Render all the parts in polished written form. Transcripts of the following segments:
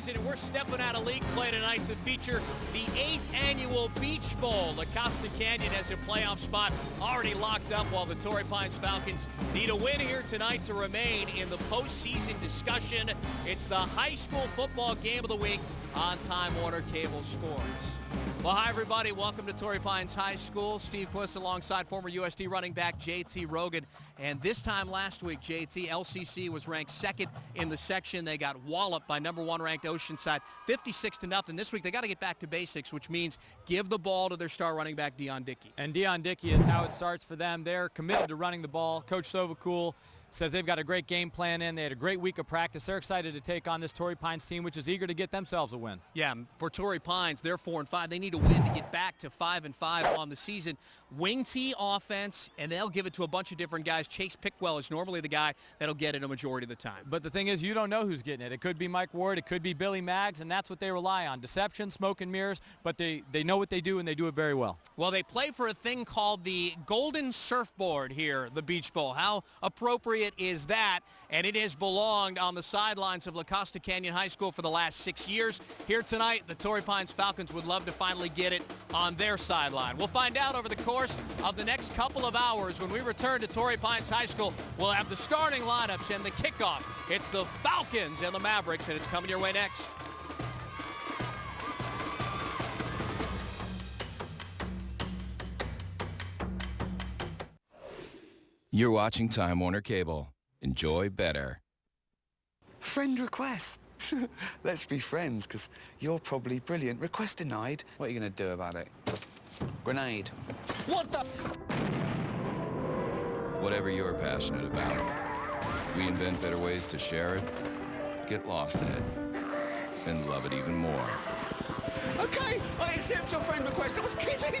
season, and we're stepping out of league play tonight to feature the 8th annual Beach Bowl. La Costa Canyon has a playoff spot already locked up, while the Torrey Pines Falcons need a win here tonight to remain in the postseason discussion. It's the high school football game of the week on Time Warner Cable Sports. Well, hi, everybody. Welcome to Torrey Pines High School. Steve Puss alongside former USD running back J.T. Rogan. And this time last week, J.T., LCC was ranked second in the section. They got walloped by number 1 ranked Oceanside, 56-0. This week, they got to get back to basics, which means give the ball to their star running back, Dion Dickey. And Dion Dickey is how it starts for them. They're committed to running the ball. Coach Sovacool says they've got a great game plan in. They had a great week of practice. They're excited to take on this Torrey Pines team, which is eager to get themselves a win. Yeah, for Torrey Pines, they're 4-5. They need a win to get back to 5-5 on the season. Wing T offense, and they'll give it to a bunch of different guys. Chase Pickwell is normally the guy that'll get it a majority of the time. But the thing is, you don't know who's getting it. It could be Mike Ward. It could be Billy Maggs, and that's what they rely on. Deception, smoke and mirrors, but they know what they do, and they do it very well. Well, they play for a thing called the Golden Surfboard here, the Beach Bowl. How appropriate is that? And it has belonged on the sidelines of La Costa Canyon High School for the last 6 years. Here tonight, the Torrey Pines Falcons would love to finally get it on their sideline. We'll find out over the course of the next couple of hours. When we return to Torrey Pines High School, we'll have the starting lineups and the kickoff. It's the Falcons and the Mavericks, and it's coming your way next. You're watching Time Warner Cable. Enjoy better. Friend request. Let's be friends, because you're probably brilliant. Request denied. What are you going to do about it? Grenade. What the? Whatever you're passionate about, we invent better ways to share it, get lost in it, and love it even more. Okay, I accept your friend request. I was kidding.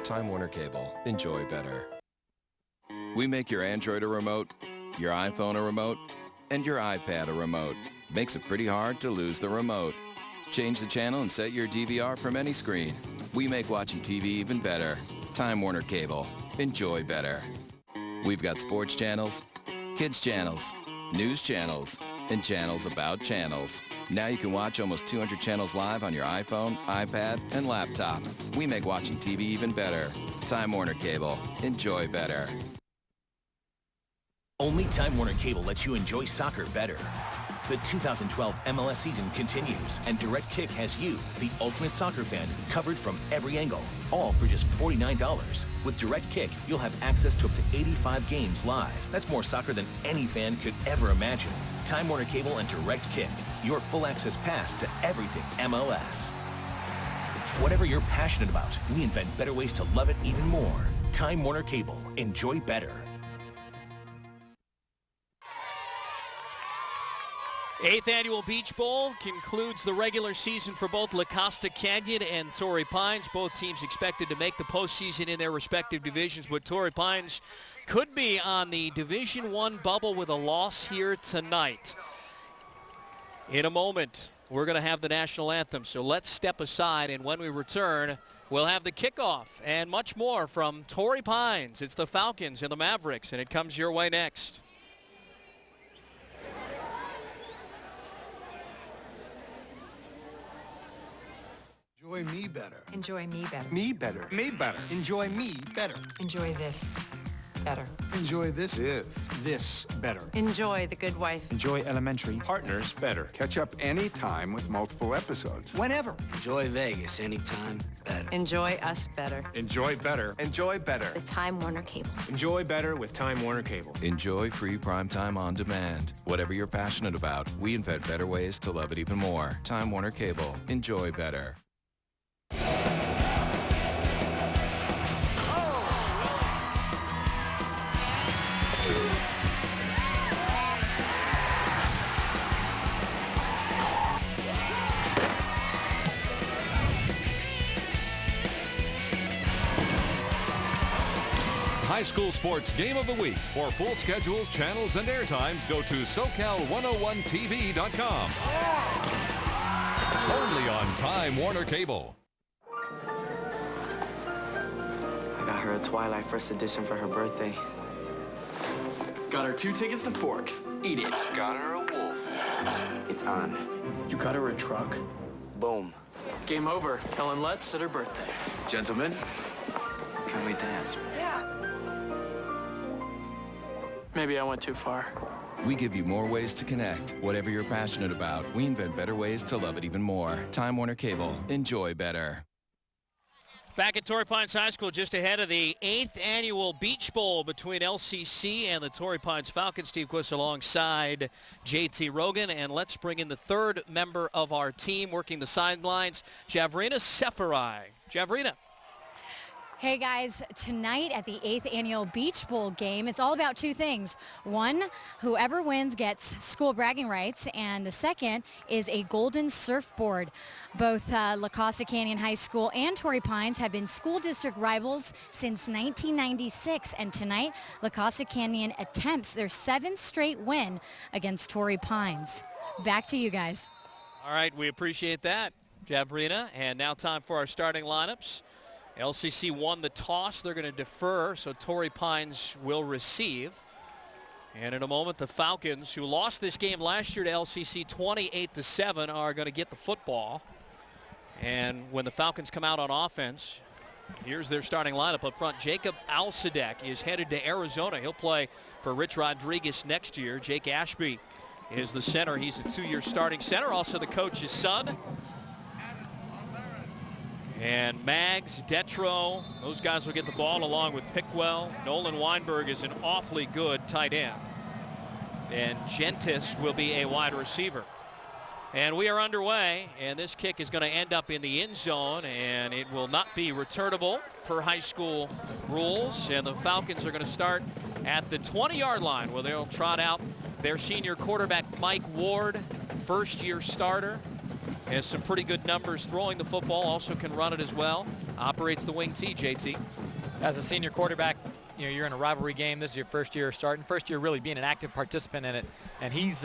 Time Warner Cable. Enjoy better. We make your Android a remote, your iPhone a remote, and your iPad a remote. Makes it pretty hard to lose the remote. Change the channel and set your DVR from any screen. We make watching TV even better. Time Warner Cable. Enjoy better. We've got sports channels, kids channels, news channels, and channels about channels. Now you can watch almost 200 channels live on your iPhone, iPad, and laptop. We make watching TV even better. Time Warner Cable. Enjoy better. Only Time Warner Cable lets you enjoy soccer better. The 2012 MLS season continues, and Direct Kick has you, the ultimate soccer fan, covered from every angle, all for just $49. With Direct Kick, you'll have access to up to 85 games live. That's more soccer than any fan could ever imagine. Time Warner Cable and Direct Kick, your full access pass to everything MLS. Whatever you're passionate about, we invent better ways to love it even more. Time Warner Cable. Enjoy better. 8th annual Beach Bowl concludes the regular season for both La Costa Canyon and Torrey Pines. Both teams expected to make the postseason in their respective divisions, but Torrey Pines could be on the Division I bubble with a loss here tonight. In a moment, we're going to have the national anthem, so let's step aside, and when we return, we'll have the kickoff and much more from Torrey Pines. It's the Falcons and the Mavericks, and it comes your way next. Enjoy me better. Enjoy me better. Me better. Me better. Enjoy me better. Enjoy this better. Enjoy this better. Enjoy The Good Wife. Enjoy Elementary. Partners better. Catch up anytime with multiple episodes. Whenever. Enjoy Vegas anytime better. Enjoy us better. Enjoy better. Enjoy better. With Time Warner Cable. Enjoy better with Time Warner Cable. Enjoy free primetime on demand. Whatever you're passionate about, we invent better ways to love it even more. Time Warner Cable. Enjoy better. High school sports game of the week. For full schedules, channels, and airtimes, go to SoCal101TV.com. Only on Time Warner Cable. I got her a Twilight first edition for her birthday. Got her 2 tickets to Forks. Eat it. Got her a wolf. It's on. You got her a truck? Boom. Game over. Ellen Letts at her birthday. Gentlemen, can we dance? Maybe I went too far. We give you more ways to connect. Whatever you're passionate about, we invent better ways to love it even more. Time Warner Cable. Enjoy better. Back at Torrey Pines High School, just ahead of the 8th annual Beach Bowl between LCC and the Torrey Pines Falcons. Steve Quist alongside JT Rogan. And let's bring in the third member of our team working the sidelines, Javrina Seferai. Javrina. Hey guys, tonight at the 8th annual Beach Bowl game, it's all about two things. One, whoever wins gets school bragging rights, and the second is a golden surfboard. Both La Costa Canyon High School and Torrey Pines have been school district rivals since 1996, and tonight La Costa Canyon attempts their 7th straight win against Torrey Pines. Back to you guys. All right, we appreciate that, Javrina, and now time for our starting lineups. LCC won the toss. They're going to defer, so Torrey Pines will receive. And in a moment, the Falcons, who lost this game last year to LCC 28-7, are going to get the football. And when the Falcons come out on offense, here's their starting lineup up front. Jacob Alsadek is headed to Arizona. He'll play for Rich Rodriguez next year. Jake Ashby is the center. He's a 2-year starting center, also the coach's son. And Maggs, Detro, those guys will get the ball along with Pickwell. Nolan Weinberg is an awfully good tight end. And Gentis will be a wide receiver. And we are underway, and this kick is going to end up in the end zone, and it will not be returnable per high school rules. And the Falcons are going to start at the 20-yard line, where they'll trot out their senior quarterback, Mike Ward, first-year starter. Has some pretty good numbers throwing the football, also can run it as well. Operates the wing T, JT. As a senior quarterback, you know, you're in a rivalry game. This is your first year starting, first year really being an active participant in it, and he's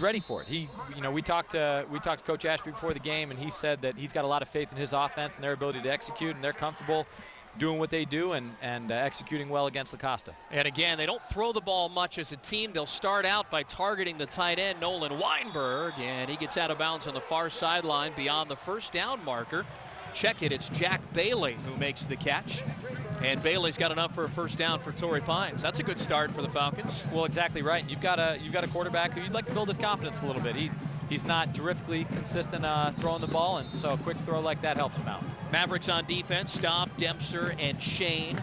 ready for it. We talked to Coach Ashby before the game, and he said that he's got a lot of faith in his offense and their ability to execute, and they're comfortable doing what they do and executing well against La Costa. And again, they don't throw the ball much as a team. They'll start out by targeting the tight end, Nolan Weinberg, and he gets out of bounds on the far sideline beyond the first down marker. Check it, it's Jack Bailey who makes the catch. And Bailey's got enough for a first down for Torrey Pines. That's a good start for the Falcons. Well, exactly right. And you've got a quarterback who you'd like to build his confidence a little bit. He's not terrifically consistent throwing the ball, and so a quick throw like that helps him out. Mavericks on defense, Staub, Dempster, and Shane.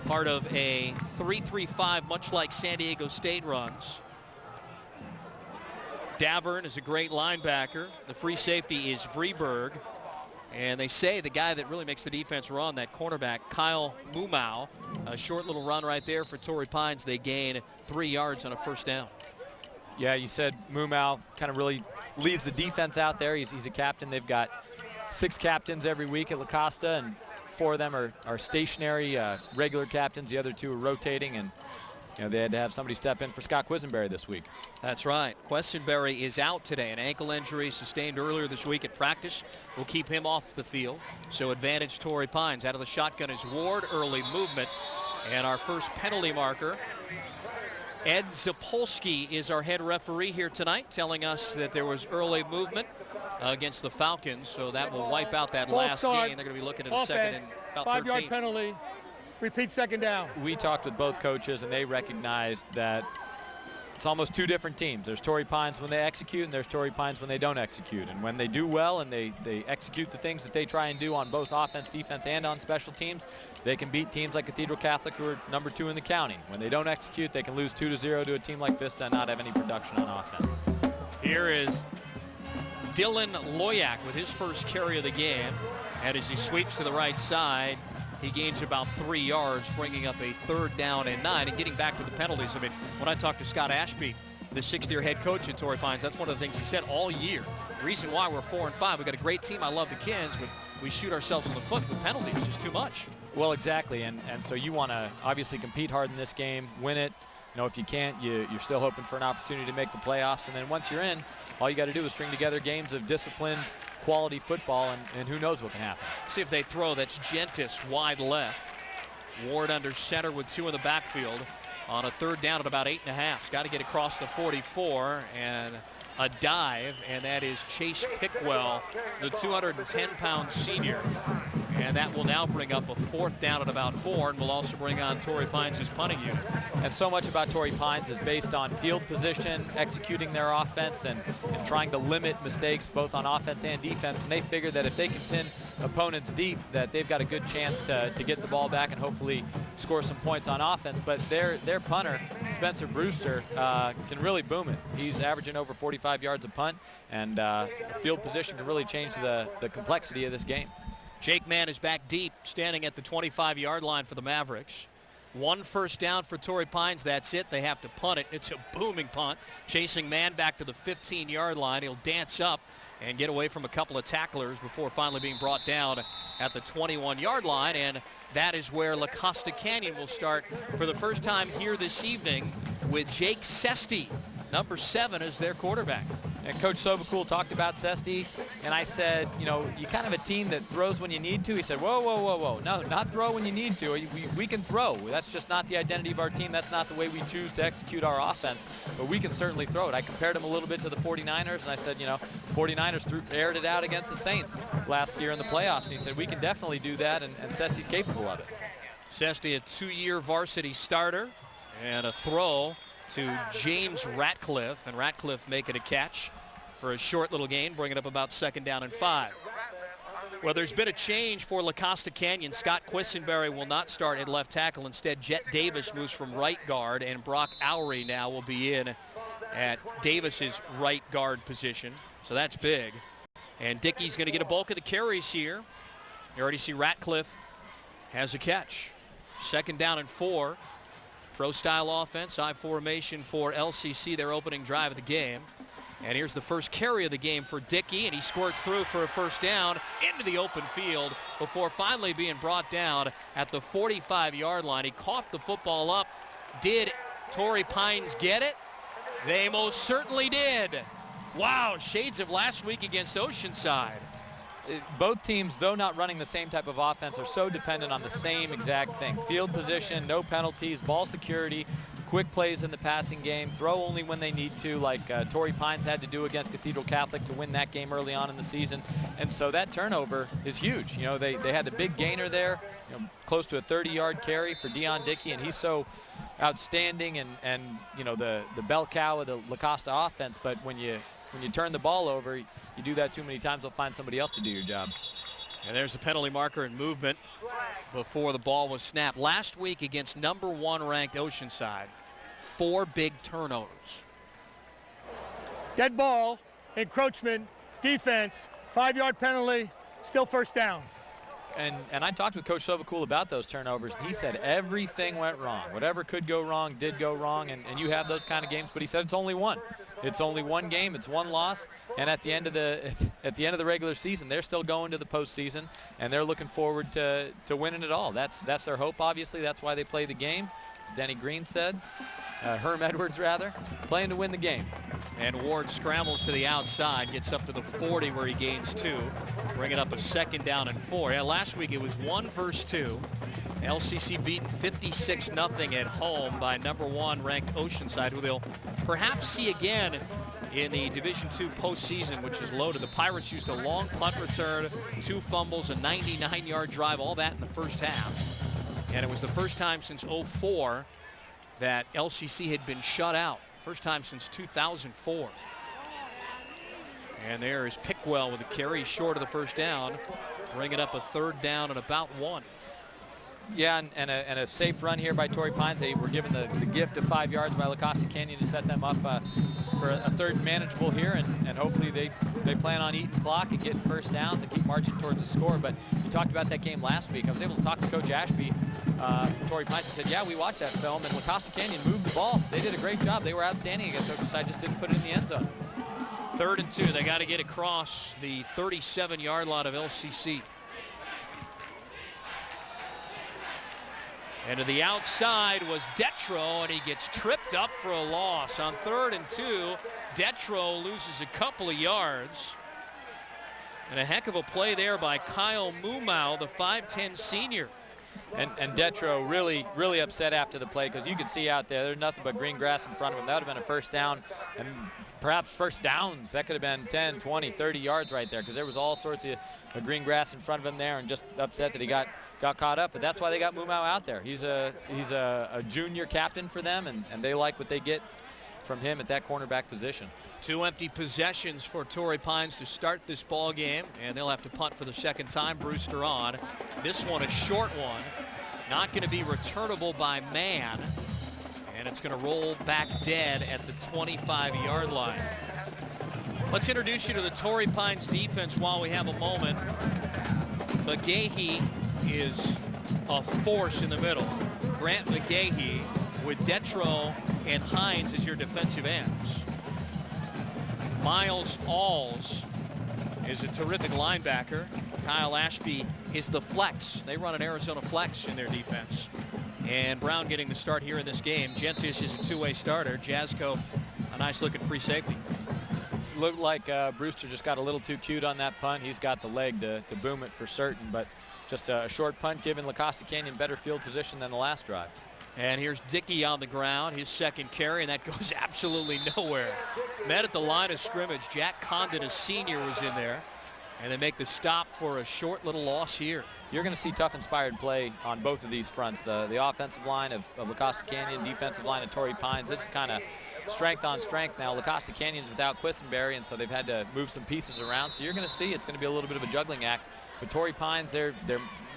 Part of a 3-3-5, much like San Diego State runs. Davern is a great linebacker. The free safety is Vreeberg. And they say the guy that really makes the defense run, that cornerback, Kyle Mumau. A short little run right there for Torrey Pines. They gain 3 yards on a first down. Yeah, you said Mumau kind of really leads the defense out there. He's a captain. They've got 6 captains every week at La Costa, and 4 of them are stationary, regular captains. The other 2 are rotating, and they had to have somebody step in for Scott Quisenberry this week. That's right. Quisenberry is out today. An ankle injury sustained earlier this week at practice will keep him off the field. So advantage Torrey Pines. Out of the shotgun is Ward, early movement. And our first penalty marker, Ed Zapolsky, is our head referee here tonight, telling us that there was early movement against the Falcons, so that will wipe out that last game. They're going to be looking at a second and about 5-yard penalty. Repeat second down. We talked with both coaches, and they recognized that it's almost 2 different teams. There's Torrey Pines when they execute, and there's Torrey Pines when they don't execute. And when they do well and they execute the things that they try and do on both offense, defense, and on special teams, they can beat teams like Cathedral Catholic, who are number 2 in the county. When they don't execute, they can lose 2-0 to a team like Vista and not have any production on offense. Here is Dylan Loyak with his first carry of the game. And as he sweeps to the right side, he gains about 3 yards, bringing up a 3rd down and 9. And getting back to the penalties, I mean, when I talked to Scott Ashby, the 6th-year head coach at Torrey Pines, that's one of the things he said all year. The reason why we're 4-5, we've got a great team. I love the kids, but we shoot ourselves in the foot with penalties, just too much. Well, exactly, and so you want to obviously compete hard in this game, win it. If you can't, you're still hoping for an opportunity to make the playoffs. And then once you're in, all you got to do is string together games of disciplined, quality football, and who knows what can happen. See if they throw. That's Gentis wide left. Ward under center with 2 in the backfield on a 3rd down at about 8.5. Got to get across the 44, and a dive, and that is Chase Pickwell, the 210-pound senior. And that will now bring up a 4th down at about 4, and will also bring on Torrey Pines' punting unit. And so much about Torrey Pines is based on field position, executing their offense, and trying to limit mistakes both on offense and defense. And they figure that if they can pin opponents deep, that they've got a good chance to get the ball back and hopefully score some points on offense. But their punter, Spencer Brewster, can really boom it. He's averaging over 45 yards a punt, and field position can really change the complexity of this game. Jake Mann is back deep, standing at the 25-yard line for the Mavericks. 1 first down for Torrey Pines. That's it. They have to punt it. It's a booming punt. Chasing Mann back to the 15-yard line. He'll dance up and get away from a couple of tacklers before finally being brought down at the 21-yard line. And that is where La Costa Canyon will start for the first time here this evening with Jake Sesti, number 7, as their quarterback. And Coach Sobakul talked about Sesti, and I said, you know, you kind of a team that throws when you need to. He said, whoa, whoa, whoa, whoa. No, not throw when you need to. We can throw. That's just not the identity of our team. That's not the way we choose to execute our offense, but we can certainly throw it. I compared him a little bit to the 49ers, and I said, you know, 49ers aired it out against the Saints last year in the playoffs. And he said, we can definitely do that, and Sesti's capable of it. Sesti, a 2-year varsity starter, and a throw to James Ratcliffe, and Ratcliffe making a catch for a short little gain, bringing up about 2nd down and 5. Well, there's been a change for La Costa Canyon. Scott Quisenberry will not start at left tackle. Instead, Jet Davis moves from right guard, and Brock Oury now will be in at Davis's right guard position. So that's big. And Dickey's going to get a bulk of the carries here. You already see Ratcliffe has a catch. 2nd down and 4. Pro-style offense, I formation for LCC, their opening drive of the game. And here's the first carry of the game for Dickey, and he squirts through for a 1st down into the open field before finally being brought down at the 45-yard line. He coughed the football up. Did Torrey Pines get it? They most certainly did. Wow, shades of last week against Oceanside. Both teams, though not running the same type of offense, are so dependent on the same exact thing. Field position, no penalties, ball security, quick plays in the passing game, throw only when they need to, like Torrey Pines had to do against Cathedral Catholic to win that game early on in the season. And so that turnover is huge. You know, they had a big gainer there, you know, close to a 30-yard carry for Dion Dickey, and he's so outstanding and you know, the bell cow of the La Costa offense. But when you turn the ball over, you do that too many times, they'll find somebody else to do your job. And there's a penalty marker in movement before the ball was snapped. Last week against number 1 ranked Oceanside, 4 big turnovers. Dead ball, encroachment, defense, 5-yard penalty, still 1st down. And I talked with Coach Sobakul about those turnovers, and he said everything went wrong. Whatever could go wrong did go wrong, and you have those kind of games, but he said it's only one. It's only one game, it's one loss, and at the end of the regular season, they're still going to the postseason, and they're looking forward to winning it all. That's their hope, obviously. That's why they play the game. As Denny Green said, Herm Edwards rather, playing to win the game. And Ward scrambles to the outside, gets up to the 40 where he gains 2, bringing up a 2nd down and 4. Yeah, last week it was 1 versus 2. LCC beaten 56-0 at home by number 1 ranked Oceanside, who they'll perhaps see again in the Division II postseason, which is loaded. The Pirates used a long punt return, 2 fumbles, a 99-yard drive, all that in the first half. And it was the first time since '04 that LCC had been shut out. First time since 2004. And there is Pickwell with a carry short of the 1st down, bringing up a 3rd down and about 1. Yeah, and a safe run here by Torrey Pines. They were given the gift of 5 yards by La Costa Canyon to set them up for a 3rd manageable here, and hopefully they plan on eating clock and getting 1st downs and keep marching towards the score. But you talked about that game last week. I was able to talk to Coach Ashby from Torrey Pines. He said, yeah, we watched that film, and La Costa Canyon moved the ball. They did a great job. They were outstanding against Oceanside, just didn't put it in the end zone. 3rd and 2. They got to get across the 37-yard line of LCC. And to the outside was Detro, and he gets tripped up for a loss. On 3rd and 2, Detro loses a couple of yards. And a heck of a play there by Kyle Mumau, the 5'10 senior. And Detro really upset after the play, because you could see out there's nothing but green grass in front of him. That would have been a first down, and perhaps first downs. That could have been 10, 20, 30 yards right there, because there was all sorts of green grass in front of him there, and just upset that he got caught up. But that's why they got Mumau out there. He's a junior captain for them, and they like what they get from him at that cornerback position. 2 empty possessions for Torrey Pines to start this ball game, and they'll have to punt for the second time. Brewster on. This one a short one, not going to be returnable by man, and it's going to roll back dead at the 25-yard line. Let's introduce you to the Torrey Pines defense while we have a moment. McGahee is a force in the middle. Grant McGahee with Detro and Hines as your defensive ends. Miles Alls is a terrific linebacker. Kyle Ashby is the flex. They run an Arizona flex in their defense. And Brown getting the start here in this game. Gentis is a two-way starter. Jasko, a nice-looking free safety. Looked like Brewster just got a little too cute on that punt. He's got the leg to boom it for certain, but just a short punt giving La Costa Canyon better field position than the last drive. And here's Dickey on the ground, his second carry, and that goes absolutely nowhere. Met at the line of scrimmage. Jack Condon, a senior, was in there. And they make the stop for a short little loss here. You're going to see tough inspired play on both of these fronts. The offensive line of La Costa Canyon, defensive line of Torrey Pines. This is kind of strength on strength now. La Costa Canyon's without Quisenberry, and so they've had to move some pieces around. So you're going to see it's going to be a little bit of a juggling act. But Torrey Pines, they're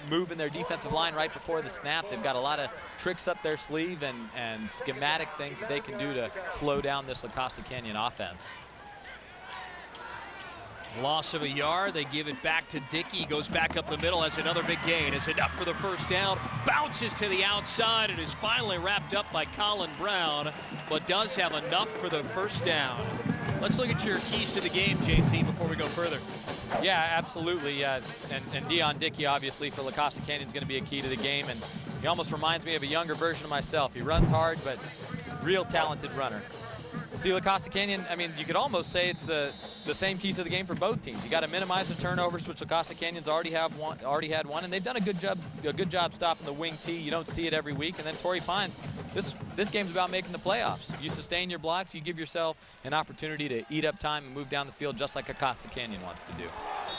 moving their defensive line right before the snap. They've got a lot of tricks up their sleeve and schematic things that they can do to slow down this La Costa Canyon offense. Loss of a yard. They give it back to Dickey. He goes back up the middle, has another big gain. Is enough for the first down. Bounces to the outside and is finally wrapped up by Colin Brown, but does have enough for the first down. Let's look at your keys to the game, JT, before we go further. Yeah, absolutely. And Deion Dickey, obviously, for La Costa Canyon is going to be a key to the game. And he almost reminds me of a younger version of myself. He runs hard, but real talented runner. See, La Costa Canyon, I mean, you could almost say it's the same keys to the game for both teams. You got to minimize the turnovers, which La Costa Canyon's already had one, and they've done a good job stopping the wing tee. You don't see it every week. And then Torrey Pines, this game's about making the playoffs. You sustain your blocks, you give yourself an opportunity to eat up time and move down the field just like La Costa Canyon wants to do.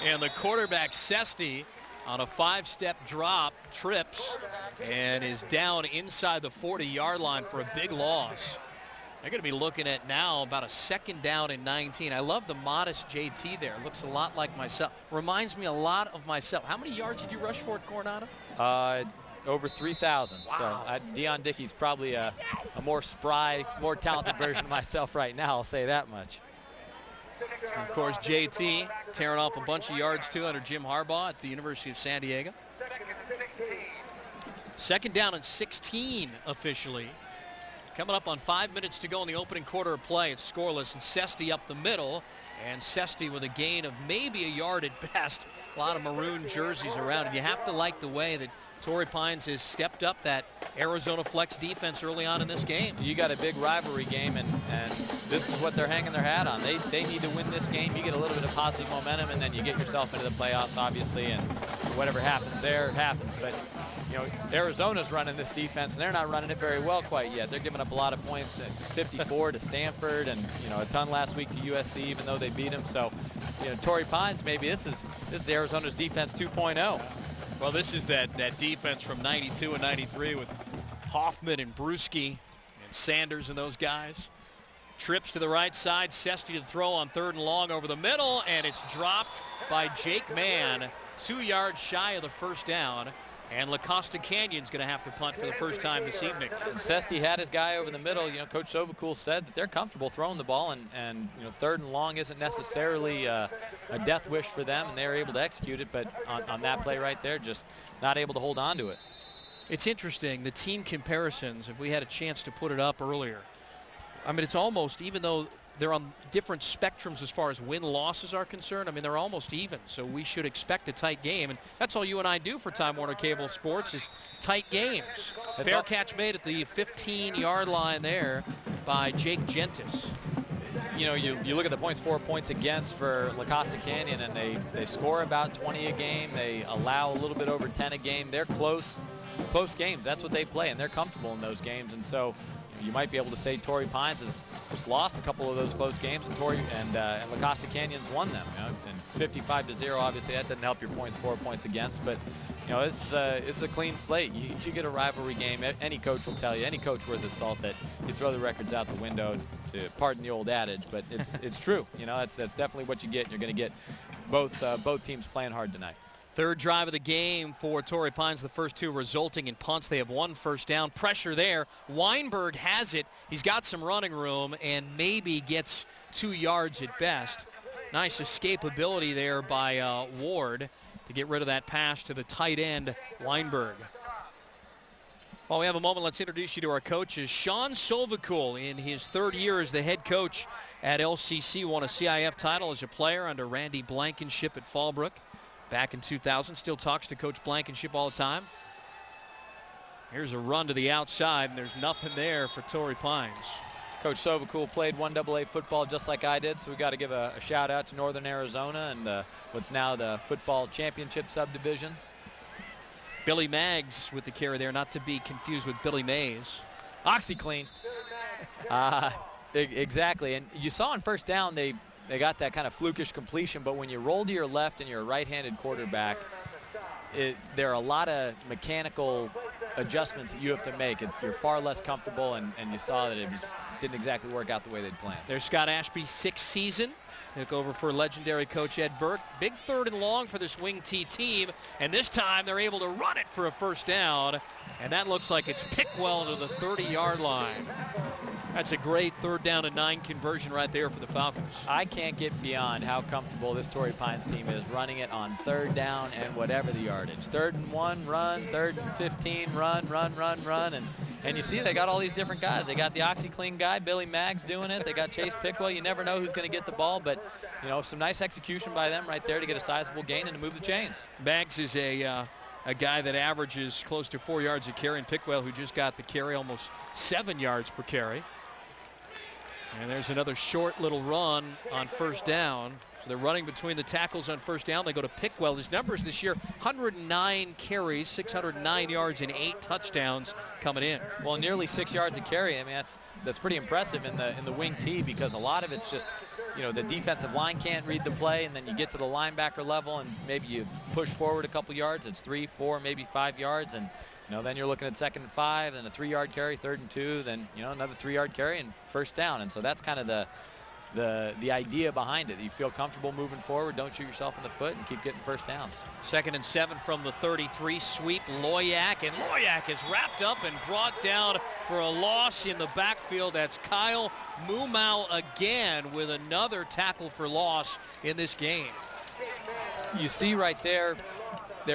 And the quarterback, Sesti, on a 5-step drop, trips and is down inside the 40-yard line for a big loss. They're going to be looking at now about a second down and 19. I love the modest JT there. Looks a lot like myself. Reminds me a lot of myself. How many yards did you rush for at Coronado? Over 3,000. Wow. So Deion Dickey's probably a more spry, more talented version of myself right now. I'll say that much. And of course, JT tearing off a bunch of yards too under Jim Harbaugh at the University of San Diego. Second down and 16 officially. Coming up on 5 minutes to go in the opening quarter of play. It's scoreless, and Sesti up the middle. And Sesti with a gain of maybe a yard at best. A lot of maroon jerseys around. And you have to like the way that Torrey Pines has stepped up that Arizona flex defense early on in this game. You got a big rivalry game, and this is what they're hanging their hat on. They need to win this game. You get a little bit of positive momentum, and then you get yourself into the playoffs, obviously, and whatever happens there, happens. But you know, Arizona's running this defense, and they're not running it very well quite yet. They're giving up a lot of points, 54 to Stanford, and a ton last week to USC, even though they beat them. So, Torrey Pines, maybe this is Arizona's defense 2.0. Well, this is that defense from 92 and 93 with Hoffman and Brewski and Sanders and those guys. Trips to the right side. Sesti to throw on 3rd and long over the middle, and it's dropped by Jake Mann, 2 yards shy of the first down. And La Costa Canyon's going to have to punt for the first time this evening. And Sesti had his guy over the middle. Coach Sovacool said that they're comfortable throwing the ball, and 3rd and long isn't necessarily a death wish for them, and they were able to execute it. But on that play right there, just not able to hold on to it. It's interesting, the team comparisons, if we had a chance to put it up earlier. I mean, it's almost, even though they're on different spectrums as far as win-losses are concerned, I mean, they're almost even, so we should expect a tight game. And that's all you and I do for Time Warner Cable Sports is tight games. Fair catch made at the 15-yard line there by Jake Gentis. you look at the points for, points against for La Costa Canyon, and they score about 20 a game. They allow a little bit over 10 a game. They're close games. That's what they play, and they're comfortable in those games. And so you might be able to say Torrey Pines has just lost a couple of those close games, and La Costa Canyon's won them. And 55-0, obviously that doesn't help your points for, points against, but it's a clean slate. You get a rivalry game. Any coach will tell you, any coach worth his salt, that you throw the records out the window, to pardon the old adage, but it's true. That's definitely what you get. You're going to get both teams playing hard tonight. Third drive of the game for Torrey Pines, the first two resulting in punts. They have one first down. Pressure there. Weinberg has it. He's got some running room and maybe gets 2 yards at best. Nice escapability there by Ward to get rid of that pass to the tight end, Weinberg. While we have a moment, let's introduce you to our coaches. Sean Silvacool, in his third year as the head coach at LCC, won a CIF title as a player under Randy Blankenship at Fallbrook back in 2000. Still talks to Coach Blankenship all the time. Here's a run to the outside, and there's nothing there for Torrey Pines. Coach Silvacool played 1AA football just like I did, so we got to give a shout out to Northern Arizona and what's now the football championship subdivision. Billy Maggs with the carry there, not to be confused with Billy Mays. OxyClean. Exactly, and you saw on first down they got that kind of flukish completion, but when you roll to your left and you're a right-handed quarterback, there are a lot of mechanical adjustments that you have to make. You're far less comfortable, and you saw that it didn't exactly work out the way they'd planned. There's Scott Ashby's sixth season. Took over for legendary coach Ed Burke. Big third and long for this Wing T team, and this time they're able to run it for a first down, and that looks like it's Pickwell to the 30-yard line. That's a great 3rd down and 9 conversion right there for the Falcons. I can't get beyond how comfortable this Torrey Pines team is running it on 3rd down and whatever the yardage. 3rd and 1, run. 3rd and 15, run. And you see they got all these different guys. They got the OxyClean guy, Billy Maggs, doing it. They got Chase Pickwell. You never know who's going to get the ball, but some nice execution by them right there to get a sizable gain and to move the chains. Maggs is a guy that averages close to 4 yards a carry, and Pickwell, who just got the carry, almost 7 yards per carry. And there's another short little run on first down. So they're running between the tackles on first down. They go to Pickwell. His numbers this year, 109 carries, 609 yards, and 8 touchdowns coming in. Well, nearly 6 yards a carry. I mean, that's pretty impressive in the wing T, because a lot of it's just, the defensive line can't read the play, and then you get to the linebacker level and maybe you push forward a couple yards. It's 3, 4, maybe 5 yards, and then you're looking at 2nd and 5, then a 3-yard carry, 3rd and 2, then another 3-yard carry and first down. And so that's kind of the idea behind it. You feel comfortable moving forward, don't shoot yourself in the foot, and keep getting first downs. 2nd and 7 from the 33, sweep Loyak, and Loyak is wrapped up and brought down for a loss in the backfield. That's Kyle Mumau again with another tackle for loss in this game. You see right there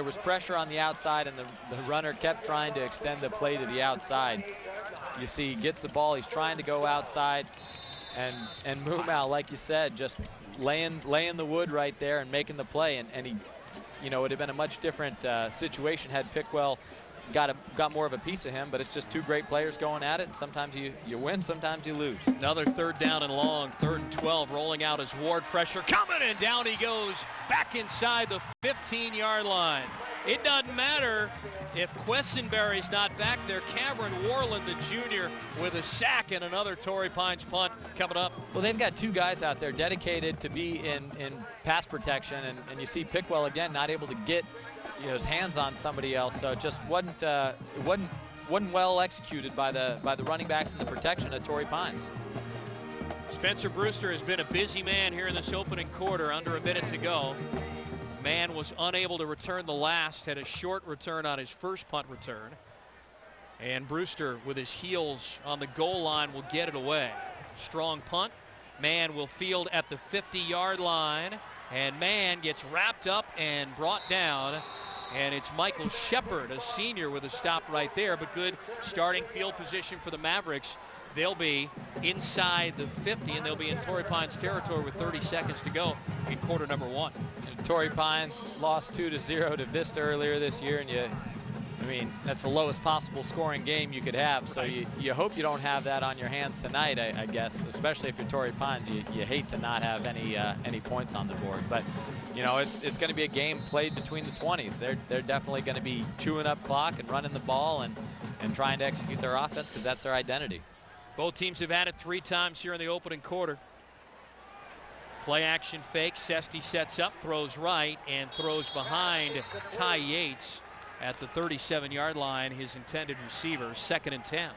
was pressure on the outside, and the runner kept trying to extend the play to the outside. You see he gets the ball, he's trying to go outside, and Mumau, like you said, just laying the wood right there and making the play, and he, it would have been a much different situation had Pickwell got more of a piece of him, but it's just two great players going at it, and sometimes you win, sometimes you lose. Another 3rd down and long, 3rd and 12, rolling out as Ward, pressure coming, and down he goes back inside the 15-yard line. It doesn't matter if Quessenberry's not back there. Cameron Warland, the junior, with a sack, and another Torrey Pines punt coming up. Well, they've got 2 guys out there dedicated to be in pass protection, and you see Pickwell again not able to get his hands on somebody else, so it just wasn't well executed by the running backs and the protection of Torrey Pines. Spencer Brewster has been a busy man here in this opening quarter. Under a minute to go. Man was unable to return the last, had a short return on his first punt return, and Brewster with his heels on the goal line will get it away. Strong punt. Man will field at the 50-yard line, and Man gets wrapped up and brought down. And it's Michael Shepard, a senior, with a stop right there, but good starting field position for the Mavericks. They'll be inside the 50, and they'll be in Torrey Pines territory with 30 seconds to go in quarter number 1. And Torrey Pines lost 2-0 to Vista earlier this year, and I mean, that's the lowest possible scoring game you could have. So you hope you don't have that on your hands tonight, I guess, especially if you're Torrey Pines. You hate to not have any points on the board. But, you know, it's going to be a game played between the 20s. They're definitely going to be chewing up clock and running the ball and trying to execute their offense because that's their identity. Both teams have had it 3 times here in the opening quarter. Play action fake. Sesti sets up, throws right, and throws behind Ty Yates at the 37-yard line, his intended receiver. 2nd and 10.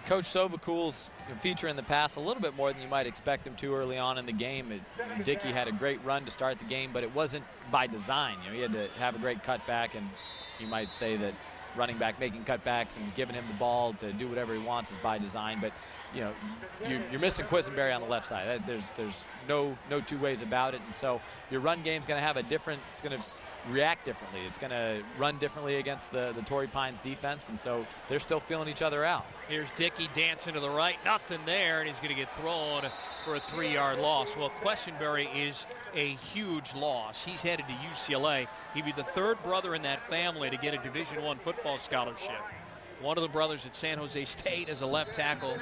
Coach Sovacool's feature in the pass a little bit more than you might expect him to early on in the game. Dickey had a great run to start the game, but it wasn't by design. You know, he had to have a great cutback, and you might say that running back making cutbacks and giving him the ball to do whatever he wants is by design. But you know, you're missing Quisenberry on the left side. There's no two ways about it. And so your run game's going to have it's going to react differently. It's going to run differently against the Torrey Pines defense, and so they're still feeling each other out. Here's Dickey dancing to the right, nothing there, and he's going to get thrown for a 3-yard loss. Well, Questenberry is a huge loss. He's headed to UCLA. He'd be the 3rd brother in that family to get a Division I football scholarship. One of the brothers at San Jose State as a left tackle,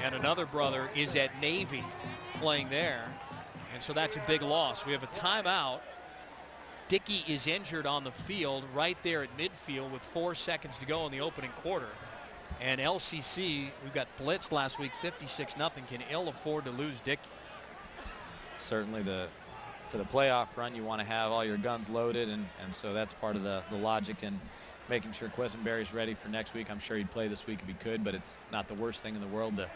and another brother is at Navy playing there, and so that's a big loss. We have a timeout. Dickey is injured on the field right there at midfield with 4 seconds to go in the opening quarter. And LCC, who got blitzed last week 56-0, can ill afford to lose Dickey. Certainly for the playoff run, you want to have all your guns loaded, and so that's part of the logic in making sure Quisenberry's ready for next week. I'm sure he'd play this week if he could, but it's not the worst thing in the world to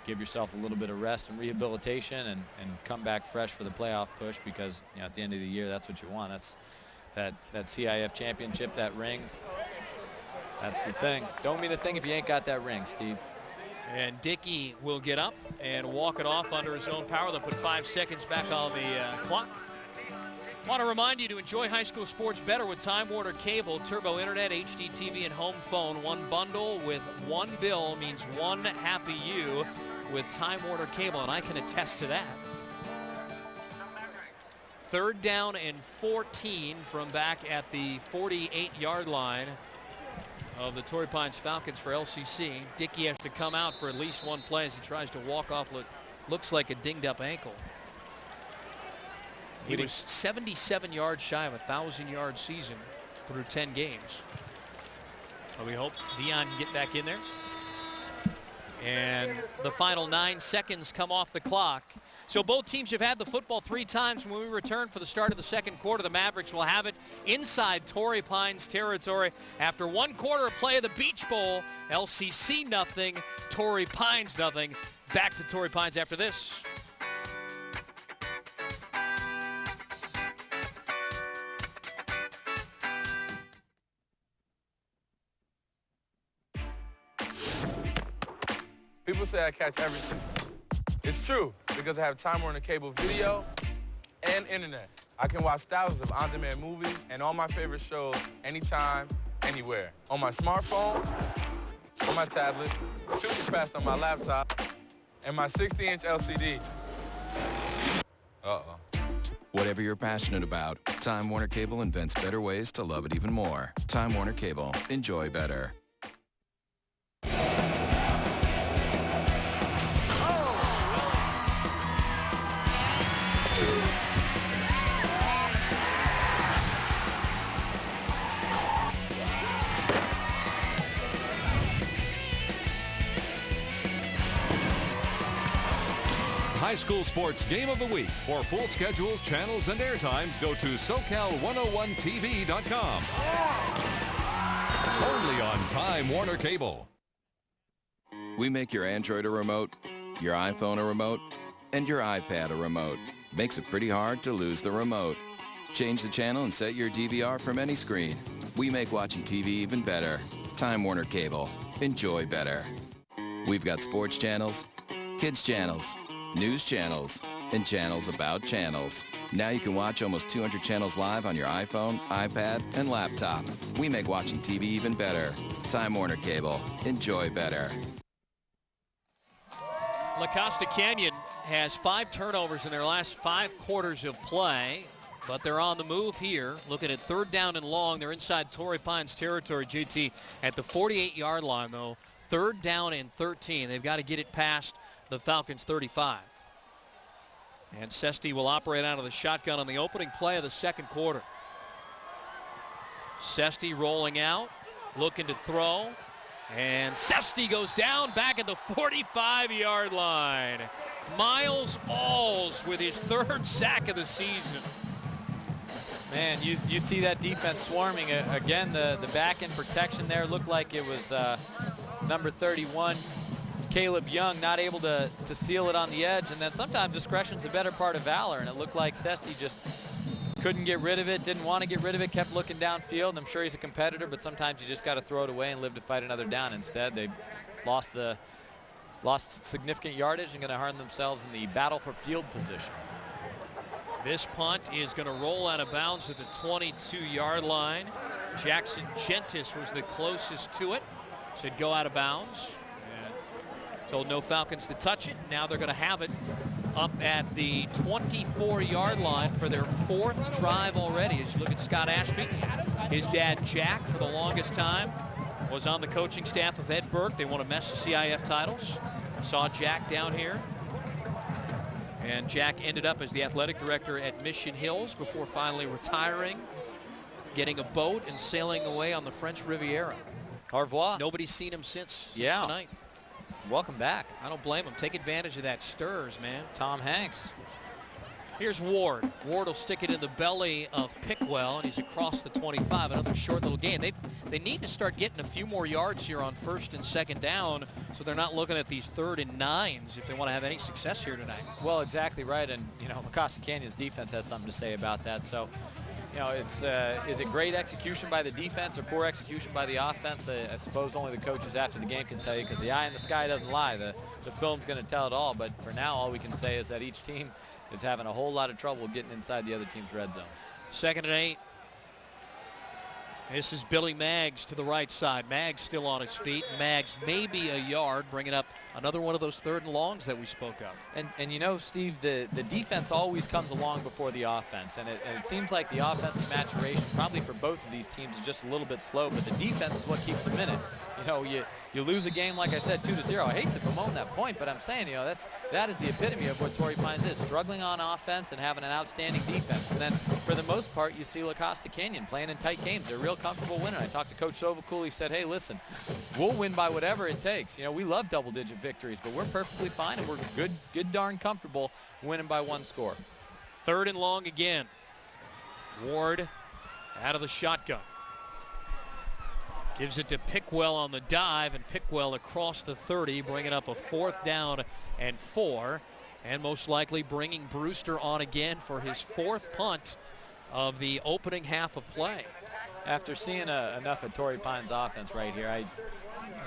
give yourself a little bit of rest and rehabilitation and come back fresh for the playoff push, because you know, at the end of the year, that's what you want. That's that CIF championship, that ring. That's the thing. Don't mean a thing if you ain't got that ring, Steve. And Dickey will get up and walk it off under his own power. They'll put 5 seconds back on the clock. Want to remind you to enjoy high school sports better with Time Warner Cable, Turbo Internet, HD TV, and home phone. One bundle with one bill means one happy you with Time Warner Cable, and I can attest to that. 3rd down and 14 from back at the 48-yard line of the Torrey Pines Falcons for LCC. Dickey has to come out for at least one play as he tries to walk off what looks like a dinged-up ankle. He was 77 yards shy of a 1,000-yard season through 10 games. So we hope Dion can get back in there. And the final 9 seconds come off the clock. So both teams have had the football 3 times. When we return for the start of the 2nd quarter, the Mavericks will have it inside Torrey Pines territory. After 1 quarter of play of the Beach Bowl, LCC nothing, Torrey Pines nothing. Back to Torrey Pines after this. People say I catch everything. It's true, because I have Time Warner Cable video and internet. I can watch thousands of on-demand movies and all my favorite shows anytime, anywhere. On my smartphone, on my tablet, super fast on my laptop, and my 60-inch LCD. Uh-oh. Whatever you're passionate about, Time Warner Cable invents better ways to love it even more. Time Warner Cable. Enjoy better. High school sports game of the week. For full schedules, channels, and airtimes, go to SoCal101TV.com. Only on Time Warner Cable. We make your Android a remote, your iPhone a remote, and your iPad a remote. Makes it pretty hard to lose the remote. Change the channel and set your DVR from any screen. We make watching TV even better. Time Warner Cable. Enjoy better. We've got sports channels, kids channels, news channels, and channels about channels. Now you can watch almost 200 channels live on your iPhone, iPad, and laptop. We make watching TV even better. Time Warner Cable. Enjoy better. La Costa Canyon has 5 turnovers in their last 5 quarters of play. But they're on the move here. Looking at 3rd down and long. They're inside Torrey Pines territory, JT, at the 48-yard line, though. 3rd down and 13. They've got to get it past the Falcons' 35. And Sesti will operate out of the shotgun on the opening play of the second quarter. Sesti rolling out, looking to throw. And Sesti goes down back at the 45-yard line. Miles Alls with his 3rd sack of the season. Man, you see that defense swarming. Again, the back end protection there looked like it was number 31, Caleb Young, not able to seal it on the edge. And then sometimes discretion's a better part of valor. And it looked like Sesti just couldn't get rid of it, didn't want to get rid of it, kept looking downfield. And I'm sure he's a competitor, but sometimes you just got to throw it away and live to fight another down. Instead, they lost significant yardage and going to harm themselves in the battle for field position. This punt is going to roll out of bounds at the 22-yard line. Jackson Gentis was the closest to it. Said go out of bounds. And told no Falcons to touch it. Now they're going to have it up at the 24-yard line for their 4th drive already. As you look at Scott Ashby, his dad Jack, for the longest time, was on the coaching staff of Ed Burke. They won a Mess CIF titles. Saw Jack down here. And Jack ended up as the athletic director at Mission Hills before finally retiring, getting a boat and sailing away on the French Riviera. Au revoir. Nobody's seen him since Yeah. tonight. Welcome back. I don't blame him. Take advantage of that stirs, man. Tom Hanks. Here's Ward. Ward will stick it in the belly of Pickwell, and he's across the 25. Another short little gain. They need to start getting a few more yards here on 1st and 2nd down, so they're not looking at these 3rd and 9s if they want to have any success here tonight. Well, exactly right. And, you know, La Costa Canyon's defense has something to say about that. So, you know, it's is it great execution by the defense or poor execution by the offense? I suppose only the coaches after the game can tell you, because the eye in the sky doesn't lie. The film's going to tell it all. But for now, all we can say is that each team is having a whole lot of trouble getting inside the other team's red zone. 2nd and 8. This is Billy Maggs to the right side. Maggs still on his feet. Maggs maybe a yard, bringing up another one of those 3rd and longs that we spoke of. And you know, Steve, the defense always comes along before the offense. And it seems like the offensive maturation probably for both of these teams is just a little bit slow, but the defense is what keeps them in it. You know, you lose a game, like I said, 2-0. I hate to bemoan that point, but I'm saying, you know, that is the epitome of what Torrey Pines is, struggling on offense and having an outstanding defense. And then for the most part, you see La Costa Canyon playing in tight games. They're real comfortable winning. I talked to Coach Sovacool. He said, hey, listen, we'll win by whatever it takes. You know, we love double-digit victories, but we're perfectly fine, and we're good darn comfortable winning by 1 score. 3rd and long again. Ward out of the shotgun. Gives it to Pickwell on the dive, and Pickwell across the 30, bringing up a 4th down and 4, and most likely bringing Brewster on again for his 4th punt of the opening half of play. After seeing enough of Torrey Pines' offense right here,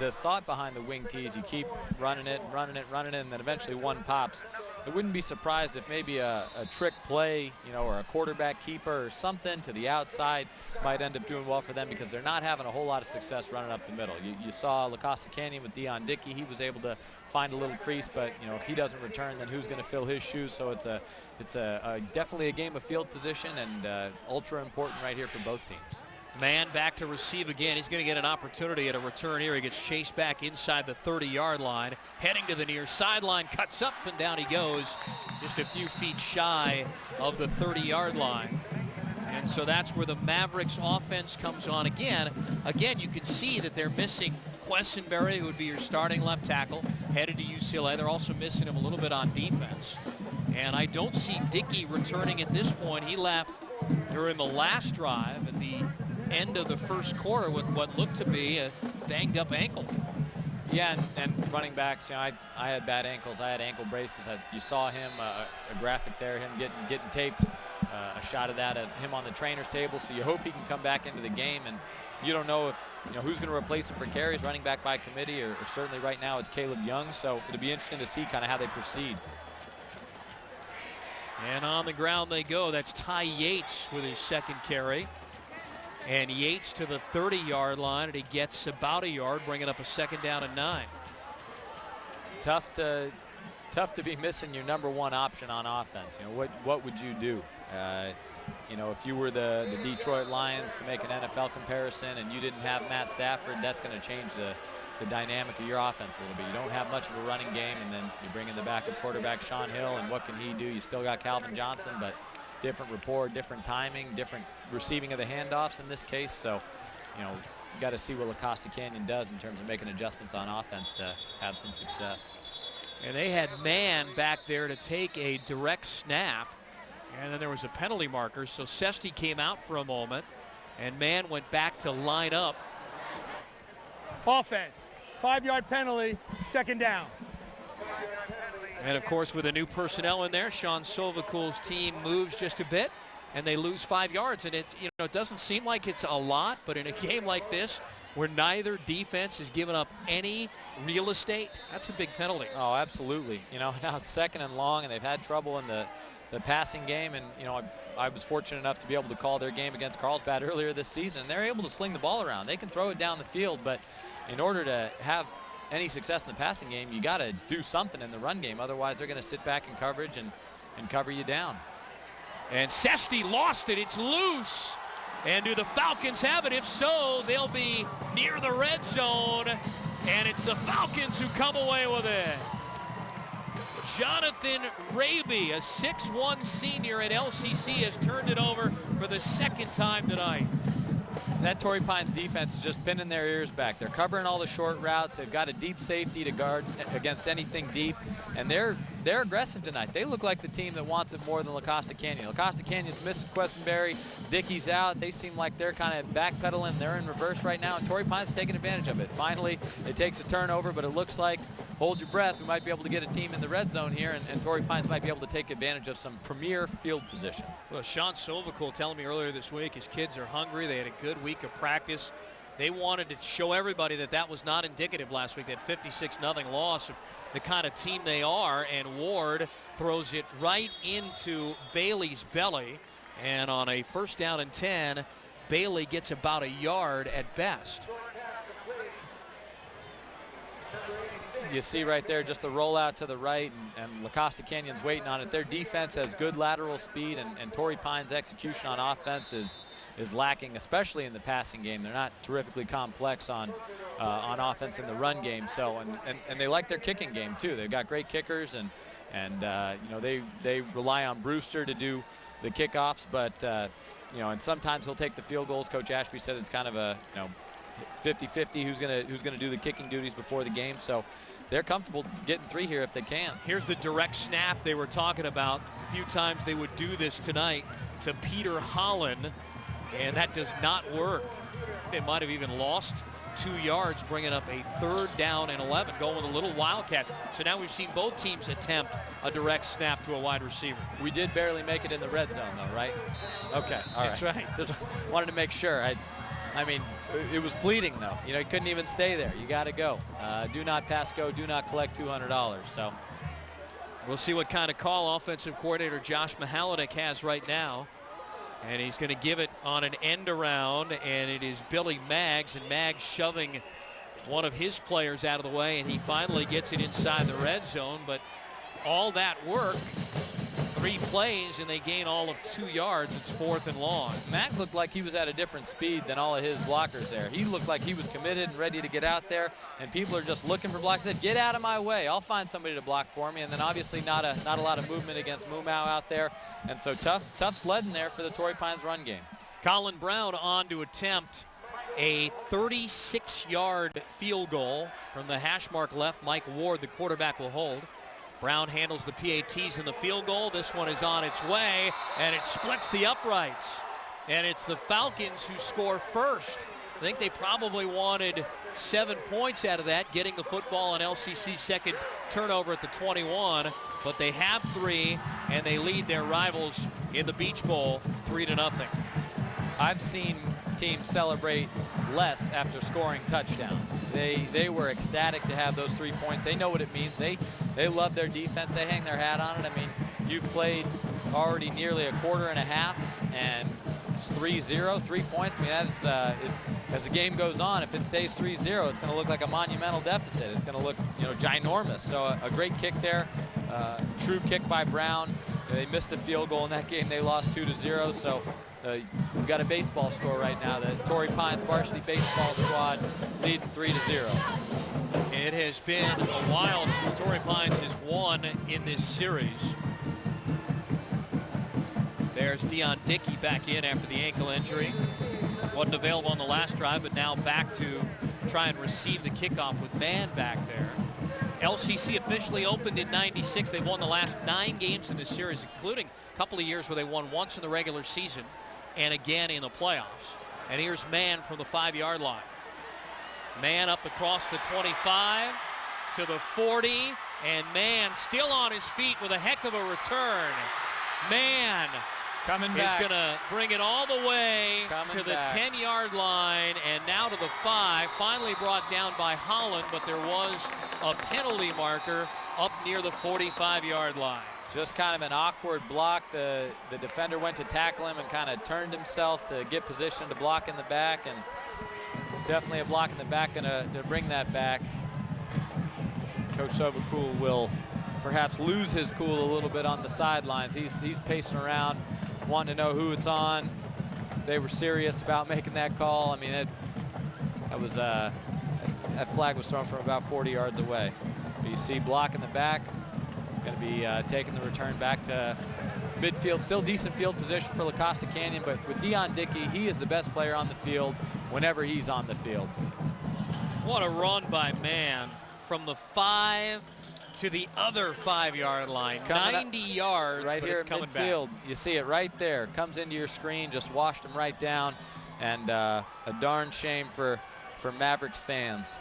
the thought behind the wing tees, you keep running it, and then eventually one pops. I wouldn't be surprised if maybe a trick play, you know, or a quarterback keeper or something to the outside might end up doing well for them, because they're not having a whole lot of success running up the middle. You saw La Costa Canyon with Dion Dickey. He was able to find a little crease, but, you know, if he doesn't return, then who's going to fill his shoes? So it's definitely a game of field position, and ultra important right here for both teams. Man back to receive again. He's going to get an opportunity at a return here. He gets chased back inside the 30-yard line, heading to the near sideline, cuts up and down he goes, just a few feet shy of the 30-yard line. And so that's where the Mavericks offense comes on again. Again, you can see that they're missing Quessenberry, who would be your starting left tackle, headed to UCLA. They're also missing him a little bit on defense. And I don't see Dickey returning at this point. He left during the last drive at the end of the first quarter with what looked to be a banged up ankle. Yeah, and running backs, you know, I had bad ankles. I had ankle braces. You saw him, a graphic there, him getting taped, a shot of that at him on the trainer's table. So you hope he can come back into the game, and you don't know if, you know, who's going to replace him for carries, running back by committee, or certainly right now it's Caleb Young. So it'll be interesting to see kind of how they proceed. And on the ground they go. That's Ty Yates with his 2nd carry. And Yates to the 30-yard line, and he gets about a yard, bringing up a 2nd down and 9. Tough to tough to be missing your #1 option on offense. You know, what would you do? You know, if you were the Detroit Lions, to make an NFL comparison, and you didn't have Matt Stafford, that's going to change the dynamic of your offense a little bit. You don't have much of a running game, and then you bring in the backup quarterback Sean Hill, and what can he do? You still got Calvin Johnson, but different rapport, different timing, different receiving of the handoffs in this case. So, you know, you got to see what La Costa Canyon does in terms of making adjustments on offense to have some success. And they had man back there to take a direct snap, and then there was a penalty marker. So Sesti came out for a moment, and man went back to line up. Offense, 5-yard penalty, 2nd down. And of course, with the new personnel in there, Sean Sovacool's team moves just a bit, and they lose 5 yards. And it doesn't seem like it's a lot, but in a game like this, where neither defense has given up any real estate, that's a big penalty. Oh, absolutely. You know, now it's 2nd and long, and they've had trouble in the passing game. And, you know, I was fortunate enough to be able to call their game against Carlsbad earlier this season. And they're able to sling the ball around. They can throw it down the field, but in order to have any success in the passing game, you got to do something in the run game. Otherwise, they're going to sit back in coverage and cover you down. And Sesti lost it. It's loose. And do the Falcons have it? If so, they'll be near the red zone. And it's the Falcons who come away with it. Jonathan Raby, a 6'1" senior at LCC, has turned it over for the 2nd time tonight. That Torrey Pines defense has just pinning their ears back. They're covering all the short routes. They've got a deep safety to guard against anything deep, and they're aggressive tonight. They look like the team that wants it more than La Costa Canyon. La Costa Canyon's missing Questenberry. Dickey's out. They seem like they're kind of backpedaling. They're in reverse right now, and Torrey Pines taking advantage of it. Finally, it takes a turnover, but it looks like, hold your breath, we might be able to get a team in the red zone here, and Torrey Pines might be able to take advantage of some premier field position. Well, Sean Sovacool telling me earlier this week his kids are hungry. They had a good week of practice. They wanted to show everybody that that was not indicative last week, that 56-0 loss of the kind of team they are, and Ward throws it right into Bailey's belly, and on a 1st down and 10, Bailey gets about a yard at best. You see right there just the rollout to the right, and La Costa Canyon's waiting on it. Their defense has good lateral speed, and Torrey Pines' execution on offense is lacking, especially in the passing game. They're not terrifically complex on offense in the run game. So and they like their kicking game too. They've got great kickers, and you know, they rely on Brewster to do the kickoffs, but you know, and sometimes he'll take the field goals. Coach Ashby said it's kind of a 50-50 who's gonna do the kicking duties before the game. So they're comfortable getting 3 here if they can. Here's the direct snap they were talking about. A few times they would do this tonight to Peter Holland, and that does not work. They might have even lost 2 yards, bringing up a 3rd down and 11, going with a little wildcat. So now we've seen both teams attempt a direct snap to a wide receiver. We did barely make it in the red zone though, right? Okay, all right. That's right. Just wanted to make sure. I mean, it was fleeting though. You know, you couldn't even stay there. You got to go. Do not pass go. Do not collect $200. So we'll see what kind of call offensive coordinator Josh Mahalanek has right now. And he's going to give it on an end around, and it is Billy Maggs, and Maggs shoving one of his players out of the way, and he finally gets it inside the red zone. But all that work, 3 plays, and they gain all of 2 yards. It's 4th and long. Maggs looked like he was at a different speed than all of his blockers there. He looked like he was committed and ready to get out there, and people are just looking for blocks. Said, get out of my way. I'll find somebody to block for me. And then obviously not a lot of movement against Mumau out there, and so tough sledding there for the Torrey Pines run game. Colin Brown on to attempt a 36-yard field goal from the hash mark left. Mike Ward, the quarterback, will hold. Brown handles the PATs in the field goal. This one is on its way, and it splits the uprights. And it's the Falcons who score first. I think they probably wanted 7 points out of that, getting the football on LCC's 2nd turnover at the 21. But they have 3, and they lead their rivals in the Beach Bowl 3-0. I've seen teams celebrate less after scoring touchdowns. They were ecstatic to have those 3 points. They know what it means. They love their defense. They hang their hat on it. I mean, you've played already nearly a quarter and a half, and it's 3-0, 3 points. I mean, that's as the game goes on, if it stays 3-0, it's going to look like a monumental deficit. It's going to look, ginormous. So a great kick there True kick by Brown. They missed a field goal in that game. They lost 2-0. So we've got a baseball score right now. The Torrey Pines varsity baseball squad leading 3-0. It has been a while since Torrey Pines has won in this series. There's Dion Dickey back in after the ankle injury. Wasn't available on the last drive, but now back to try and receive the kickoff with Mann back there. LCC officially opened in '96. They've won the last 9 games in this series, including a couple of years where they won once in the regular season and again in the playoffs. And here's Mann from the 5-yard line. Mann up across the 25 to the 40, and Mann still on his feet with a heck of a return. Mann coming is back. going to bring it all the way to the 10-yard line and now to the 5. Finally brought down by Holland, but there was a penalty marker up near the 45-yard line. Just kind of an awkward block. The defender went to tackle him and kind of turned himself to get position to block in the back, and definitely a block in the back going to bring that back. Coach Sobakul will perhaps lose his cool a little bit on the sidelines. He's pacing around, wanting to know who it's on. They were serious about making that call. I mean, that flag was thrown from about 40 yards away. But you see block in the back, going to be taking the return back to midfield. Still decent field position for La Costa Canyon, but with Dion Dickey, he is the best player on the field whenever he's on the field. What a run by Mann from the 5 to the other 5-yard line. 90 yards, right but here it's coming midfield. back. You see it right there. Comes into your screen, just washed him right down, and a darn shame for Mavericks fans.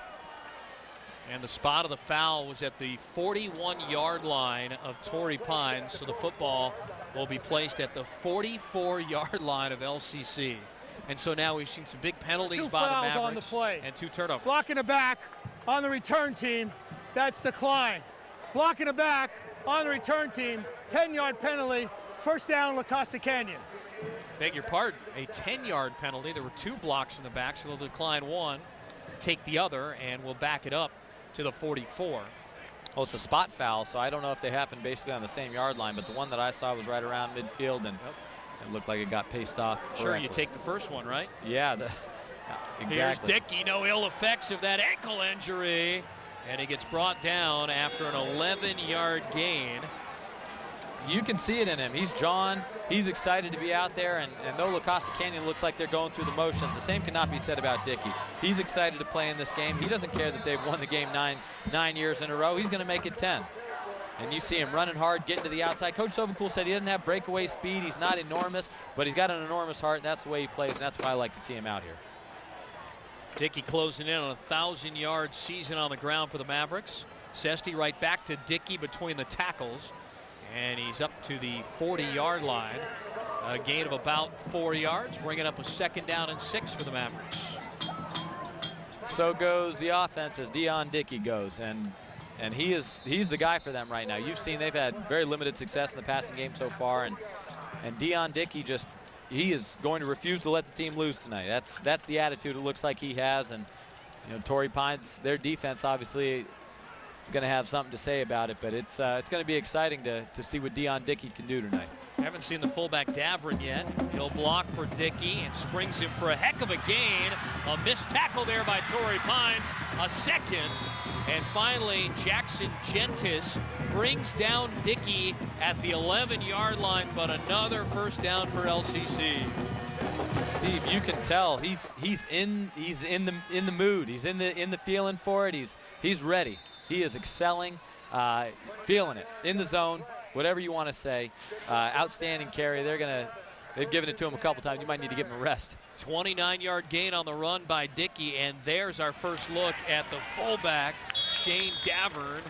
And the spot of the foul was at the 41-yard line of Torrey Pines, so the football will be placed at the 44-yard line of LCC. And so now we've seen some big penalties by the Mavericks on the play. and 2 turnovers. Blocking the back on the return team, that's the Klein. Blocking the back on the return team, 10-yard penalty, first down La Costa Canyon. Beg your pardon, a 10-yard penalty. There were 2 blocks in the back, so they'll decline 1, take the other, and we'll back it up to the 44. Well, it's a spot foul, so I don't know if they happened basically on the same yard line, but the one that I saw was right around midfield, and it looked like it got paced off. Sure, correctly. you take the first one, right? Yeah, exactly. Here's Dickey, no ill effects of that ankle injury, and he gets brought down after an 11-yard gain. You can see it in him. He's John. He's excited to be out there, and though La Costa Canyon looks like they're going through the motions, the same cannot be said about Dickey. He's excited to play in this game. He doesn't care that they've won the game nine years in a row. He's going to make it 10. And you see him running hard, getting to the outside. Coach Sobakul said he doesn't have breakaway speed. He's not enormous, but he's got an enormous heart, and that's the way he plays, and that's why I like to see him out here. Dickey closing in on a 1,000-yard season on the ground for the Mavericks. Sesti right back to Dickey between the tackles. And he's up to the 40-yard line. A gain of about 4 yards, bringing up a 2nd down and 6 for the Mavericks. So goes the offense as Dion Dickey goes, and he's the guy for them right now. You've seen they've had very limited success in the passing game so far, and Dion Dickey he is going to refuse to let the team lose tonight. That's the attitude it looks like he has, and you know, Torrey Pines, their defense obviously is going to have something to say about it, but it's going to be exciting to see what Dion Dickey can do tonight. Haven't seen the fullback Davrin yet. He'll block for Dickey and springs him for a heck of a gain. A missed tackle there by Torrey Pines. A second. And finally, Jackson Gentis brings down Dickey at the 11-yard line, but another first down for LCC. Steve, you can tell he's in the mood. He's in the feeling for it. He's ready. He is excelling, feeling it, in the zone, whatever you want to say. Outstanding carry. They've given it to him a couple times. You might need to give him a rest. 29-yard gain on the run by Dickey, and there's our first look at the fullback, Shane Davern.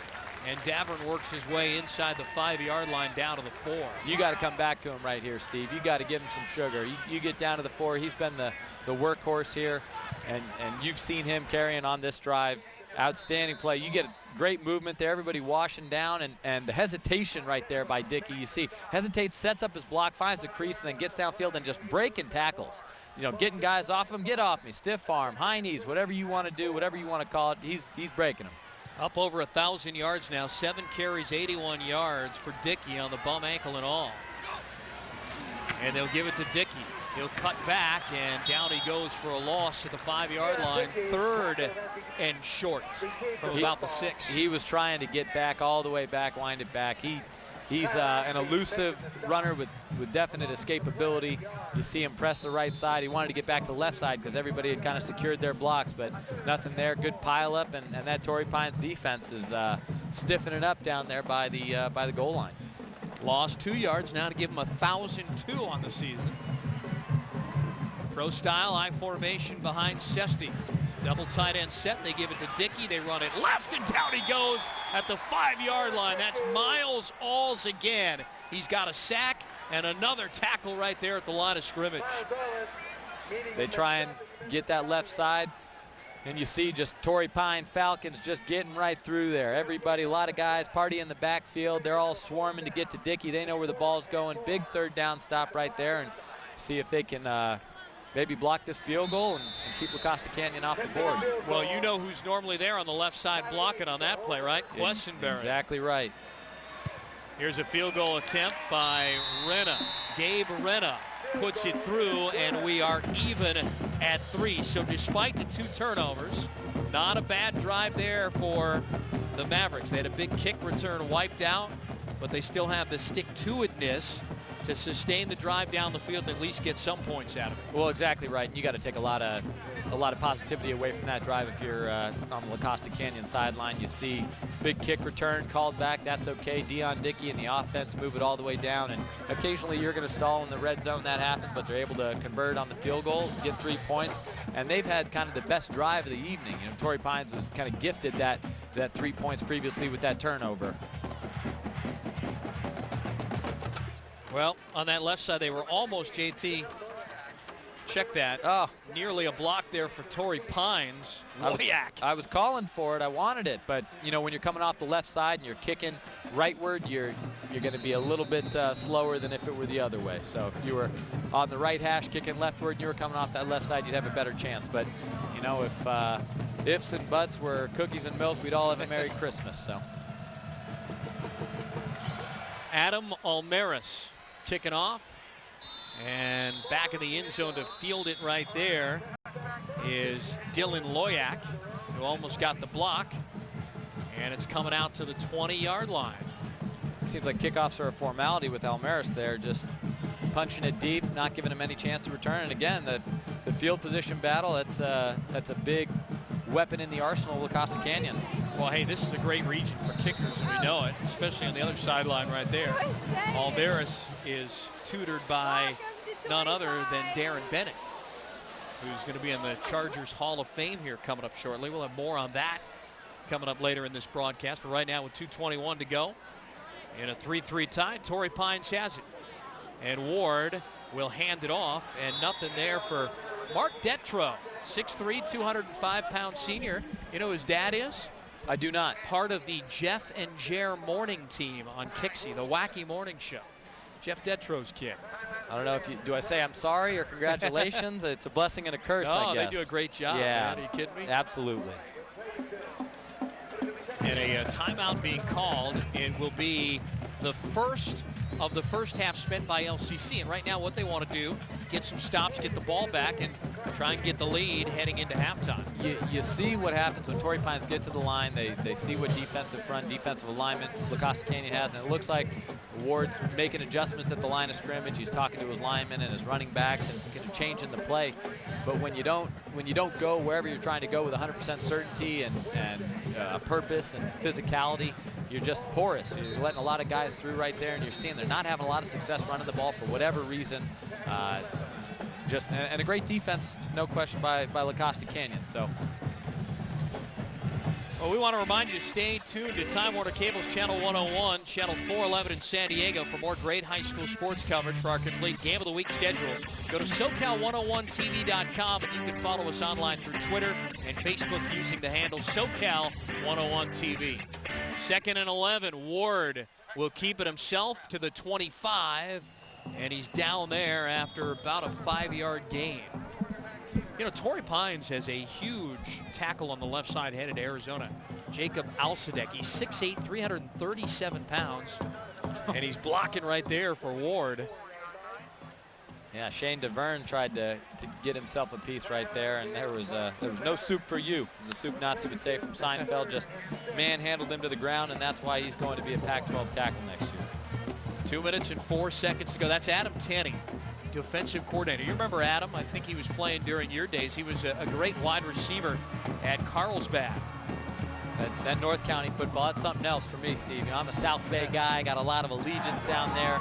And Davern works his way inside the 5-yard line down to the 4. You got to come back to him right here, Steve. You got to give him some sugar. You get down to the 4. He's been the workhorse here, and you've seen him carrying on this drive. Outstanding play. You get great movement there. Everybody washing down, and the hesitation right there by Dickey. You see, hesitates, sets up his block, finds the crease, and then gets downfield and just breaking tackles. You know, getting guys off him. Get off me. Stiff arm, high knees, whatever you want to do, whatever you want to call it. He's breaking them. Up over 1,000 yards now, 7 carries, 81 yards for Dickey on the bum ankle and all. And they'll give it to Dickey. He'll cut back, and down he goes for a loss at the 5-yard line. 3rd and short from about the 6. He was trying to get back all the way back, wind it back. He's an elusive runner with definite escapability. You see him press the right side. He wanted to get back to the left side because everybody had kind of secured their blocks, but nothing there. Good pile up, and that Torrey Pines defense is stiffening up down there by the goal line. Lost 2 yards now to give him 1,002 on the season. Pro style I formation behind Sesti. Double tight end set. They give it to Dickey. They run it left, and down he goes at the 5-yard line. That's Miles Alls again. He's got a sack and another tackle right there at the line of scrimmage. They try and get that left side, and you see just Torrey Pine Falcons just getting right through there. Everybody, a lot of guys, party in the backfield. They're all swarming to get to Dickey. They know where the ball's going. Big 3rd down stop right there, and see if they can maybe block this field goal and keep La Costa Canyon off the board. Well, you know who's normally there on the left side blocking on that play, right? Questenberry. Exactly right. Here's a field goal attempt by Renna. Gabe Renna puts it through, and we are even at 3. So despite the 2 turnovers, not a bad drive there for the Mavericks. They had a big kick return wiped out, but they still have the stick-to-itness to sustain the drive down the field and at least get some points out of it. Well, exactly right. And you got to take a lot of positivity away from that drive if you're on the La Costa Canyon sideline. You see big kick return called back. That's okay. Dion Dickey and the offense move it all the way down. And occasionally you're going to stall in the red zone. That happens, but they're able to convert on the field goal, get 3 points. And they've had kind of the best drive of the evening. You know, Torrey Pines was kind of gifted that 3 points previously with that turnover. Well, on that left side, they were almost, JT, check that. Oh, nearly a block there for Torrey Pines. I was calling for it. I wanted it. But, you know, when you're coming off the left side and you're kicking rightward, you're going to be a little bit slower than if it were the other way. So if you were on the right hash kicking leftward and you were coming off that left side, you'd have a better chance. But, you know, if ifs and buts were cookies and milk, we'd all have a Merry Christmas. So Adam Almaris kicking off, and back in the end zone to field it right there is Dylan Loyak, who almost got the block, and it's coming out to the 20-yard line. It seems like kickoffs are a formality with Almaris there, just punching it deep, not giving him any chance to return. And again, the field position battle, that's a big weapon in the arsenal of La Costa Canyon. Well, hey, this is a great region for kickers, and we know it, especially on the other sideline right there. Almaris is tutored by none other than Darren Bennett, who's going to be in the Chargers Hall of Fame here coming up shortly. We'll have more on that coming up later in this broadcast. But right now with 2:21 to go in a 3-3 tie, Torrey Pines has it. And Ward will hand it off, and nothing there for Mark Detro, 6'3", 205-pound senior. You know who his dad is? I do not. Part of the Jeff and Jer morning team on Kixie, the wacky morning show. Jeff Detro's kid. I don't know if do I say I'm sorry or congratulations? It's a blessing and a curse, I guess. They do a great job. Yeah. Man. Are you kidding me? Absolutely. And a timeout being called. It will be the first of the first half spent by LCC. And right now what they want to do, get some stops, get the ball back, and try and get the lead heading into halftime. You see what happens when Torrey Pines get to the line. They see what defensive front, defensive alignment La Costa Canyon has, and it looks like Ward's making adjustments at the line of scrimmage. He's talking to his linemen and his running backs and changing the play. But when you don't go wherever you're trying to go with 100% certainty and a purpose and physicality, you're just porous. You're letting a lot of guys through right there, and you're seeing they're not having a lot of success running the ball for whatever reason. And a great defense, no question, by La Costa Canyon. So, well, we want to remind you to stay tuned to Time Warner Cable's Channel 101, Channel 411 in San Diego for more great high school sports coverage. For our complete Game of the Week schedule, go to SoCal101TV.com, and you can follow us online through Twitter and Facebook using the handle SoCal101TV. 2nd and 11, Ward will keep it himself to the 25, and he's down there after about a 5-yard gain. You know, Torrey Pines has a huge tackle on the left side headed to Arizona. Jacob Alsadek. He's 6'8", 337 pounds, and he's blocking right there for Ward. Yeah, Shane DeVerne tried to get himself a piece right there, and there was no soup for you, as the soup Nazi would say from Seinfeld. Just manhandled him to the ground, and that's why he's going to be a Pac-12 tackle next year. 2 minutes and 4 seconds to go. That's Adam Tenney, defensive coordinator. You remember Adam? I think he was playing during your days. He was a great wide receiver at Carlsbad. That North County football, that's something else for me, Steve. You know, I'm a South Bay guy, got a lot of allegiance down there.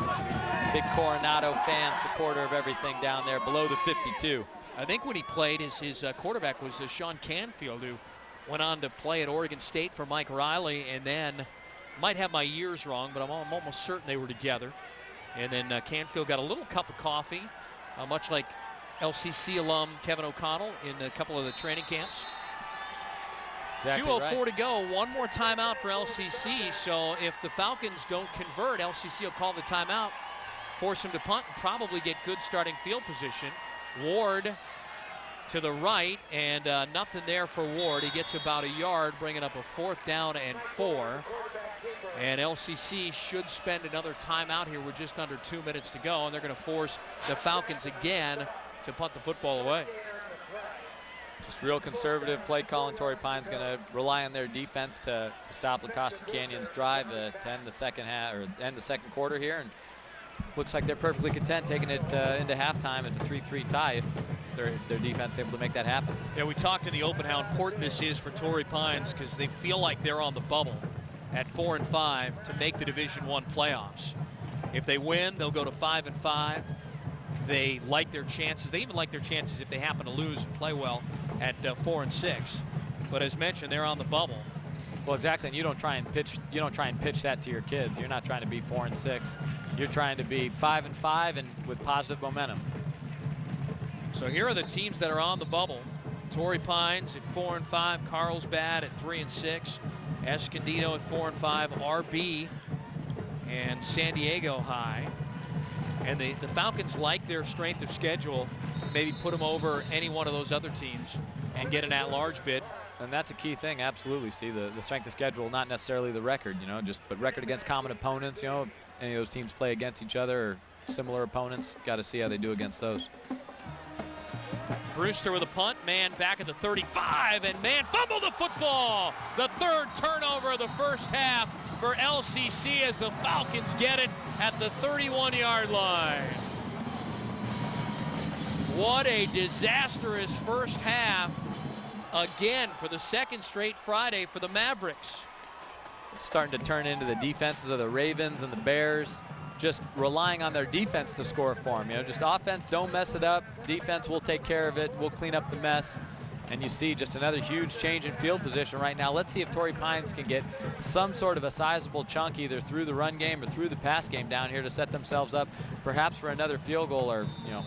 Big Coronado fan, supporter of everything down there below the 52. I think when he played, his quarterback was Sean Canfield, who went on to play at Oregon State for Mike Riley, and then, might have my years wrong, but I'm almost certain they were together. And then Canfield got a little cup of coffee, much like LCC alum Kevin O'Connell in a couple of the training camps. Exactly 2:04 right. to go. One more timeout for LCC. So if the Falcons don't convert, LCC will call the timeout, force him to punt, and probably get good starting field position. Ward to the right, and nothing there for Ward. He gets about a yard, bringing up a 4th down and 4. And LCC should spend another timeout here with just under 2 minutes to go, and they're going to force the Falcons again to punt the football away. Just real conservative play calling. Torrey Pine's going to rely on their defense to stop La Costa Canyon's drive to end the second half, or end the second quarter here. And looks like they're perfectly content taking it into halftime at the 3-3 tie if their defense is able to make that happen. Yeah, we talked in the open how important this is for Torrey Pines, because they feel like they're on the bubble at 4-5 to make the Division I playoffs. If they win, they'll go to 5-5. They like their chances. They even like their chances if they happen to lose and play well at 4-6. But as mentioned, they're on the bubble. Well, exactly, and you don't try and pitch that to your kids. You're not trying to be 4-6. You're trying to be 5-5 and with positive momentum. So here are the teams that are on the bubble. Torrey Pines at 4-5, Carlsbad at 3-6, Escondido at 4-5, RB and San Diego High. And the Falcons like their strength of schedule, maybe put them over any one of those other teams and get an at-large bid. And that's a key thing, absolutely. See, the strength of schedule, not necessarily the record, you know, but record against common opponents. You know, any of those teams play against each other or similar opponents, got to see how they do against those. Brewster with a punt, man back at the 35, and man fumbled the football. The 3rd turnover of the first half for LCC as the Falcons get it at the 31-yard line. What a disastrous first half again for the 2nd straight Friday for the Mavericks. It's starting to turn into the defenses of the Ravens and the Bears, just relying on their defense to score for them. You know, just offense, don't mess it up. Defense will take care of it. We'll clean up the mess. And you see just another huge change in field position right now. Let's see if Torrey Pines can get some sort of a sizable chunk either through the run game or through the pass game down here to set themselves up perhaps for another field goal, or, you know,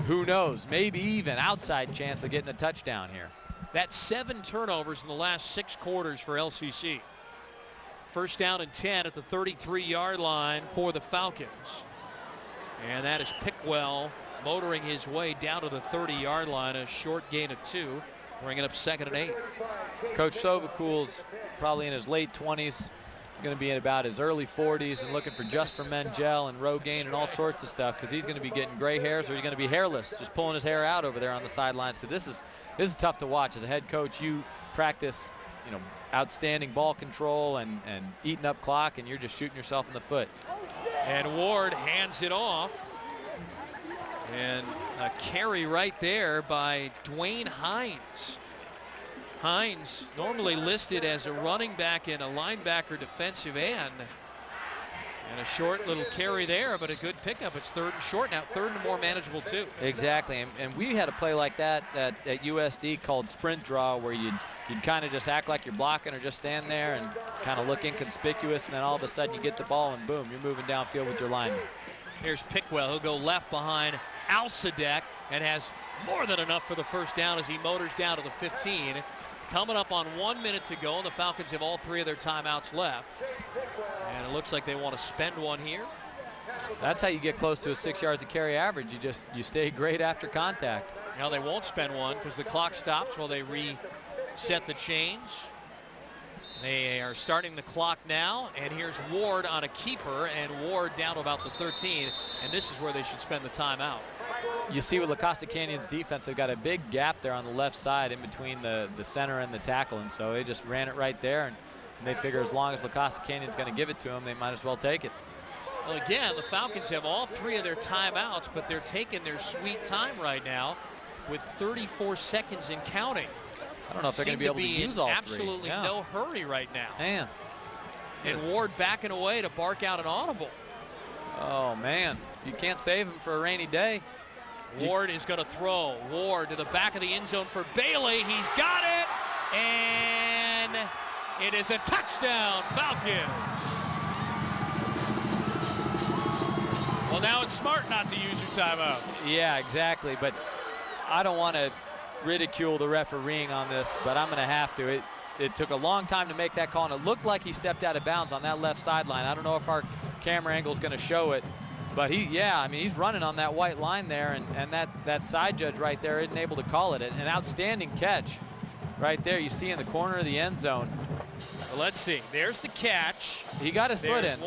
who knows, maybe even outside chance of getting a touchdown here. That's 7 turnovers in the last 6 quarters for LCC. First down and 10 at the 33-yard line for the Falcons. And that is Pickwell motoring his way down to the 30-yard line, a short gain of 2, bringing up 2nd and 8. Coach Sovacool's probably in his late 20s. He's going to be in about his early 40s and looking for just for men gel and Rogaine and all sorts of stuff, because he's going to be getting gray hairs, or he's going to be hairless, just pulling his hair out over there on the sidelines, because this is tough to watch. As a head coach, you practice, you know, outstanding ball control and eating up clock, and you're just shooting yourself in the foot. And Ward hands it off. And a carry right there by Dwayne Hines. Hines, normally listed as a running back and a linebacker defensive end. And a short little carry there, but a good pickup. It's 3rd and short now, 3rd and more manageable too. Exactly, and we had a play like that at USD called sprint draw, where you'd kind of just act like you're blocking or just stand there and kind of look inconspicuous, and then all of a sudden you get the ball and boom, you're moving downfield with your lineman. Here's Pickwell. He'll go left behind Alsadek and has more than enough for the first down as he motors down to the 15. Coming up on 1 minute to go, and the Falcons have all 3 of their timeouts left. And it looks like they want to spend one here. That's how you get close to a 6 yards a carry average. You stay great after contact. Now they won't spend one because the clock stops while they reset the change. They are starting the clock now, and here's Ward on a keeper, and Ward down to about the 13, and this is where they should spend the timeout. You see with La Costa Canyon's defense, they've got a big gap there on the left side in between the center and the tackle, and so they just ran it right there, and they figure as long as La Costa Canyon's going to give it to them, they might as well take it. Well, again, the Falcons have all 3 of their timeouts, but they're taking their sweet time right now with 34 seconds and counting. I don't know if they're going to be able to use all 3. Absolutely no hurry right now. Man. And Ward backing away to bark out an audible. Oh, man. You can't save him for a rainy day. Ward is going to throw. Ward to the back of the end zone for Bailey. He's got it. And it is a touchdown, Falcons. Well, now it's smart not to use your timeout. Yeah, exactly. But I don't want to ridicule the refereeing on this, but I'm going to have to. It took a long time to make that call, and it looked like he stepped out of bounds on that left sideline. I don't know if our camera angle is going to show it, but he's running on that white line there, and that side judge right there isn't able to call it. An outstanding catch right there. You see in the corner of the end zone. Well, let's see. There's the catch. He got his foot in.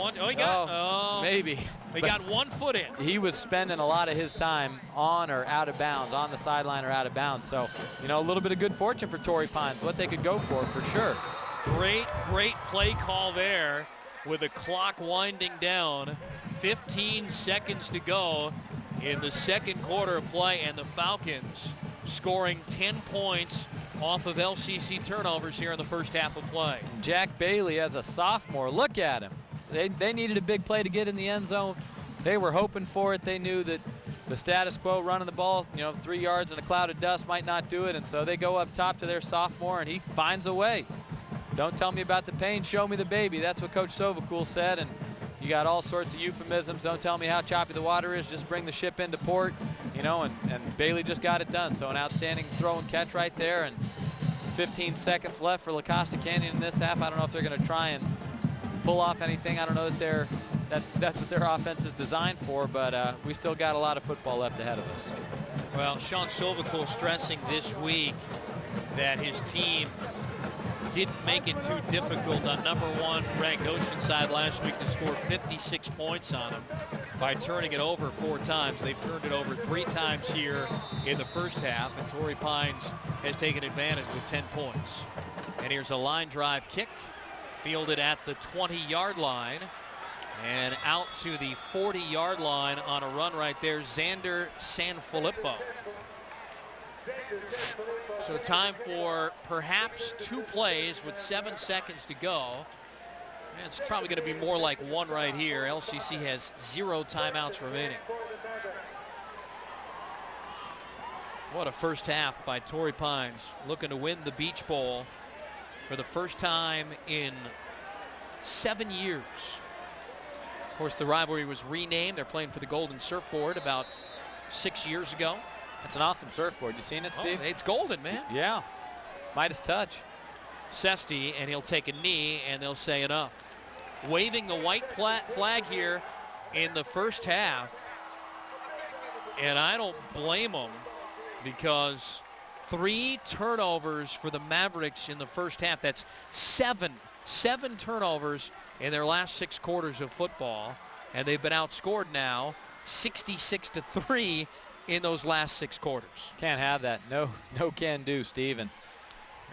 Maybe. He got 1 foot in. He was spending a lot of his time on or out of bounds, on the sideline or out of bounds. So, a little bit of good fortune for Torrey Pines, what they could go for sure. Great play call there with the clock winding down. 15 seconds to go in the second quarter of play, and the Falcons scoring 10 points off of LCC turnovers here in the first half of play. Jack Bailey as a sophomore, look at him. They needed a big play to get in the end zone. They were hoping for it. They knew that the status quo running the ball, 3 yards in a cloud of dust might not do it, and so they go up top to their sophomore, and he finds a way. Don't tell me about the pain, show me the baby. That's what Coach Sovacool said, and you got all sorts of euphemisms. Don't tell me how choppy the water is, just bring the ship into port, and Bailey just got it done. So an outstanding throw and catch right there, and 15 seconds left for La Costa Canyon in this half. I don't know if they're going to try and pull off anything. I don't know that that's what their offense is designed for, but we still got a lot of football left ahead of us. Well, Sean Sovacool stressing this week that his team didn't make it too difficult on #1 ranked Oceanside last week to score 56 points on them by turning it over 4 times. They've turned it over 3 times here in the first half, and Torrey Pines has taken advantage with 10 points. And here's a line drive kick, fielded at the 20-yard line, and out to the 40-yard line on a run right there, Xander Sanfilippo. So time for perhaps 2 plays with 7 seconds to go. It's probably going to be more like 1 right here. LCC has 0 timeouts remaining. What a first half by Torrey Pines, looking to win the Beach Bowl for the first time in 7 years. Of course, the rivalry was renamed. They're playing for the Golden Surfboard about 6 years ago. That's an awesome surfboard. You seen it, Steve? It's golden, man. Yeah. Midas touch. Sesti, and he'll take a knee, and they'll say enough. Waving the white flag here in the first half. And I don't blame them, because 3 turnovers for the Mavericks in the first half. That's 7 turnovers in their last 6 quarters of football. And they've been outscored now 66-3 in those last 6 quarters. Can't have that. No can do, Steve.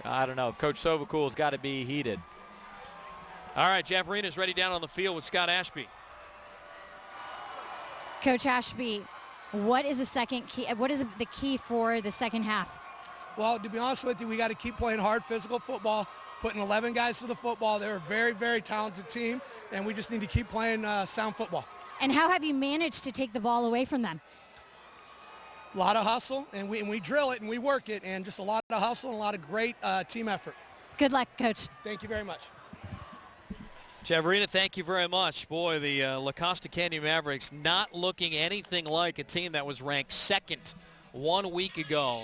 I don't know. Coach Sovacool's got to be heated. All right, Jeff Arena's ready down on the field with Scott Ashby. Coach Ashby, what is the key for the second half? Well, to be honest with you, we got to keep playing hard physical football, putting 11 guys to the football. They're a very, very talented team, and we just need to keep playing sound football. And how have you managed to take the ball away from them? A lot of hustle, and we drill it and we work it, and just a lot of hustle and a lot of great team effort. Good luck, Coach. Thank you very much. Jeff Arena, thank you very much. Boy, the La Costa Canyon Mavericks not looking anything like a team that was ranked 2nd 1 week ago.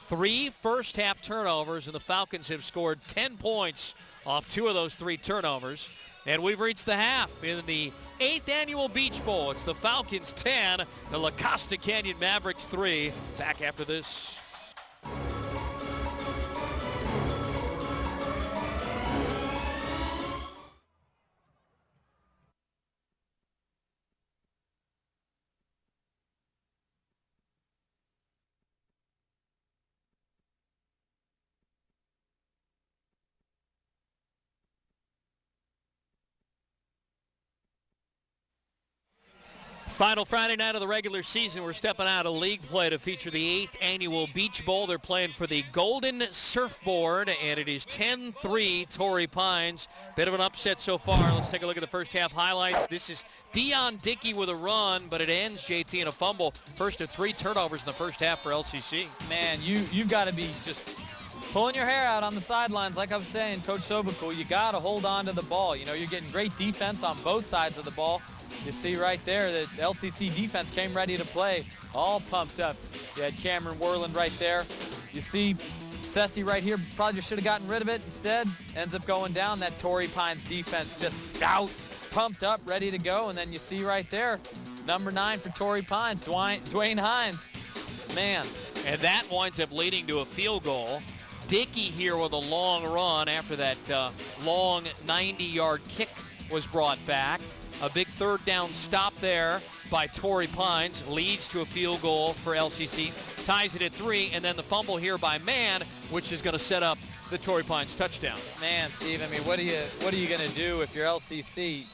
3 first-half turnovers, and the Falcons have scored 10 points off 2 of those 3 turnovers. And we've reached the half in the 8th annual Beach Bowl. It's the Falcons 10, the La Costa Canyon Mavericks 3. Back after this. Final Friday night of the regular season. We're stepping out of league play to feature the 8th annual Beach Bowl. They're playing for the Golden Surfboard, and it is 10-3 Torrey Pines. Bit of an upset so far. Let's take a look at the first half highlights. This is Dion Dickey with a run, but it ends, JT, in a fumble. First of 3 turnovers in the first half for LCC. Man, you've got to be just pulling your hair out on the sidelines. Like I was saying, Coach Sobukul, you got to hold on to the ball. You know, you're getting great defense on both sides of the ball. You see right there that LCC defense came ready to play, all pumped up. You had Cameron Worland right there. You see Sessi right here, probably just should have gotten rid of it. Instead, ends up going down. That Torrey Pines defense just stout, pumped up, ready to go. And then you see right there, number 9 for Torrey Pines, Dwayne Hines. Man. And that winds up leading to a field goal. Dickey here with a long run after that long 90-yard kick was brought back. A big third down stop there by Torrey Pines leads to a field goal for LCC, ties it at 3, and then the fumble here by Mann, which is going to set up the Torrey Pines touchdown. Man, Steve, I mean, what are you going to do if you're LCC?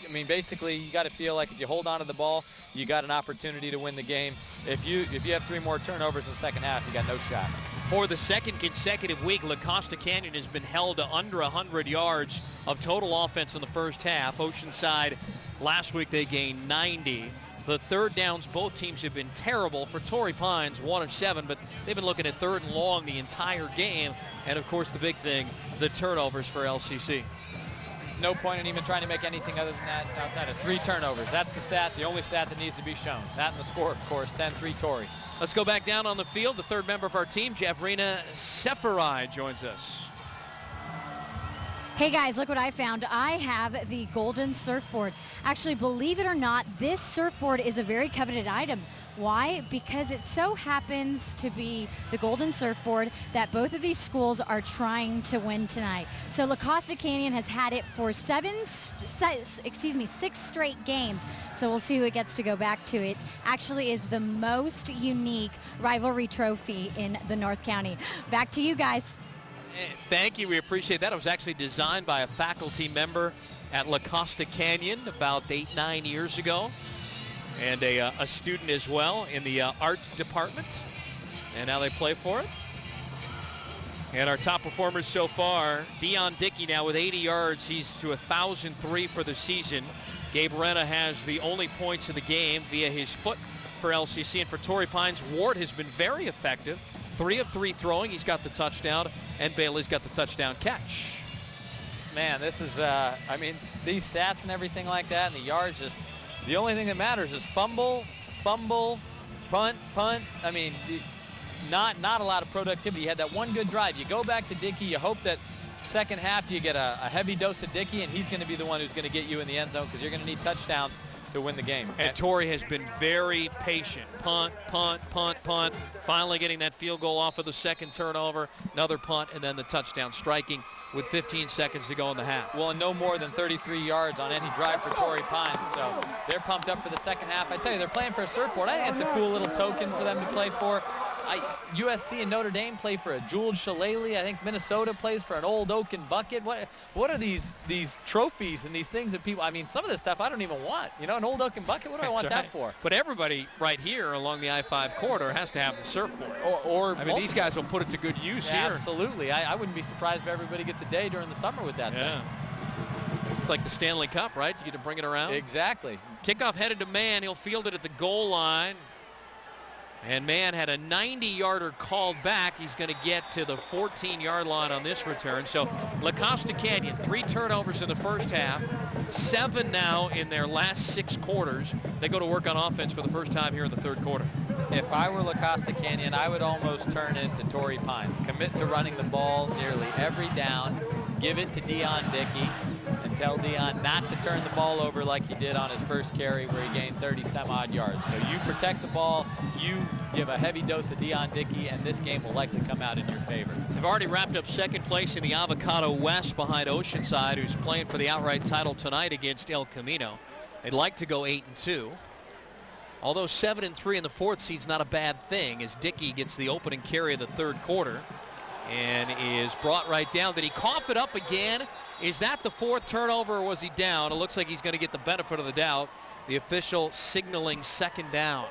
I mean, basically, you got to feel like if you hold on to the ball, you got an opportunity to win the game. If you have 3 more turnovers in the second half, you got no shot. For the second consecutive week, La Costa Canyon has been held to under 100 yards of total offense in the first half. Oceanside, last week they gained 90. The third downs, both teams have been terrible. For Torrey Pines, 1 of 7, but they've been looking at 3rd and long the entire game. And, of course, the big thing, the turnovers for LCC. No point in even trying to make anything other than that outside of 3 turnovers. That's the stat, the only stat that needs to be shown. That and the score, of course, 10-3 Torrey. Let's go back down on the field. The third member of our team, Javrina Seferai, joins us. Hey guys, look what I found. I have the Golden Surfboard. Actually, believe it or not, this surfboard is a very coveted item. Why? Because it so happens to be the Golden Surfboard that both of these schools are trying to win tonight. So La Costa Canyon has had it for 6 straight games. So we'll see who it gets to go back to. It actually is the most unique rivalry trophy in the North County. Back to you guys. Thank you. We appreciate that. It was actually designed by a faculty member at La Costa Canyon about 8-9 years ago, and a student as well in the art department. And now they play for it. And our top performers so far, Dion Dickey now with 80 yards. He's to 1,003 for the season. Gabe Rena has the only points of the game via his foot for LCC. And for Torrey Pines, Ward has been very effective. 3 of 3 throwing. He's got the touchdown, and Bailey's got the touchdown catch. Man, this is, I mean, these stats and everything like that, and the yards, just the only thing that matters is fumble, punt. I mean, not a lot of productivity. You had that one good drive. You go back to Dickey. You hope that second half you get a heavy dose of Dickey, and he's going to be the one who's going to get you in the end zone because you're going to need touchdowns to win the game. And Torrey has been very patient. Punt. Finally getting that field goal off of the second turnover. Another punt, and then the touchdown, striking with 15 seconds to go in the half. Well, and no more than 33 yards on any drive for Torrey Pines, so they're pumped up for the second half. I tell you, they're playing for a surfboard. I think it's a cool little token for them to play for. USC and Notre Dame play for a jeweled shillelagh. I think Minnesota plays for an old oaken bucket. What are these trophies and these things that people, I mean, some of this stuff I don't even want. You know, an old oaken bucket, what do I want that for? But everybody right here along the I-5 corridor has to have the surfboard. Or I mean, these guys will put it to good use here. Absolutely. I wouldn't be surprised if everybody gets a day during the summer with that thing. It's like the Stanley Cup, right? You get to bring it around. Exactly. Kickoff headed to Mann. He'll field it at the goal line. And Mann had a 90-yarder called back. He's going to get to the 14-yard line on this return. So La Costa Canyon, 3 turnovers in the first half, 7 now in their last 6 quarters. They go to work on offense for the first time here in the third quarter. If I were La Costa Canyon, I would almost turn into Torrey Pines. Commit to running the ball nearly every down. Give it to Dion Dickey and tell Dion not to turn the ball over like he did on his first carry where he gained 30-some-odd yards. So you protect the ball, you give a heavy dose of Dion Dickey, and this game will likely come out in your favor. They've already wrapped up second place in the Avocado West behind Oceanside, who's playing for the outright title tonight against El Camino. They'd like to go 8-2. Although 7-3 in the fourth seed's not a bad thing, as Dickey gets the opening carry of the third quarter and is brought right down. Did he cough it up again? Is that the 4th turnover, or was he down? It looks like he's going to get the benefit of the doubt The official signaling second down.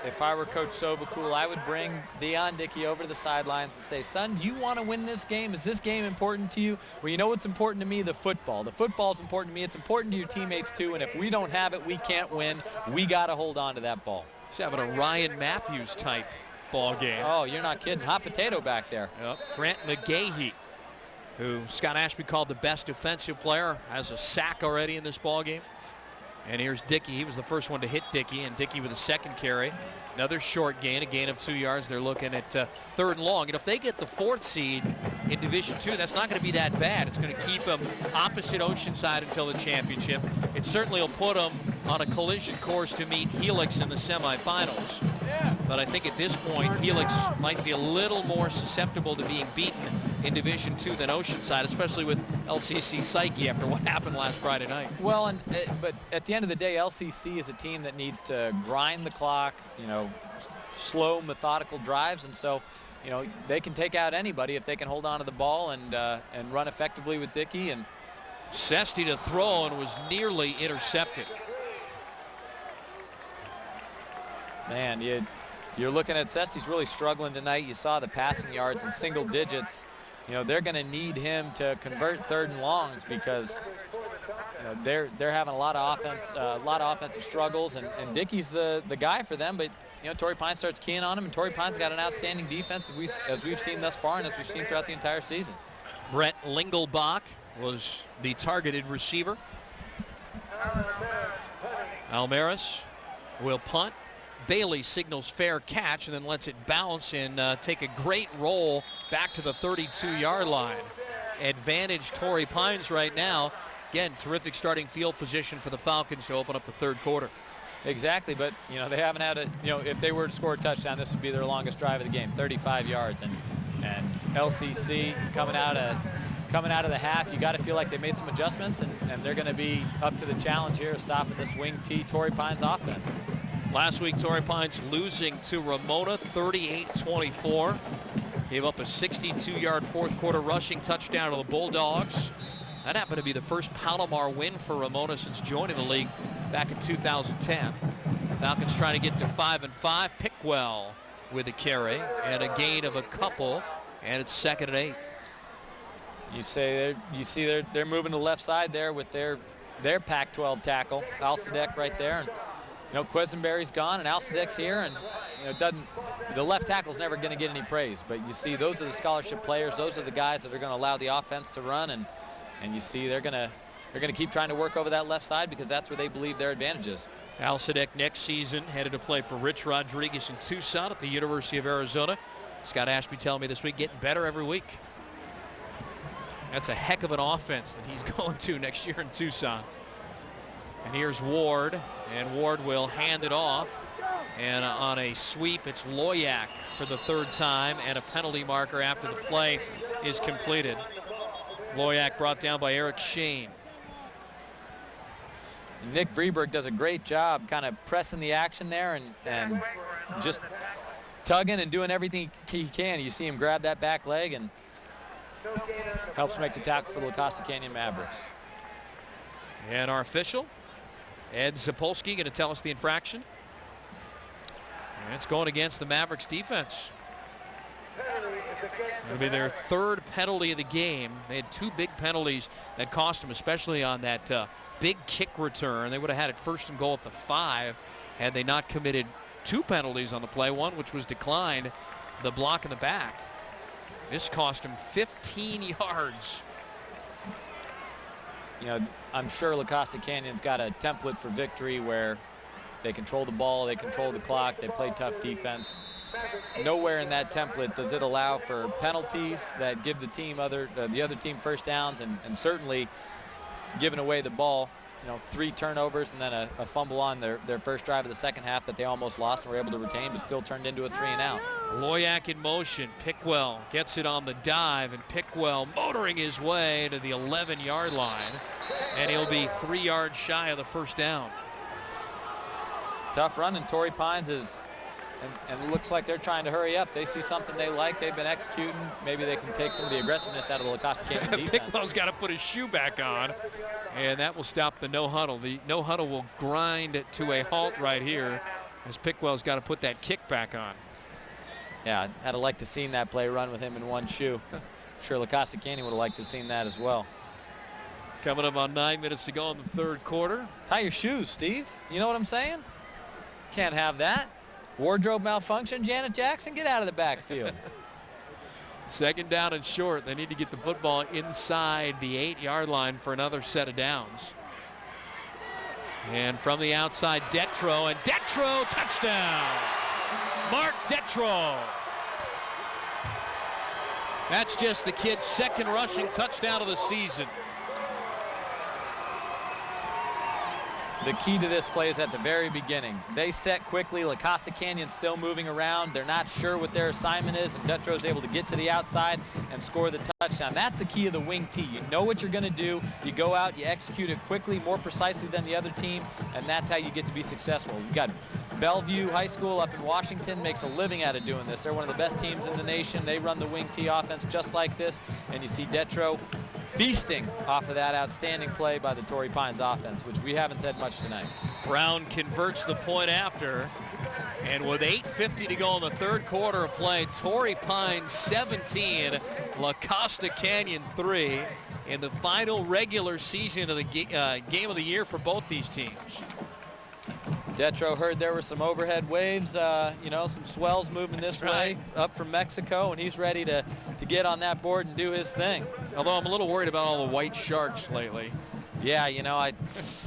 If I were Coach Sovacool, I would bring Deion Dickey over to the sidelines and say, son, do you want to win this game? Is this game important to you? Well, you know what's important to me? The football. The football's important to me. It's important to your teammates, too. And if we don't have it, we can't win. We got to hold on to that ball. He's having a Ryan Matthews type ball game. Oh, you're not kidding. Hot potato back there. Yep. Grant McGahee, who Scott Ashby called the best defensive player, has a sack already in this ball game. And here's Dickey. He was the first one to hit Dickey, and Dickey with a second carry. Another short gain, a gain of 2 yards. They're looking at third and long. And if they get the 4th seed in Division II, that's not going to be that bad. It's going to keep them opposite Oceanside until the championship. It certainly will put them on a collision course to meet Helix in the semifinals. But I think at this point, Helix might be a little more susceptible to being beaten in Division II than Oceanside, especially with LCC Psyche after what happened last Friday night. Well, but at the end of the day, LCC is a team that needs to grind the clock, slow, methodical drives, and so, they can take out anybody if they can hold on to the ball and run effectively with Dickey. And Sesti to throw and was nearly intercepted. Man, you're looking at Sesti's really struggling tonight. You saw the passing yards in single digits. They're going to need him to convert third and longs because they're having a lot of offensive struggles, and Dickey's the guy for them. But Torrey Pines starts keying on him, and Torrey Pines got an outstanding defense as we've seen thus far and as we've seen throughout the entire season. Brett Lingelbach was the targeted receiver. Almaris will punt. Bailey signals fair catch and then lets it bounce and take a great roll back to the 32-yard line. Advantage Torrey Pines right now. Again, terrific starting field position for the Falcons to open up the third quarter. Exactly, but they haven't had if they were to score a touchdown, this would be their longest drive of the game, 35 yards. And LCC coming out of the half, you got to feel like they made some adjustments, and they're going to be up to the challenge here of stopping this wing T Torrey Pines offense. Last week, Torrey Pines losing to Ramona 38-24. Gave up a 62-yard fourth quarter rushing touchdown to the Bulldogs. That happened to be the first Palomar win for Ramona since joining the league back in 2010. Falcons trying to get to 5-5. Pickwell with a carry and a gain of a couple, and it's 2nd and 8. You see they're moving to the left side there with their Pac-12 tackle, Alsadek right there. And Quisenberry's gone and Alsadek's here, and the left tackle's never going to get any praise, but you see those are the scholarship players. Those are the guys that are going to allow the offense to run, and you see they're going to keep trying to work over that left side because that's where they believe their advantage is. Alsadek next season headed to play for Rich Rodriguez in Tucson at the University of Arizona. Scott Ashby telling me this week, getting better every week. That's a heck of an offense that he's going to next year in Tucson. And here's Ward, and Ward will hand it off. And on a sweep, it's Loyak for the 3rd time, and a penalty marker after the play is completed. Loyak brought down by Eric Shane. Nick Vreeberg does a great job kind of pressing the action there and just tugging and doing everything he can. You see him grab that back leg and helps make the tackle for the La Costa Canyon Mavericks. And our official, Ed Zapolsky, going to tell us the infraction. And it's going against the Mavericks defense. It'll be their 3rd penalty of the game. They had 2 big penalties that cost them, especially on that big kick return. They would have had it 1st and goal at the 5 had they not committed 2 penalties on the play, one which was declined, the block in the back. This cost them 15 yards. I'm sure La Costa Canyon's got a template for victory where they control the ball, they control the clock, they play tough defense. Nowhere in that template does it allow for penalties that give the other team first downs, and certainly giving away the ball. 3 turnovers and then a fumble on their first drive of the second half that they almost lost and were able to retain, but still turned into a 3-and-out. Loyak in motion. Pickwell gets it on the dive, and Pickwell motoring his way to the 11-yard line, and he'll be 3 yards shy of the first down. Tough run, and Torrey Pines is And it looks like they're trying to hurry up. They see something they like. They've been executing. Maybe they can take some of the aggressiveness out of the La Costa Canyon defense. Pickwell's got to put his shoe back on, and that will stop the no huddle. The no huddle will grind to a halt right here as Pickwell's got to put that kick back on. Yeah, I'd have liked to have seen that play run with him in one shoe. I'm sure La Costa Canyon would have liked to have seen that as well. Coming up on 9 minutes to go in the third quarter. Tie your shoes, Steve. You know what I'm saying? Can't have that. Wardrobe malfunction, Janet Jackson, get out of the backfield. Second down and short. They need to get the football inside the 8-yard line for another set of downs. And from the outside, Detro, and Detro, touchdown. Mark Detro. That's just the kid's second rushing touchdown of the season. The key to this play is at the very beginning. They set quickly. La Costa Canyon still moving around. They're not sure what their assignment is, and Detro's able to get to the outside and score the touchdown. That's the key of the wing T. You know what you're going to do. You go out, you execute it quickly, more precisely than the other team, and that's how you get to be successful. You've got Bellevue High School up in Washington makes a living out of doing this. They're one of the best teams in the nation. They run the wing T offense just like this, and you see Detro feasting off of that outstanding play by the Torrey Pines offense, which we haven't said much tonight. Brown converts the point after, and with 8:50 to go in the third quarter of play, Torrey Pines 17, La Costa Canyon 3 in the final regular season of the game of the year for both these teams. Detro heard there were some overhead waves, you know, some swells moving this way up from Mexico, and he's ready to get on that board and do his thing. Although I'm a little worried about all the white sharks lately. Yeah, you know,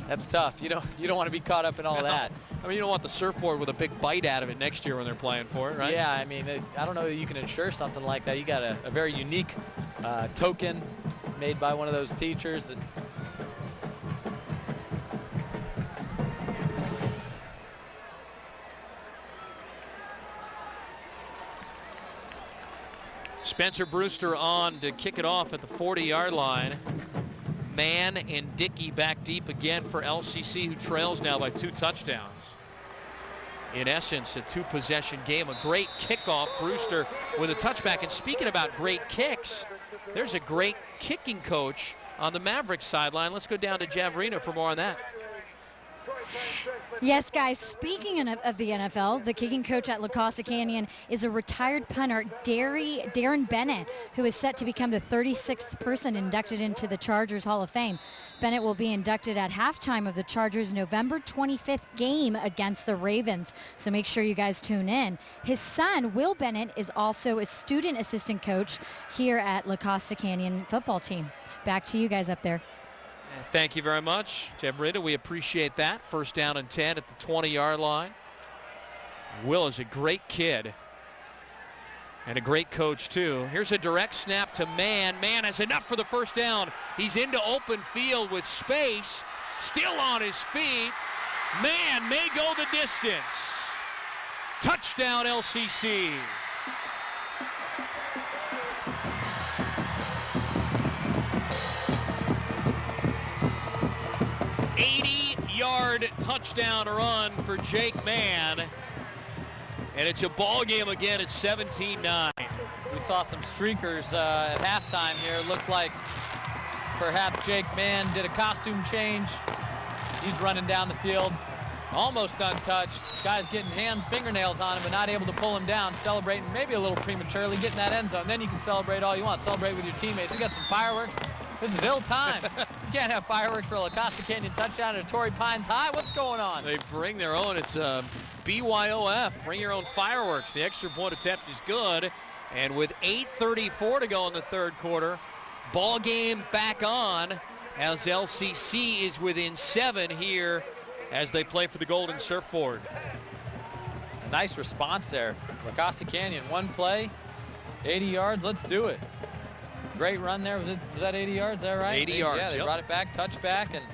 that's tough. You don't want to be caught up in all that. I mean, you don't want the surfboard with a big bite out of it next year when they're playing for it, right? Yeah, I mean, I don't know that you can insure something like that. You got a very unique token made by one of those teachers. Spencer Brewster on to kick it off at the 40-yard line. Mann and Dickey back deep again for LCC, who trails now by 2 touchdowns. In essence, a 2-possession game. A great kickoff. Brewster with a touchback. And speaking about great kicks, there's a great kicking coach on the Mavericks sideline. Let's go down to Javrina for more on that. Yes, guys, speaking of the NFL, the kicking coach at La Costa Canyon is a retired punter, Darren Bennett, who is set to become the 36th person inducted into the Chargers Hall of Fame. Bennett will be inducted at halftime of the Chargers' November 25th game against the Ravens, so make sure you guys tune in. His son, Will Bennett, is also a student assistant coach here at La Costa Canyon football team. Back to you guys up there. Thank you very much, Jabrita. We appreciate that. First down and 10 at the 20-yard line. Will is a great kid and a great coach, too. Here's a direct snap to Mann. Mann has enough for the first down. He's into open field with space. Still on his feet. Mann may go the distance. Touchdown, LCC. Touchdown run for Jake Mann, and it's a ball game again at 17-9. We saw some streakers at halftime here. It looked like perhaps Jake Mann did a costume change. He's running down the field, almost untouched. Guy's getting fingernails on him, but not able to pull him down, celebrating maybe a little prematurely, getting that end zone. Then you can celebrate all you want. Celebrate with your teammates. We got some fireworks. This is ill time. You can't have fireworks for a La Costa Canyon touchdown at a Torrey Pines High. What's going on? They bring their own. It's BYOF. Bring your own fireworks. The extra point attempt is good. And with 8:34 to go in the third quarter, ball game back on as LCC is within 7 here as they play for the Golden Surfboard. A nice response there. La Costa Canyon, one play, 80 yards. Let's do it. Great run there. Was that 80 yards? Is that right? 80 yards. Yeah, they brought it back, touchback, and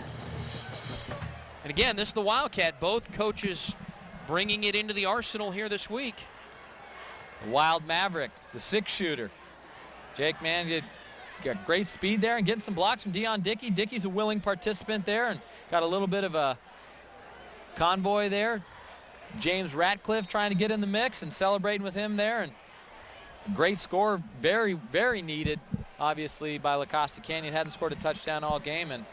again, this is the Wildcat. Both coaches bringing it into the arsenal here this week. The Wild Maverick, the 6-shooter. Jake Mann got great speed there and getting some blocks from Dion Dickey. Dickey's a willing participant there and got a little bit of a convoy there. James Ratcliffe trying to get in the mix and celebrating with him there. And great score, very, very needed, obviously, by La Costa Canyon. Hadn't scored a touchdown all game, and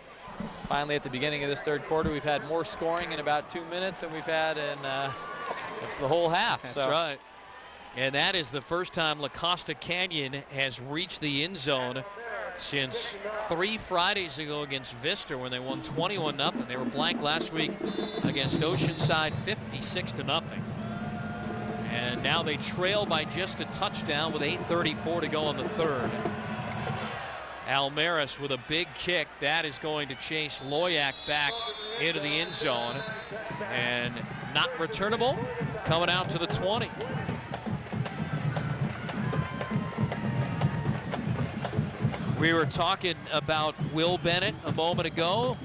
finally at the beginning of this third quarter, we've had more scoring in about 2 minutes than we've had in the whole half. That's right. And that is the first time La Costa Canyon has reached the end zone since 3 Fridays ago against Vista when they won 21-0. They were blank last week against Oceanside 56-0. And now they trail by just a touchdown with 8:34 to go in the third. Almaris with a big kick. That is going to chase Loyak back into the end zone. And not returnable, coming out to the 20. We were talking about Will Bennett a moment ago.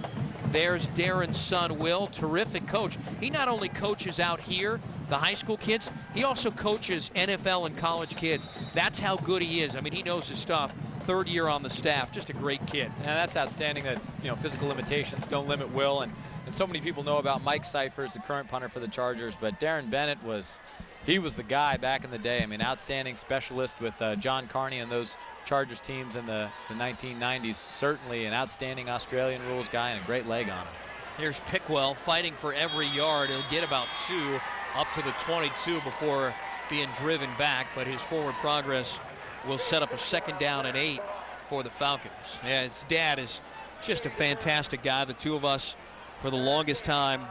There's Darren's son, Will, terrific coach. He not only coaches out here, the high school kids, he also coaches NFL and college kids. That's how good he is. I mean, he knows his stuff. Third year on the staff, just a great kid. And that's outstanding that, physical limitations don't limit Will. And so many people know about Mike Cyphers, the current punter for the Chargers, but Darren Bennett was the guy back in the day. I mean, outstanding specialist with John Carney and those Chargers teams in the 1990s. Certainly an outstanding Australian rules guy and a great leg on him. Here's Pickwell fighting for every yard. He'll get about 2 up to the 22 before being driven back, but his forward progress will set up a 2nd down and 8 for the Falcons. Yeah, his dad is just a fantastic guy. The two of us, for the longest time,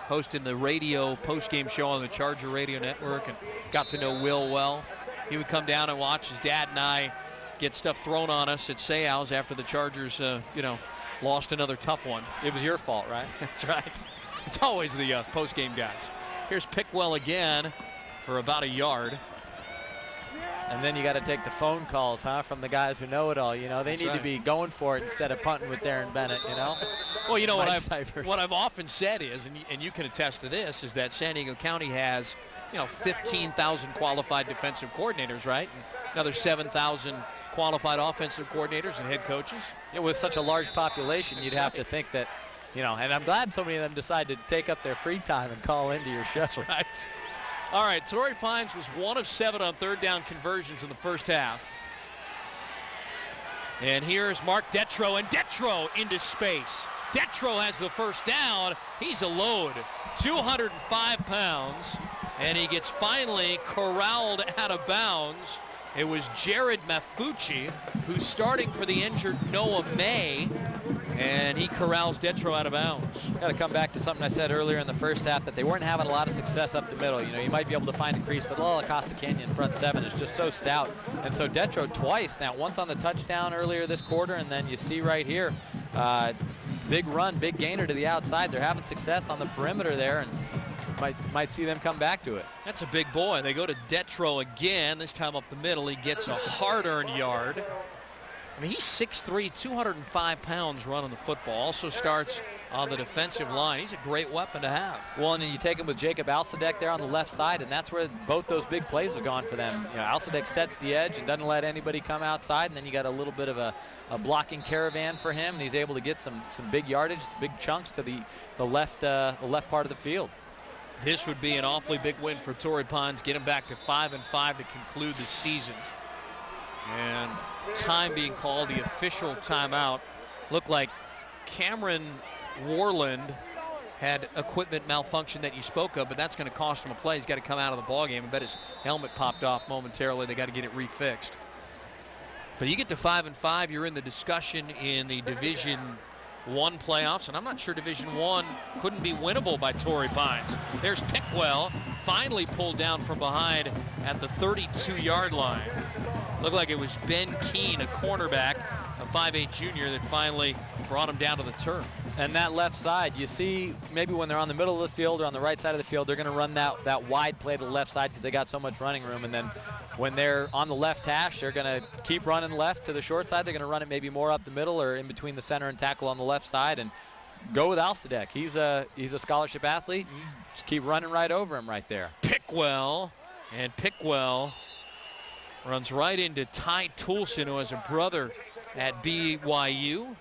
hosting the radio post-game show on the Charger Radio Network, and got to know Will well. He would come down and watch his dad and I get stuff thrown on us at Sayals after the Chargers, lost another tough one. It was your fault, right? That's right. It's always the post-game guys. Here's Pickwell again for about a yard. And then you got to take the phone calls, from the guys who know it all. They need to be going for it instead of punting with Darren Bennett, Well, what I've often said is, and you can attest to this, is that San Diego County has, 15,000 qualified defensive coordinators, right? And another 7,000 qualified offensive coordinators and head coaches. Yeah, with such a large population, you'd have to think that, and I'm glad so many of them decided to take up their free time and call into your show. That's right. All right, Torrey Pines was 1 of 7 on 3rd down conversions in the first half. And here's Mark Detro, and Detro into space. Detro has the first down. He's a load, 205 pounds, and he gets finally corralled out of bounds. It was Jared Mafucci, who's starting for the injured Noah May, and he corrals Detro out of bounds. Got to come back to something I said earlier in the first half, that they weren't having a lot of success up the middle. You might be able to find a crease, but La Costa Canyon front 7 is just so stout. And so Detro twice now, once on the touchdown earlier this quarter, and then you see right here, big run, big gainer to the outside. They're having success on the perimeter there, and might see them come back to it. That's a big boy. They go to Detro again, this time up the middle. He gets a hard-earned yard. I mean, he's 6'3", 205 pounds running the football. Also starts on the defensive line. He's a great weapon to have. Well, and then you take him with Jacob Alsadek there on the left side, and that's where both those big plays have gone for them. Alsadek sets the edge and doesn't let anybody come outside, and then you got a little bit of a blocking caravan for him, and he's able to get some big yardage, big chunks to the left part of the field. This would be an awfully big win for Torrey Pines. Get him back to 5-5 to conclude the season. And time being called, the official timeout. Looked like Cameron Warland had equipment malfunction that you spoke of, but that's going to cost him a play. He's got to come out of the ballgame. I bet his helmet popped off momentarily. They got to get it refixed. But you get to 5-5, you're in the discussion in the Division I playoffs, and I'm not sure Division I couldn't be winnable by Torrey Pines. There's Pickwell, finally pulled down from behind at the 32-yard line. Looked like it was Ben Keene, a cornerback, a 5'8" junior, that finally brought him down to the turf. And that left side, you see maybe when they're on the middle of the field or on the right side of the field, they're going to run that wide play to the left side because they got so much running room. And then when they're on the left hash, they're going to keep running left to the short side. They're going to run it maybe more up the middle or in between the center and tackle on the left side and go with Alsadek. He's a scholarship athlete. Just keep running right over him right there. Pickwell runs right into Ty Toulson, who has a brother at BYU.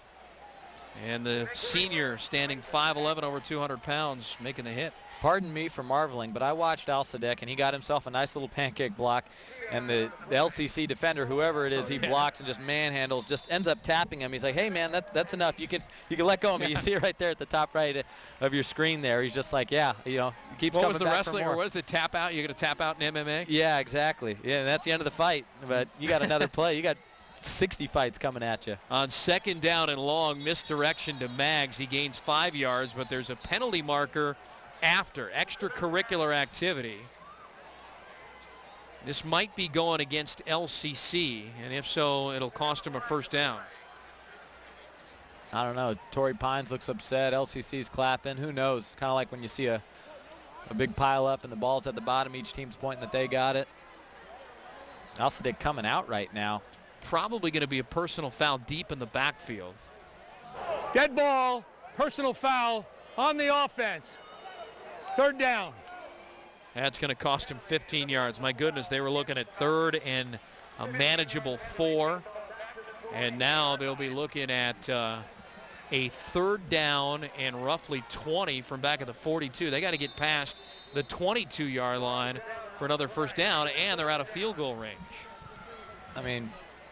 And the senior, standing 5'11", over 200 pounds, making the hit. pardon me for marveling, but I watched Alsadek, and he got himself a nice little pancake block, and the LCC defender, whoever it is, he blocks and just manhandles, just ends up tapping him. He's like, hey, man, that's enough. You can let go of me. You see it right there at the top right of your screen there. He's just like, yeah, he keeps coming back for more. What was the wrestling, or what is it, tap out? You're going to tap out in MMA? Yeah, exactly. Yeah, and that's the end of the fight. But you got another play. You got 60 fights coming at you. On 2nd down and long, misdirection to Maggs. He gains 5 yards, but there's a penalty marker after extracurricular activity. This might be going against LCC, and if so, it'll cost him a 1st down. I don't know. Torrey Pines looks upset. LCC's clapping. Who knows? Kind of like when you see a big pile up and the ball's at the bottom. Each team's pointing that they got it. Alsadek coming out right now. Probably going to be a personal foul deep in the backfield. Dead ball, personal foul on the offense. 3rd down. That's going to cost him 15 yards. My goodness, they were looking at 3rd and a manageable 4. And now they'll be looking at a 3rd down and roughly 20 from back at the 42. They got to get past the 22-yard line for another 1st down, and they're out of field goal range. I mean,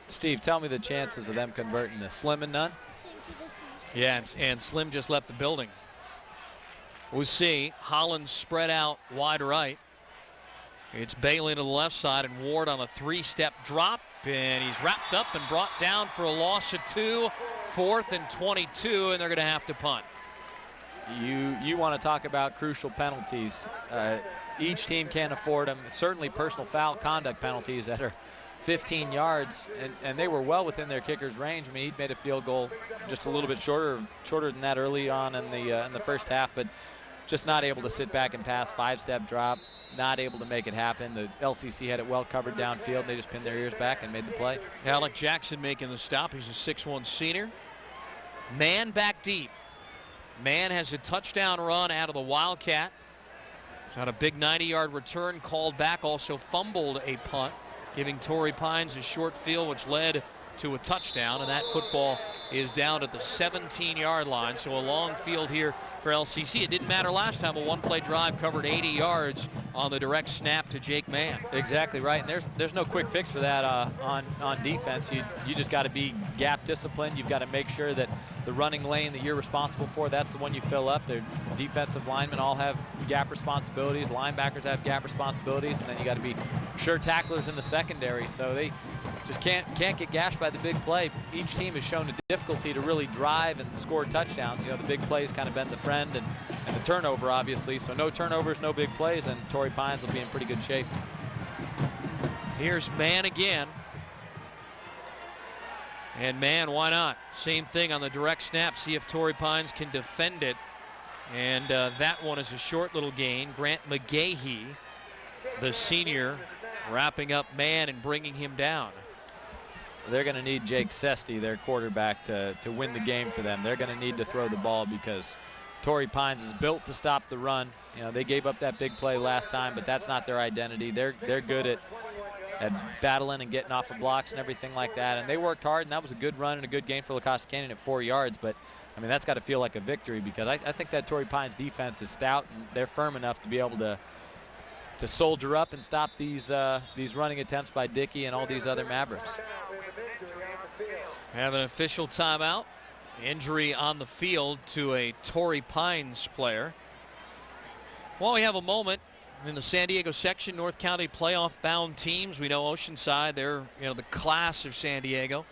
Steve, tell me the chances of them converting this. Slim and none? Yeah, and Slim just left the building. We'll see. Hollins spread out wide right. It's Bailey to the left side, and Ward on a 3-step drop, and he's wrapped up and brought down for a loss of 2. 4th and 22, and they're going to have to punt. You want to talk about crucial penalties. Each team can't afford them. Certainly personal foul conduct penalties that are 15 yards, and they were well within their kicker's range. I mean, he'd made a field goal just a little bit shorter than that early on in the first half, but just not able to sit back and pass. 5-step drop, not able to make it happen. The LCC had it well covered downfield. They just pinned their ears back and made the play. Alec Jackson making the stop. He's a 6'1 senior. Man back deep. Man has a touchdown run out of the Wildcat. He's had a big 90-yard return called back, also fumbled a punt, giving Torrey Pines a short field, which led to a touchdown, and that football is down at the 17-yard line. So a long field here for LCC. It didn't matter last time. A one-play drive covered 80 yards on the direct snap to Jake Mann. Exactly right, and there's no quick fix for that on defense. You just got to be gap disciplined. You've got to make sure that the running lane that you're responsible for, that's the one you fill up. The defensive linemen all have gap responsibilities. Linebackers have gap responsibilities, and then you got to be sure tacklers in the secondary. So they just can't get gashed by the big play. Each team has shown a difficulty to really drive and score touchdowns. The big plays kind of been the friend, and the turnover, obviously. So no turnovers, no big plays, and Torrey Pines will be in pretty good shape. Here's Mann again. And Mann, why not? Same thing on the direct snap. See if Torrey Pines can defend it. And that one is a short little gain. Grant McGahee, the senior, wrapping up Mann and bringing him down. They're going to need Jake Sesty, their quarterback, to win the game for them. They're going to need to throw the ball because Torrey Pines is built to stop the run. They gave up that big play last time, but that's not their identity. They're good at battling and getting off of blocks and everything like that. And they worked hard, and that was a good run and a good gain for La Costa Canyon at 4 yards. But, I mean, that's got to feel like a victory because I think that Torrey Pines defense is stout, and they're firm enough to be able to soldier up and stop these running attempts by Dickey and all these other Mavericks. Have an official timeout. Injury on the field to a Torrey Pines player. Well, we have a moment in the San Diego section, North County playoff bound teams. We know Oceanside, they're the class of San Diego,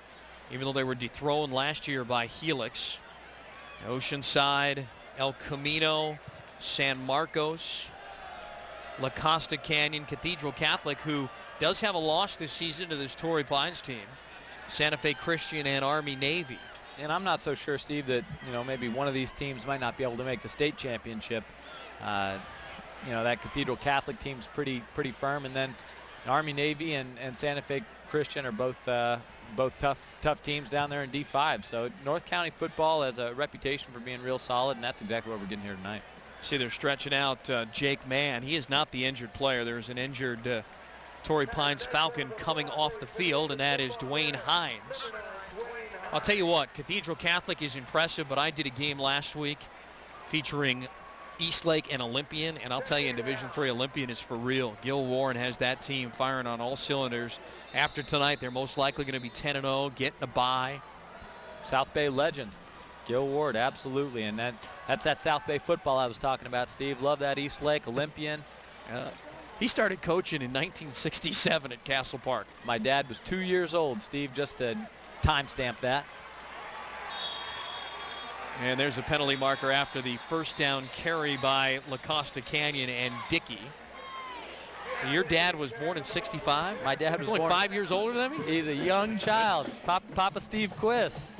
even though they were dethroned last year by Helix. Oceanside, El Camino, San Marcos, La Costa Canyon, Cathedral Catholic, who does have a loss this season to this Torrey Pines team, Santa Fe Christian, and Army Navy. And I'm not so sure, Steve, that maybe one of these teams might not be able to make the state championship. That Cathedral Catholic team's pretty firm, and then Army Navy and Santa Fe Christian are both tough teams down there in D5. So North County football has a reputation for being real solid, and that's exactly what we're getting here tonight. See, they're stretching out Jake Mann. He is not the injured player. There's an injured Torrey Pines Falcon coming off the field, and that is Dwayne Hines. I'll tell you what, Cathedral Catholic is impressive, but I did a game last week featuring Eastlake and Olympian, and I'll tell you, in Division III, Olympian is for real. Gil Warren has that team firing on all cylinders. After tonight, they're most likely going to be 10-0, getting a bye. South Bay legend, Gil Ward, absolutely. And that's that South Bay football I was talking about, Steve. Love that Eastlake, Olympian. He started coaching in 1967 at Castle Park. My dad was 2 years old, Steve, just to timestamp that. And there's a penalty marker after the first down carry by La Costa Canyon and Dickey. Your dad was born in 65? My dad was only born 5 years older than me? He's a young child. Papa Steve Quiss.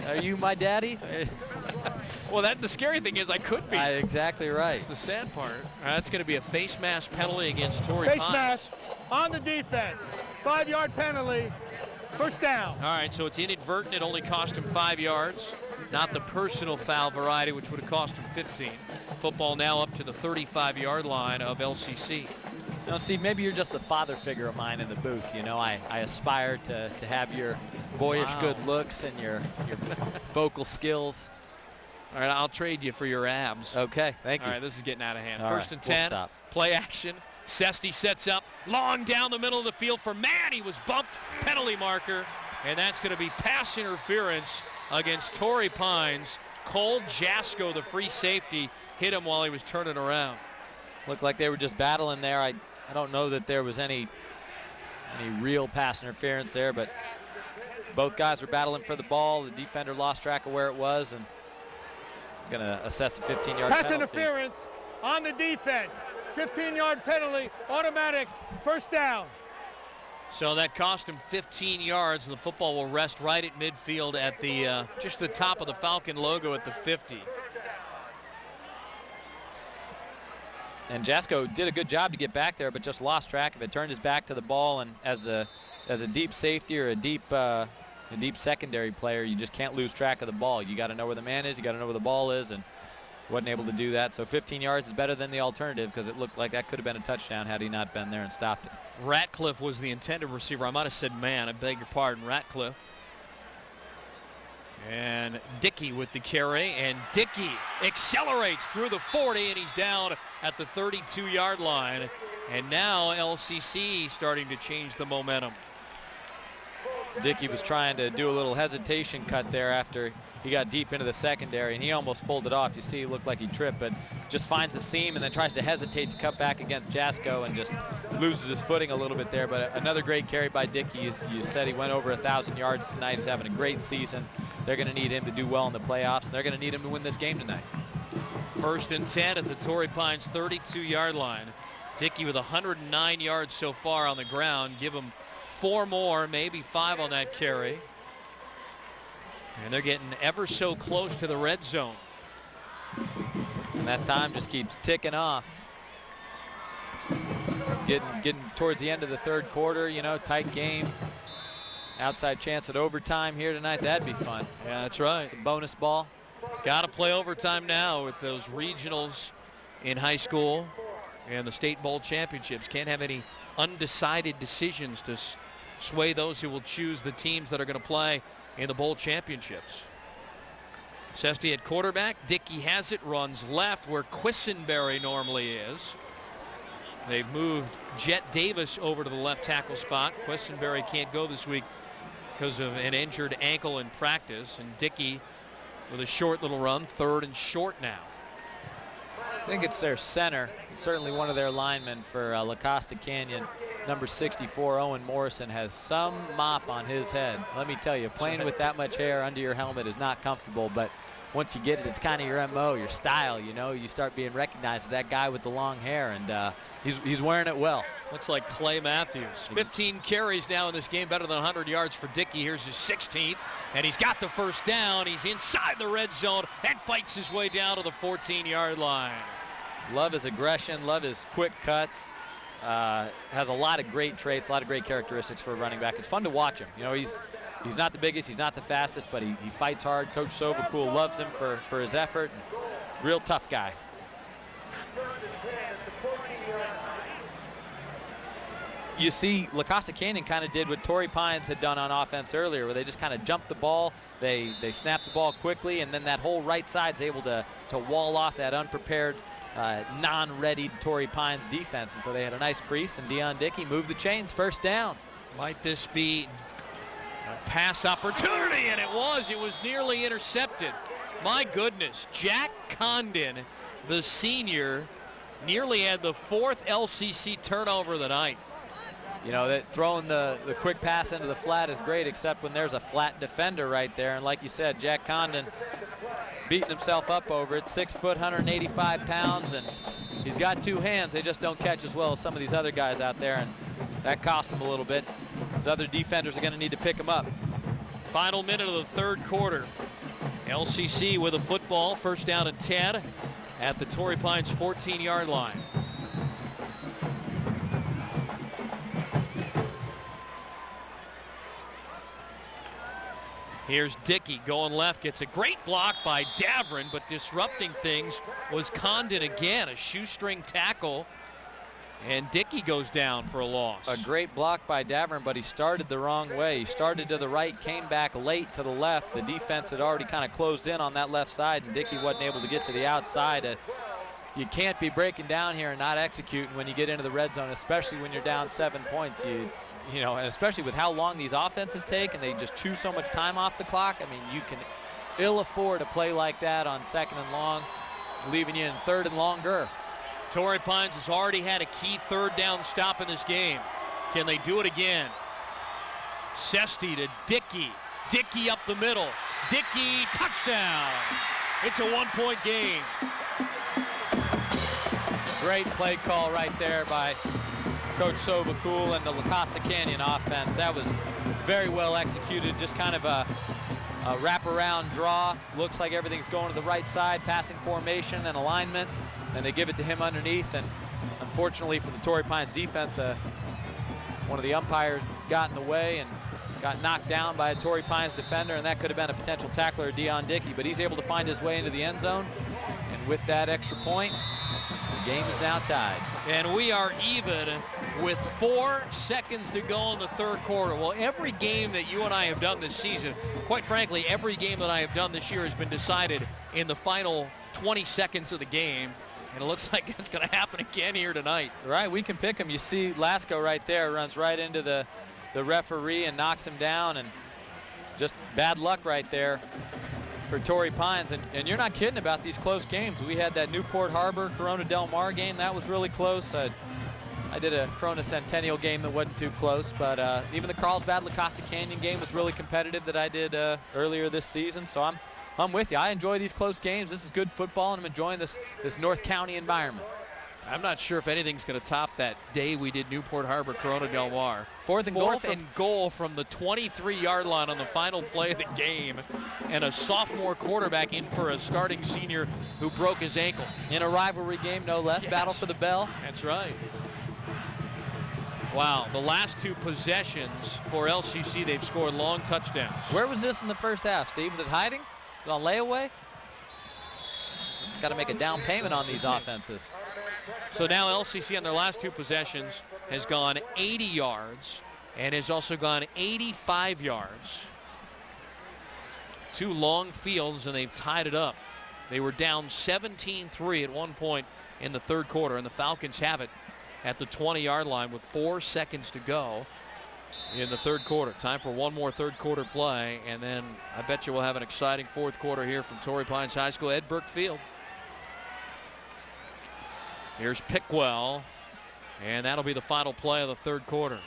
Are you my daddy? Well, the scary thing is I could be. Exactly right. That's the sad part. That's going to be a face mask penalty against Torrey Pines. Face mask on the defense. 5-yard penalty. First down. All right, so it's inadvertent. It only cost him 5 yards. Not the personal foul variety, which would have cost him 15. Football now up to the 35-yard line of LCC. No, Steve, maybe you're just the father figure of mine in the booth. You know, I aspire to have your boyish good looks and your vocal skills. All right, I'll trade you for your abs. Okay, thank you. All right, this is getting out of hand. All First right, and 10, we'll stop. Play action. Sesty sets up, long down the middle of the field for Mann. He was bumped, penalty marker, and that's going to be pass interference against Torrey Pines. Cole Jasko, the free safety, hit him while he was turning around. Looked like they were just battling there. I don't know that there was any real pass interference there, but both guys were battling for the ball. The defender lost track of where it was, and going to assess a 15-yard penalty. Pass interference on the defense. 15-yard penalty, automatic, first down. So that cost him 15 yards, and the football will rest right at midfield at the just the top of the Falcon logo at the 50. And Jasko did a good job to get back there, but just lost track of it. Turned his back to the ball, and as a deep safety or a deep secondary player, you just can't lose track of the ball. You got to know where the man is. You got to know where the ball is, and wasn't able to do that. So 15 yards is better than the alternative, because it looked like that could have been a touchdown had he not been there and stopped it. Ratcliffe was the intended receiver. I might have said man. I beg your pardon, Ratcliffe. And Dickey with the carry, and Dickey accelerates through the 40, and he's down at the 32-yard line. And now LCC starting to change the momentum. Dickey was trying to do a little hesitation cut there after he got deep into the secondary, and he almost pulled it off. You see, it looked like he tripped, but just finds a seam and then tries to hesitate to cut back against Jasko and just loses his footing a little bit there. But another great carry by Dickey. You said he went over 1,000 yards tonight. He's having a great season. They're going to need him to do well in the playoffs, and they're going to need him to win this game tonight. First and 10 at the Torrey Pines 32-yard line. Dickey with 109 yards so far on the ground. Give him 4 more, maybe 5 on that carry. And they're getting ever so close to the red zone. And that time just keeps ticking off. Getting towards the end of the third quarter, you know, tight game. Outside chance at overtime here tonight. That'd be fun. Yeah, that's right. It's a bonus ball. Got to play overtime now with those regionals in high school and the state bowl championships. Can't have any undecided decisions to sway those who will choose the teams that are going to play in the bowl championships. Sesty at quarterback. Dickey has it, runs left where Quisenberry normally is. They've moved Jet Davis over to the left tackle spot. Quisenberry can't go this week because of an injured ankle in practice, and Dickey with a short little run, 3rd and short now. I think it's their center. It's certainly one of their linemen for La Costa Canyon. Number 64, Owen Morrison, has some mop on his head. Let me tell you, playing with that much hair under your helmet is not comfortable, but once you get it, it's kind of your MO, your style, you know. You start being recognized as that guy with the long hair, and he's wearing it well. Looks like Clay Matthews. 15 carries now in this game, better than 100 yards for Dickey. Here's his 16th, and he's got the first down. He's inside the red zone and fights his way down to the 14-yard line. Love his aggression, love his quick cuts. Has a lot of great traits, a lot of great characteristics for a running back. It's fun to watch him. You know, he's not the biggest, he's not the fastest, but he fights hard. Coach Sovacool loves him for his effort. Real tough guy. you see La Costa Canyon kind of did what Torrey Pines had done on offense earlier, where they just kind of jumped the ball, they snapped the ball quickly, and then that whole right side's able to wall off that unprepared, non-ready Torrey Pines defense. And so they had a nice crease, and Dion Dickey moved the chains, first down. Might this be a pass opportunity? And it was nearly intercepted. My goodness, Jack Condon, the senior, nearly had the 4th LCC turnover of the night. You know, that throwing the quick pass into the flat is great, except when there's a flat defender right there. And like you said, Jack Condon beating himself up over it, 6 foot, 185 pounds, and he's got 2 hands. They just don't catch as well as some of these other guys out there, and that cost him a little bit. These other defenders are going to need to pick him up. Final minute of the 3rd quarter. LCC with a football, first down and 10 at the Torrey Pines 14-yard line. Here's Dickey going left, gets a great block by Davern, but disrupting things was Condon again, a shoestring tackle, and Dickey goes down for a loss. A great block by Davern, but he started the wrong way. He started to the right, came back late to the left. The defense had already kind of closed in on that left side, and Dickey wasn't able to get to the outside. You can't be breaking down here and not executing when you get into the red zone, especially when you're down 7 points. You know, and especially with how long these offenses take, and they just chew so much time off the clock. I mean, you can ill afford a play like that on 2nd and long, leaving you in 3rd and longer. Torrey Pines has already had a key 3rd down stop in this game. Can they do it again? Sesti to Dickey. Dickey up the middle. Dickey, touchdown. It's a 1-point game. Great play call right there by Coach Sovacool and the La Costa Canyon offense. That was very well executed, just kind of a wraparound draw. Looks like everything's going to the right side, passing formation and alignment, and they give it to him underneath. And unfortunately for the Torrey Pines defense, one of the umpires got in the way and got knocked down by a Torrey Pines defender, and that could have been a potential tackler, Dion Dickey, but he's able to find his way into the end zone. And with that extra point, the game is now tied. And we are even with 4 seconds to go in the 3rd quarter. Well, every game that you and I have done this season, quite frankly, every game that I have done this year has been decided in the final 20 seconds of the game. And it looks like it's going to happen again here tonight. Right, we can pick him. You see Lasco right there, runs right into the referee and knocks him down, and just bad luck right there for Torrey Pines. And you're not kidding about these close games. We had that Newport Harbor Corona Del Mar game. That was really close. I did a Corona Centennial game that wasn't too close, but even the Carlsbad La Costa Canyon game was really competitive that I did earlier this season. So I'm with you. I enjoy these close games. This is good football, and I'm enjoying this North County environment. I'm not sure if anything's going to top that day we did Newport Harbor Corona Del Mar. 4th and goal from the 23-yard line on the final play of the game, and a sophomore quarterback in for a starting senior who broke his ankle. In a rivalry game, no less. Yes. Battle for the bell. That's right. Wow, the last 2 possessions for LCC, they've scored long touchdowns. Where was this in the first half, Steve? Was it hiding? Was it on layaway? Got to make a down payment on these offenses. So now LCC on their last 2 possessions has gone 80 yards and has also gone 85 yards. 2 long fields, and they've tied it up. They were down 17-3 at one point in the 3rd quarter, and the Falcons have it at the 20-yard line with 4 seconds to go in the 3rd quarter. Time for one more 3rd quarter play, and then I bet you we'll have an exciting 4th quarter here from Torrey Pines High School, Ed Burke Field. Here's Pickwell, and that'll be the final play of the 3rd quarter.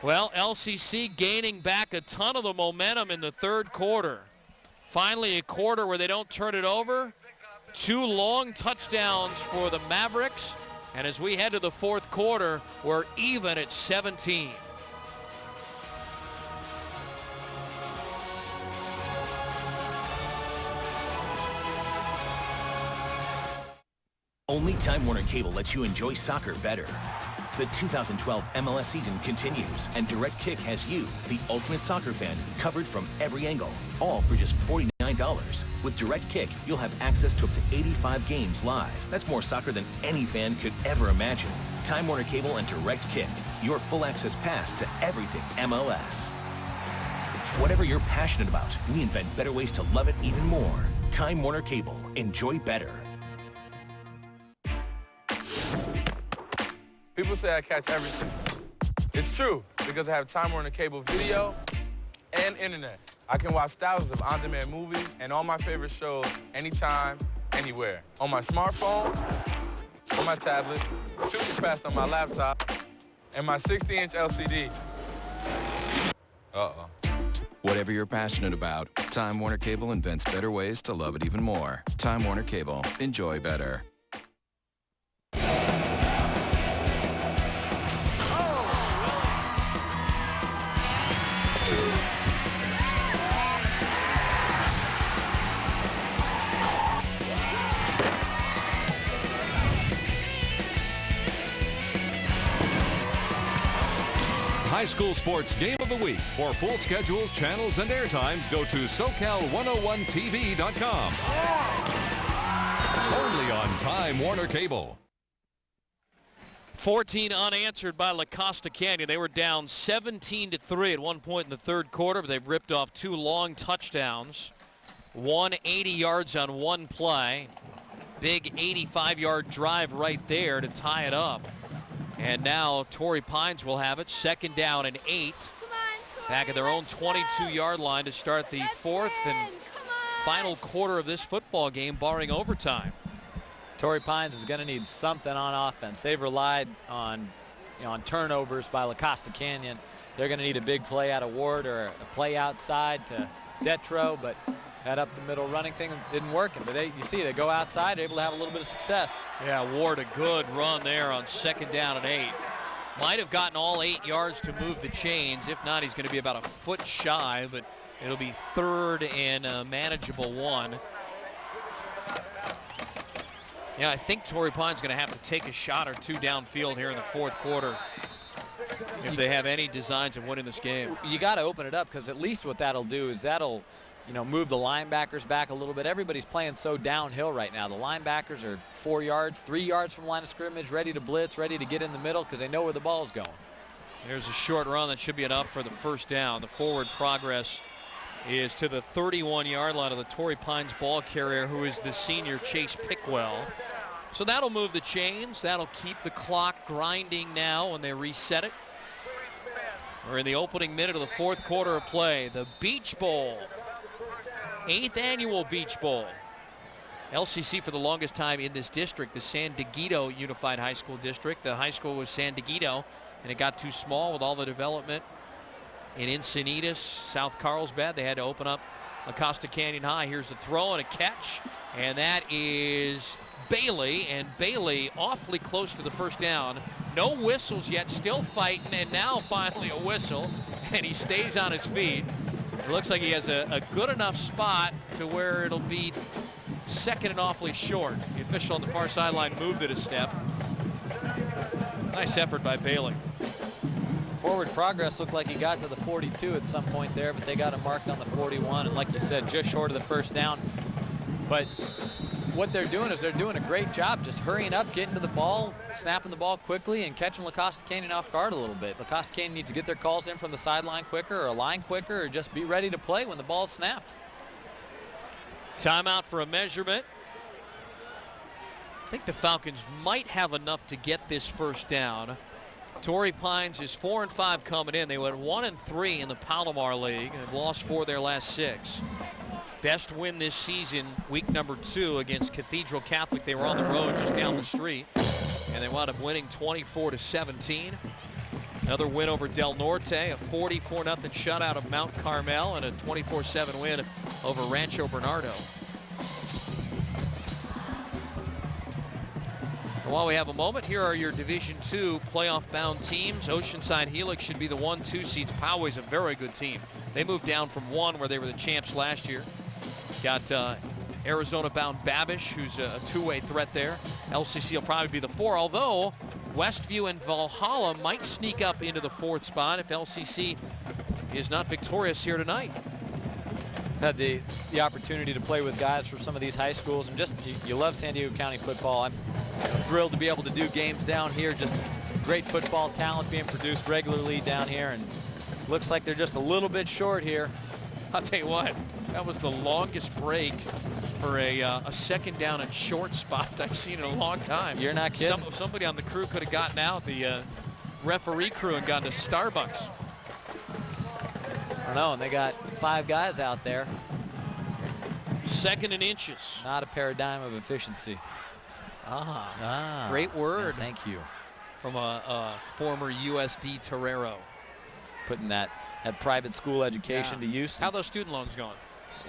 Well, LCC gaining back a ton of the momentum in the 3rd quarter. Finally, a quarter where they don't turn it over. 2 long touchdowns for the Mavericks. And as we head to the 4th quarter, we're even at 17. Only Time Warner Cable lets you enjoy soccer better. The 2012 MLS season continues, and Direct Kick has you, the ultimate soccer fan, covered from every angle, all for just $49. With Direct Kick, you'll have access to up to 85 games live. That's more soccer than any fan could ever imagine. Time Warner Cable and Direct Kick, your full access pass to everything MLS. Whatever you're passionate about, we invent better ways to love it even more. Time Warner Cable. Enjoy better. People say I catch everything. It's true, because I have Time Warner Cable video and internet. I can watch thousands of on-demand movies and all my favorite shows anytime, anywhere. On my smartphone, on my tablet, super fast on my laptop, and my 60-inch LCD. Uh-oh. Whatever you're passionate about, Time Warner Cable invents better ways to love it even more. Time Warner Cable. Enjoy better. High school sports game of the week. For full schedules, channels, and airtimes, go to SoCal101TV.com. Only on Time Warner Cable. 14 unanswered by La Costa Canyon. They were down 17-3 at one point in the third quarter, but they've ripped off 2 long touchdowns. 180 yards on one play. Big 85-yard drive right there to tie it up. And now Torrey Pines will have it. Second down and 8. Back at their own 22-yard line to start the fourth and final quarter of this football game, barring overtime. Torrey Pines is going to need something on offense. They've relied on, on turnovers by La Costa Canyon. They're going to need a big play out of Ward or a play outside to Detro, but that up the middle running thing didn't work. But you see, they go outside, able to have a little bit of success. Yeah, Ward a good run there on second down and 8. Might have gotten all 8 yards to move the chains. If not, he's going to be about a foot shy, but it'll be third and a manageable 1. Yeah, I think Torrey Pine's going to have to take a shot or 2 downfield here in the fourth quarter if they have any designs of winning this game. You got to open it up, because at least what that'll do is that'll move the linebackers back a little bit. Everybody's playing so downhill right now. The linebackers are 4 yards, 3 yards from line of scrimmage, ready to blitz, ready to get in the middle because they know where the ball's going. There's a short run that should be enough for the first down. The forward progress is to the 31-yard line of the Torrey Pines ball carrier, who is the senior Chase Pickwell. So that'll move the chains. That'll keep the clock grinding now when they reset it. We're in the opening minute of the fourth quarter of play. The Beach Bowl. 8th annual Beach Bowl. LCC for the longest time in this district, the San Dieguito Unified High School District. The high school was San Dieguito, and it got too small with all the development in Encinitas, South Carlsbad. They had to open up La Costa Canyon High. Here's a throw and a catch, and that is Bailey, and Bailey awfully close to the first down. No whistles yet, still fighting, and now finally a whistle, and he stays on his feet. It looks like he has a good enough spot to where it'll be second and awfully short. The official on the far sideline moved it a step. Nice effort by Bailey. Forward progress looked like he got to the 42 at some point there, but they got him marked on the 41, and like you said, just short of the first down. But what they're doing is they're doing a great job just hurrying up, getting to the ball, snapping the ball quickly, and catching La Costa Canyon off guard a little bit. La Costa Canyon needs to get their calls in from the sideline quicker, or a line quicker, or just be ready to play when the ball's snapped. Timeout for a measurement. I think the Falcons might have enough to get this first down. Torrey Pines is 4-5 coming in. They went 1-3 in the Palomar League and have lost 4 of their last 6. Best win this season, week number 2 against Cathedral Catholic. They were on the road just down the street, and they wound up winning 24-17. Another win over Del Norte, a 44-0 shutout of Mount Carmel, and a 24-7 win over Rancho Bernardo. While we have a moment, here are your Division II playoff-bound teams. Oceanside Helix should be the 1-2 seeds. Poway's a very good team. They moved down from 1, where they were the champs last year. Got Arizona-bound Babish, who's a 2-way threat there. LCC will probably be the 4, although Westview and Valhalla might sneak up into the 4th spot if LCC is not victorious here tonight. had the opportunity to play with guys from some of these high schools, and just you love San Diego County football. I'm thrilled to be able to do games down here. Just great football talent being produced regularly down here, and looks like they're just a little bit short here. I'll tell you what, that was the longest break for a second down and short spot I've seen in a long time. You're not kidding. Somebody on the crew could have gotten out, the referee crew, and gone to Starbucks. I don't know, and they got 5 guys out there. 2nd and inches. Not a paradigm of efficiency. Great word. Yeah, thank you. From a former USD Torero. Putting that private school education to use. How those student loans going?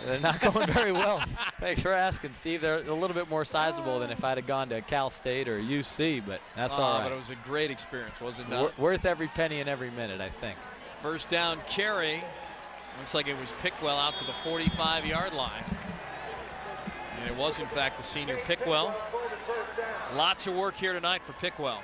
They're not going very well. Thanks for asking, Steve. They're a little bit more sizable than if I'd have gone to Cal State or UC, but that's all right. But it was a great experience, was it not? Worth every penny and every minute, I think. First down carry. Looks like it was Pickwell out to the 45-yard line. And it was, in fact, the senior Pickwell. Lots of work here tonight for Pickwell.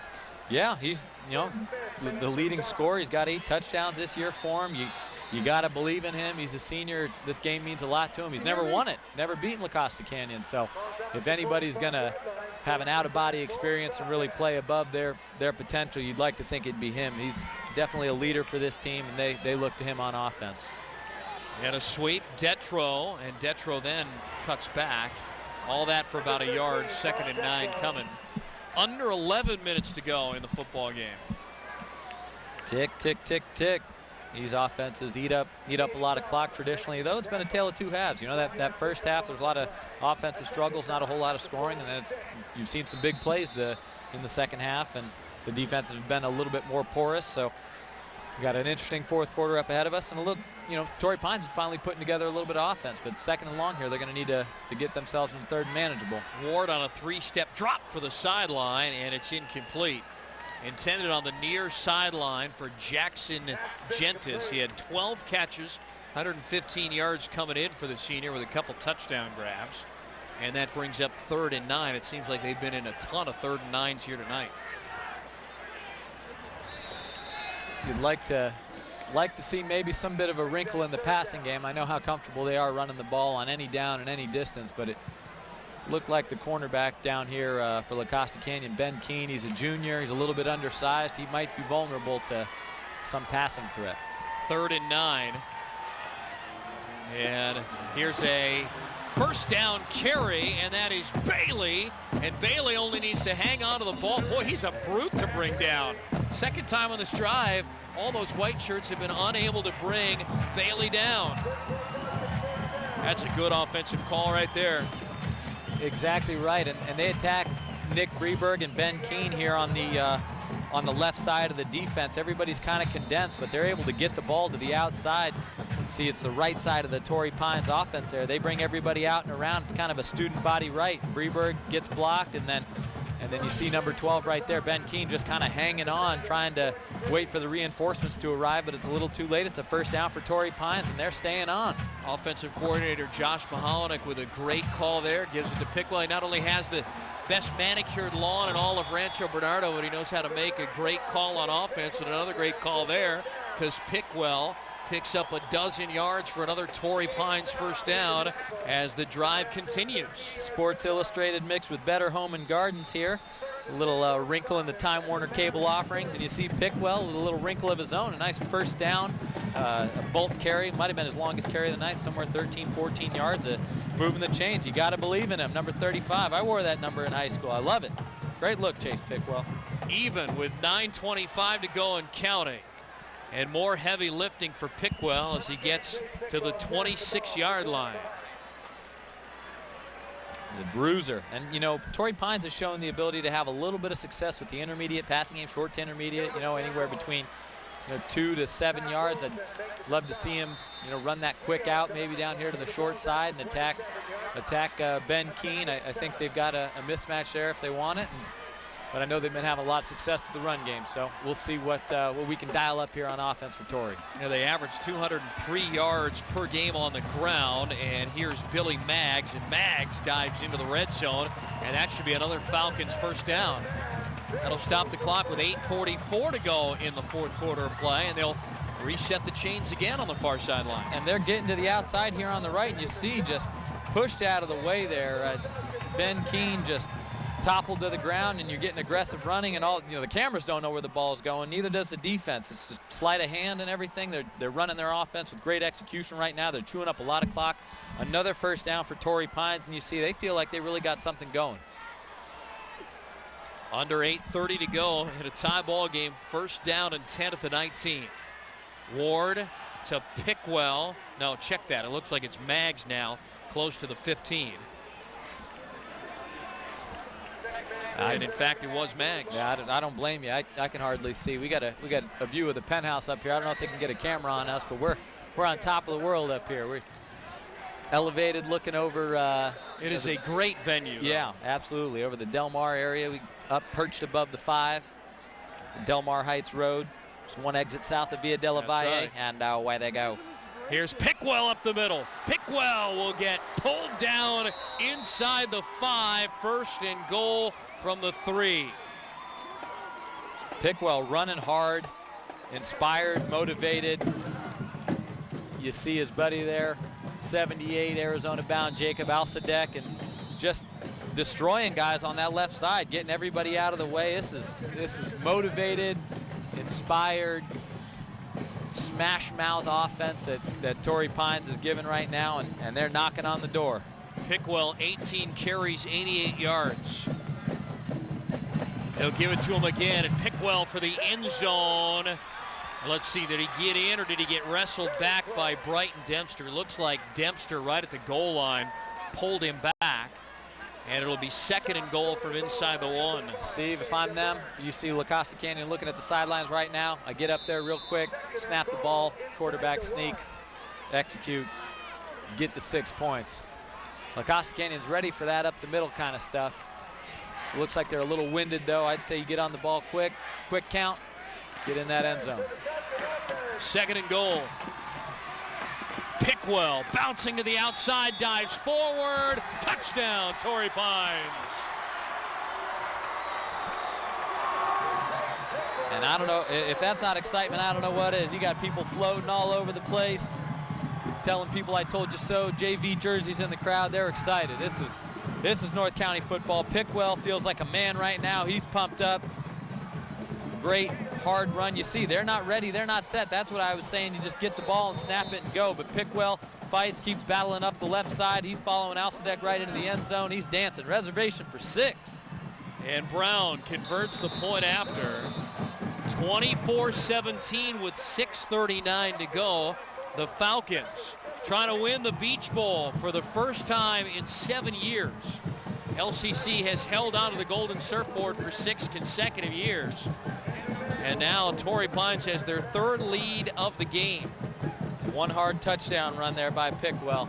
Yeah, he's, the leading scorer. He's got 8 touchdowns this year for him. You got to believe in him. He's a senior. This game means a lot to him. He's never won it, never beaten La Costa Canyon. So if anybody's going to have an out-of-body experience and really play above their potential, you'd like to think it'd be him. He's definitely a leader for this team, and they look to him on offense. And a sweep, Detro, and Detro then cuts back. All that for about a yard. 2nd and 9 coming. Under 11 minutes to go in the football game. Tick, tick, tick, tick. These offenses eat up a lot of clock traditionally, though it's been a tale of 2 halves. That first half, there's a lot of offensive struggles, not a whole lot of scoring, and then you've seen some big plays in the second half, and the defense has been a little bit more porous. So we got an interesting 4th quarter up ahead of us, and a little, Torrey Pines is finally putting together a little bit of offense, but 2nd and long here, they're going to need to get themselves in 3rd and manageable. Ward on a 3-step drop for the sideline, and it's incomplete. Intended on the near sideline for Jackson Gentis. He had 12 catches, 115 yards coming in for the senior with a couple touchdown grabs. And that brings up 3rd and 9. It seems like they've been in a ton of 3rd and 9s here tonight. You'd like to see maybe some bit of a wrinkle in the passing game. I know how comfortable they are running the ball on any down and any distance, but it looked like the cornerback down here for La Costa Canyon, Ben Keene, he's a junior. He's a little bit undersized. He might be vulnerable to some passing threat. 3rd and 9. And here's a first down carry, and that is Bailey. And Bailey only needs to hang on to the ball. Boy, he's a brute to bring down. 2nd time on this drive, all those white shirts have been unable to bring Bailey down. That's a good offensive call right there. Exactly right, and they attack Nick Freeberg and Ben Keene here on the left side of the defense. Everybody's kind of condensed, but they're able to get the ball to the outside. See, it's the right side of the Torrey Pines offense there. They bring everybody out and around. It's kind of a student body right. Freeberg gets blocked, and then you see number 12 right there, Ben Keene, just kind of hanging on, trying to wait for the reinforcements to arrive, but it's a little too late. It's a first down for Torrey Pines, and they're staying on. Offensive coordinator Josh Mahalanek with a great call there. Gives it to Pickwell. He not only has the best manicured lawn in all of Rancho Bernardo, but he knows how to make a great call on offense, and another great call there because Pickwell picks up a dozen yards for another Torrey Pines first down as the drive continues. Sports Illustrated mixed with Better Home and Gardens here. A little wrinkle in the Time Warner Cable offerings, and you see Pickwell with a little wrinkle of his own. A nice first down, a bolt carry. Might have been his longest carry of the night, somewhere 13, 14 yards. Moving the chains. You got to believe in him. Number 35. I wore that number in high school. I love it. Great look, Chase Pickwell. Even with 9:25 to go and counting. And more heavy lifting for Pickwell as he gets to the 26-yard line. He's a bruiser. And, Torrey Pines has shown the ability to have a little bit of success with the intermediate passing game, short to intermediate, anywhere between 2 to 7 yards. I'd love to see him, run that quick out maybe down here to the short side and attack Ben Keene. I think they've got a mismatch there if they want it. But I know they've been having a lot of success with the run game, so we'll see what we can dial up here on offense for Torrey. They average 203 yards per game on the ground, and here's Billy Maggs, and Maggs dives into the red zone, and that should be another Falcons first down. That'll stop the clock with 8:44 to go in the 4th quarter of play, and they'll reset the chains again on the far sideline. And they're getting to the outside here on the right, and you see just pushed out of the way there. Ben Keene just toppled to the ground, and you're getting aggressive running, and all, the cameras don't know where the ball's going, neither does the defense. It's just sleight of hand and everything. They're running their offense with great execution right now. They're chewing up a lot of clock. Another first down for Torrey Pines, and you see they feel like they really got something going. Under 8:30 to go in a tie ball game. First down and 10 at the 19. Ward to Pickwell. No, check that. It looks like it's Maggs now, close to the 15. And in fact, it was Maggs. Yeah, I don't blame you. I can hardly see. We got a view of the penthouse up here. I don't know if they can get a camera on us, but we're on top of the world up here. We're elevated, looking over. It is a great venue. Yeah, absolutely. Over the Del Mar area, we up perched above the 5, Del Mar Heights Road. There's one exit south of Via de la Valle, right. And away they go. Here's Pickwell up the middle. Pickwell will get pulled down inside the 5. First and goal from the 3. Pickwell running hard, inspired, motivated. You see his buddy there, 78 Arizona bound Jacob Alsadek, and just destroying guys on that left side, getting everybody out of the way. This is motivated, inspired, smash mouth offense that Torrey Pines is giving right now, and they're knocking on the door. Pickwell, 18 carries, 88 yards. They'll give it to him again, and Pickwell for the end zone. Let's see, did he get in or did he get wrestled back by Brighton Dempster? Looks like Dempster right at the goal line pulled him back. And it'll be second and goal from inside the 1. Steve, if I'm them, you see La Costa Canyon looking at the sidelines right now. I get up there real quick, snap the ball, quarterback sneak, execute, get the 6 points. La Costa Canyon's ready for that up the middle kind of stuff. Looks like they're a little winded though. I'd say you get on the ball quick count, get in that end zone. Second and goal. Pickwell bouncing to the outside, dives forward, touchdown, Torrey Pines. And I don't know, if that's not excitement, I don't know what is. You got people floating all over the place, telling people I told you so. JV jerseys in the crowd, they're excited. This is North County football. Pickwell feels like a man right now. He's pumped up. Great hard run. You see, they're not ready. They're not set. That's what I was saying. You just get the ball and snap it and go. But Pickwell fights, keeps battling up the left side. He's following Alsadek right into the end zone. He's dancing. Reservation for 6. And Brown converts the point after. 24-17 with 6:39 to go. The Falcons trying to win the Beach Bowl for the first time in 7 years. LCC has held on to the Golden Surfboard for 6 consecutive years. And now Torrey Pines has their 3rd lead of the game. It's one hard touchdown run there by Pickwell.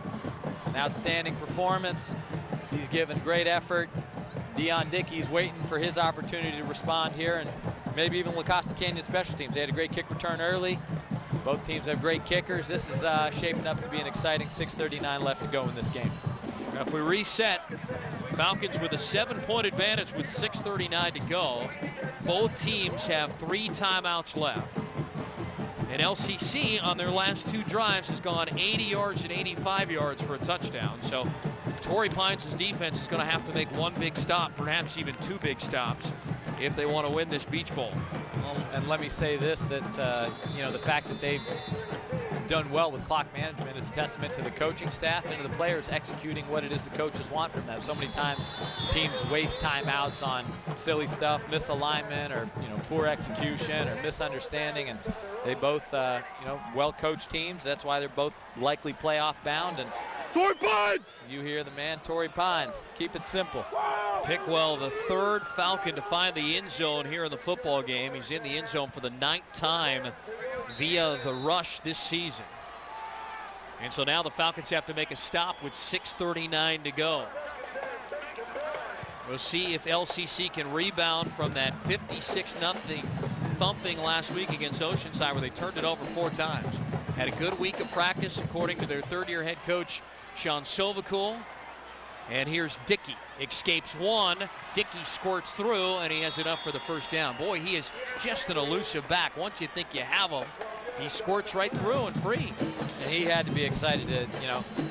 An outstanding performance. He's given great effort. Dion Dickey's waiting for his opportunity to respond here, and maybe even La Costa Canyon special teams. They had a great kick return early. Both teams have great kickers. This is shaping up to be an exciting 6:39 left to go in this game. Now if we reset, Falcons with a 7-point advantage with 6:39 to go. Both teams have 3 timeouts left. And LCC on their last 2 drives has gone 80 yards and 85 yards for a touchdown. So Torrey Pines' defense is going to have to make 1 big stop, perhaps even 2 big stops, if they want to win this Beach Bowl. And let me say this, that the fact that they've done well with clock management is a testament to the coaching staff and to the players executing what it is the coaches want from them. So many times teams waste timeouts on silly stuff, misalignment, or poor execution or misunderstanding, and they both well-coached teams. That's why they're both likely playoff bound. And Torrey Pines! You hear the man, Torrey Pines. Keep it simple. Pickwell, the 3rd Falcon to find the end zone here in the football game. He's in the end zone for the 9th time via the rush this season. And so now the Falcons have to make a stop with 6:39 to go. We'll see if LCC can rebound from that 56-0 thumping last week against Oceanside, where they turned it over 4 times. Had a good week of practice, according to their 3rd-year head coach, Sean Silvacool. And here's Dickey. Escapes one. Dickey squirts through, and he has enough for the first down. Boy, he is just an elusive back. Once you think you have him, he squirts right through and free. And he had to be excited to,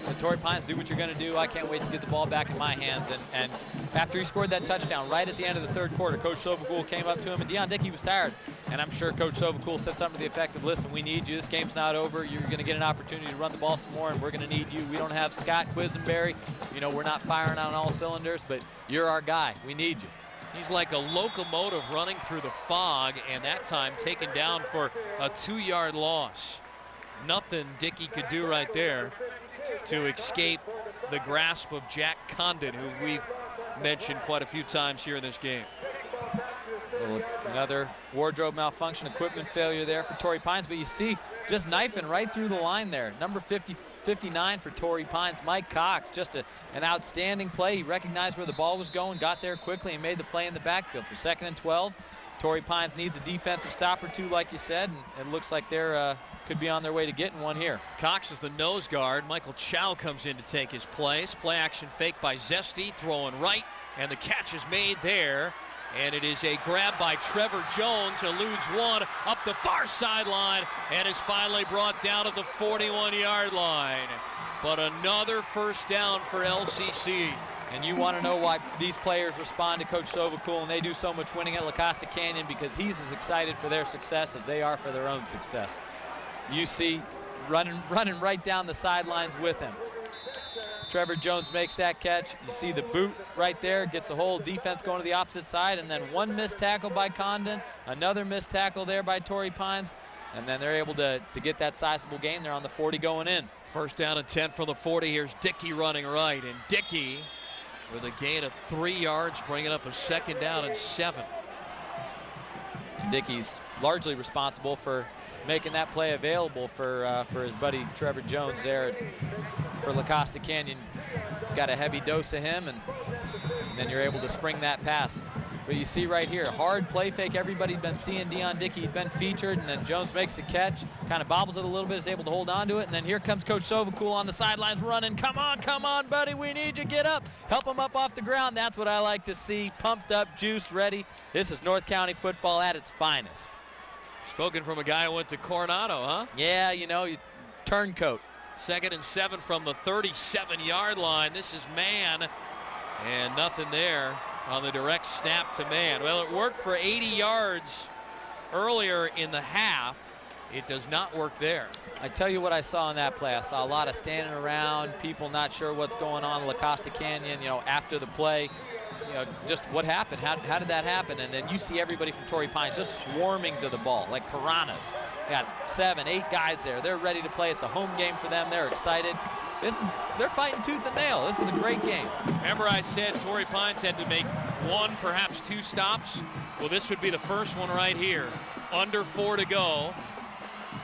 so Torrey Pines, do what you're going to do. I can't wait to get the ball back in my hands. And after he scored that touchdown right at the end of the third quarter, Coach Sovacool came up to him, and Dion Dickey was tired. And I'm sure Coach Sovacool said something to the effect of, listen, we need you. This game's not over. You're going to get an opportunity to run the ball some more, and we're going to need you. We don't have Scott Quisenberry. We're not firing on all cylinders, but you're our guy. We need you. He's like a locomotive running through the fog, and that time taken down for a 2-yard loss. Nothing Dickey could do right there to escape the grasp of Jack Condon, who we've mentioned quite a few times here in this game. Another wardrobe malfunction, equipment failure there for Torrey Pines, but you see just knifing right through the line there. Number 59 for Torrey Pines, Mike Cox, just an outstanding play. He recognized where the ball was going, got there quickly, and made the play in the backfield. So 2nd and 12. Torrey Pines needs a defensive stop or two, like you said, and it looks like they're could be on their way to getting one here. Cox is the nose guard. Michael Chow comes in to take his place. Play action fake by Zesty, throwing right, and the catch is made there. And it is a grab by Trevor Jones, eludes one up the far sideline, and is finally brought down to the 41-yard line. But another first down for LCC. And you want to know why these players respond to Coach Sovacool, and they do so much winning at La Costa Canyon, because he's as excited for their success as they are for their own success. You see running right down the sidelines with him. Trevor Jones makes that catch. You see the boot right there, gets the whole defense going to the opposite side, and then one missed tackle by Condon, another missed tackle there by Torrey Pines, and then they're able to get that sizable gain. They're on the 40 going in. First down and 10 from the 40. Here's Dickey running right, and Dickey with a gain of 3 yards, bringing up a 2nd down and 7. Dickey's largely responsible for making that play available for his buddy Trevor Jones there for La Costa Canyon. Got a heavy dose of him, and then you're able to spring that pass. But you see right here, hard play fake. Everybody'd been seeing Dion Dickey. He'd been featured, and then Jones makes the catch, kind of bobbles it a little bit, is able to hold on to it, and then here comes Coach Sovacool on the sidelines running. Come on, buddy, we need you, get up. Help him up off the ground. That's what I like to see. Pumped up, juiced, ready. This is North County football at its finest. Spoken from a guy who went to Coronado, huh? Yeah, turncoat. 2nd and 7 from the 37-yard line. This is man, and nothing there on the direct snap to man. Well, it worked for 80 yards earlier in the half. It does not work there. I tell you what I saw in that play. I saw a lot of standing around, people not sure what's going on in La Costa Canyon, after the play. Just what happened? How did that happen? And then you see everybody from Torrey Pines just swarming to the ball like piranhas. They got 7, 8 guys there. They're ready to play. It's a home game for them. They're excited. They're fighting tooth and nail. This is a great game. Remember I said Torrey Pines had to make 1, perhaps 2 stops? Well, this would be the first one right here. Under 4 to go.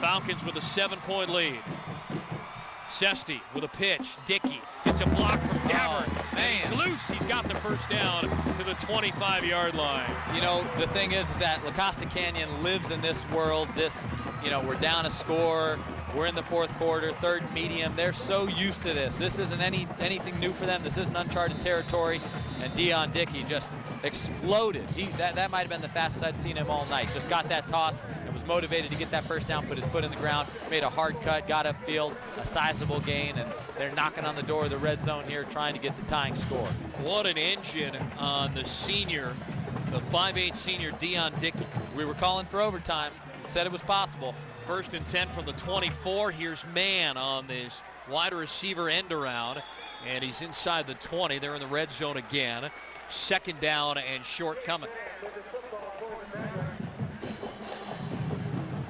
Falcons with a 7-point lead. Sesty with a pitch. Dickey gets a block from Davern. He's loose. He's got the first down to the 25-yard line. The thing is that La Costa Canyon lives in this world. We're down a score. We're in the 4th quarter, 3rd medium. They're so used to this. This isn't anything new for them. This isn't uncharted territory. And Dion Dickey just exploded. That might have been the fastest I'd seen him all night. Just got that toss and was motivated to get that first down, put his foot in the ground, made a hard cut, got upfield, a sizable gain, and they're knocking on the door of the red zone here trying to get the tying score. What an engine on the senior, the 5'8" senior Dion Dickey. We were calling for overtime. Said it was possible. 1st and 10 from the 24. Here's man on this wide receiver end around, and he's inside the 20. They're in the red zone again. 2nd down and short coming.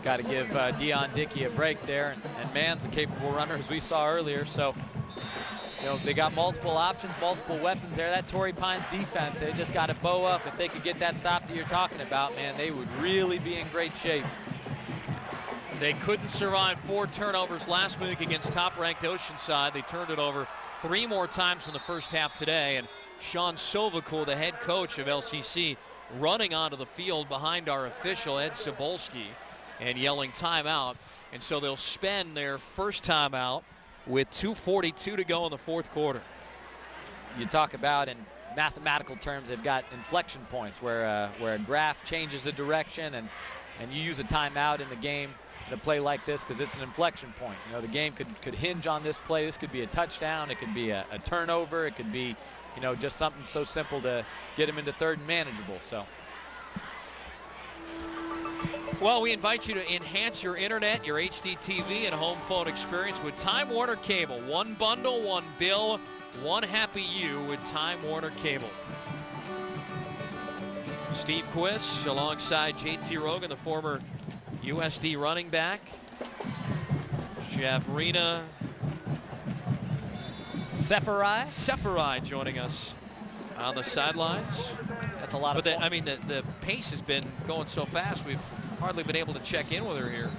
Got to give Dion Dickey a break there, and man's a capable runner, as we saw earlier. So, they got multiple options, multiple weapons there. That Torrey Pines defense, they just got to bow up. If they could get that stop that you're talking about, man, they would really be in great shape. They couldn't survive 4 turnovers last week against top-ranked Oceanside. They turned it over 3 more times in the first half today, and Sean Sovacool, the head coach of LCC, running onto the field behind our official, Ed Sobolski, and yelling timeout. And so they'll spend their first timeout with 2:42 to go in the 4th quarter. You talk about, in mathematical terms, they've got inflection points where a graph changes the direction, and you use a timeout in the game a play like this because it's an inflection point. You know, the game could hinge on this play. This could be a touchdown. It could be a turnover. It could be, you know, just something so simple to get him into third and manageable. So. Well, we invite you to enhance your internet, your HD TV, and home phone experience with Time Warner Cable. One bundle, one bill, one happy you with Time Warner Cable. Steve Quiss alongside JT Rogan, the former USD running back. Javrina Seferai joining us on the sidelines. That's a lot of fun. I mean, the pace has been going so fast, we've hardly been able to check in with her here.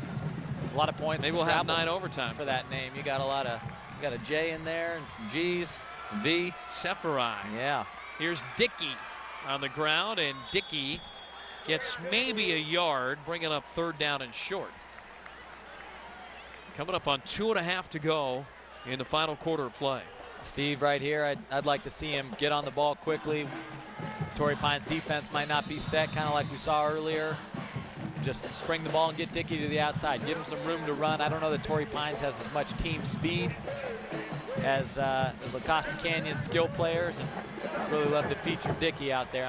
A lot of points. Maybe we'll have 9 overtime for that name. You got you got a J in there and some G's. V. Seferai. Yeah. Here's Dickey on the ground, and Dickey gets maybe a yard, bringing up third down and short. Coming up on 2.5 to go in the final quarter of play. Steve right here, I'd like to see him get on the ball quickly. Torrey Pines defense might not be set, kind of like we saw earlier. Just spring the ball and get Dickey to the outside. Give him some room to run. I don't know that Torrey Pines has as much team speed as La Costa Canyon skill players, and really love to feature Dickey out there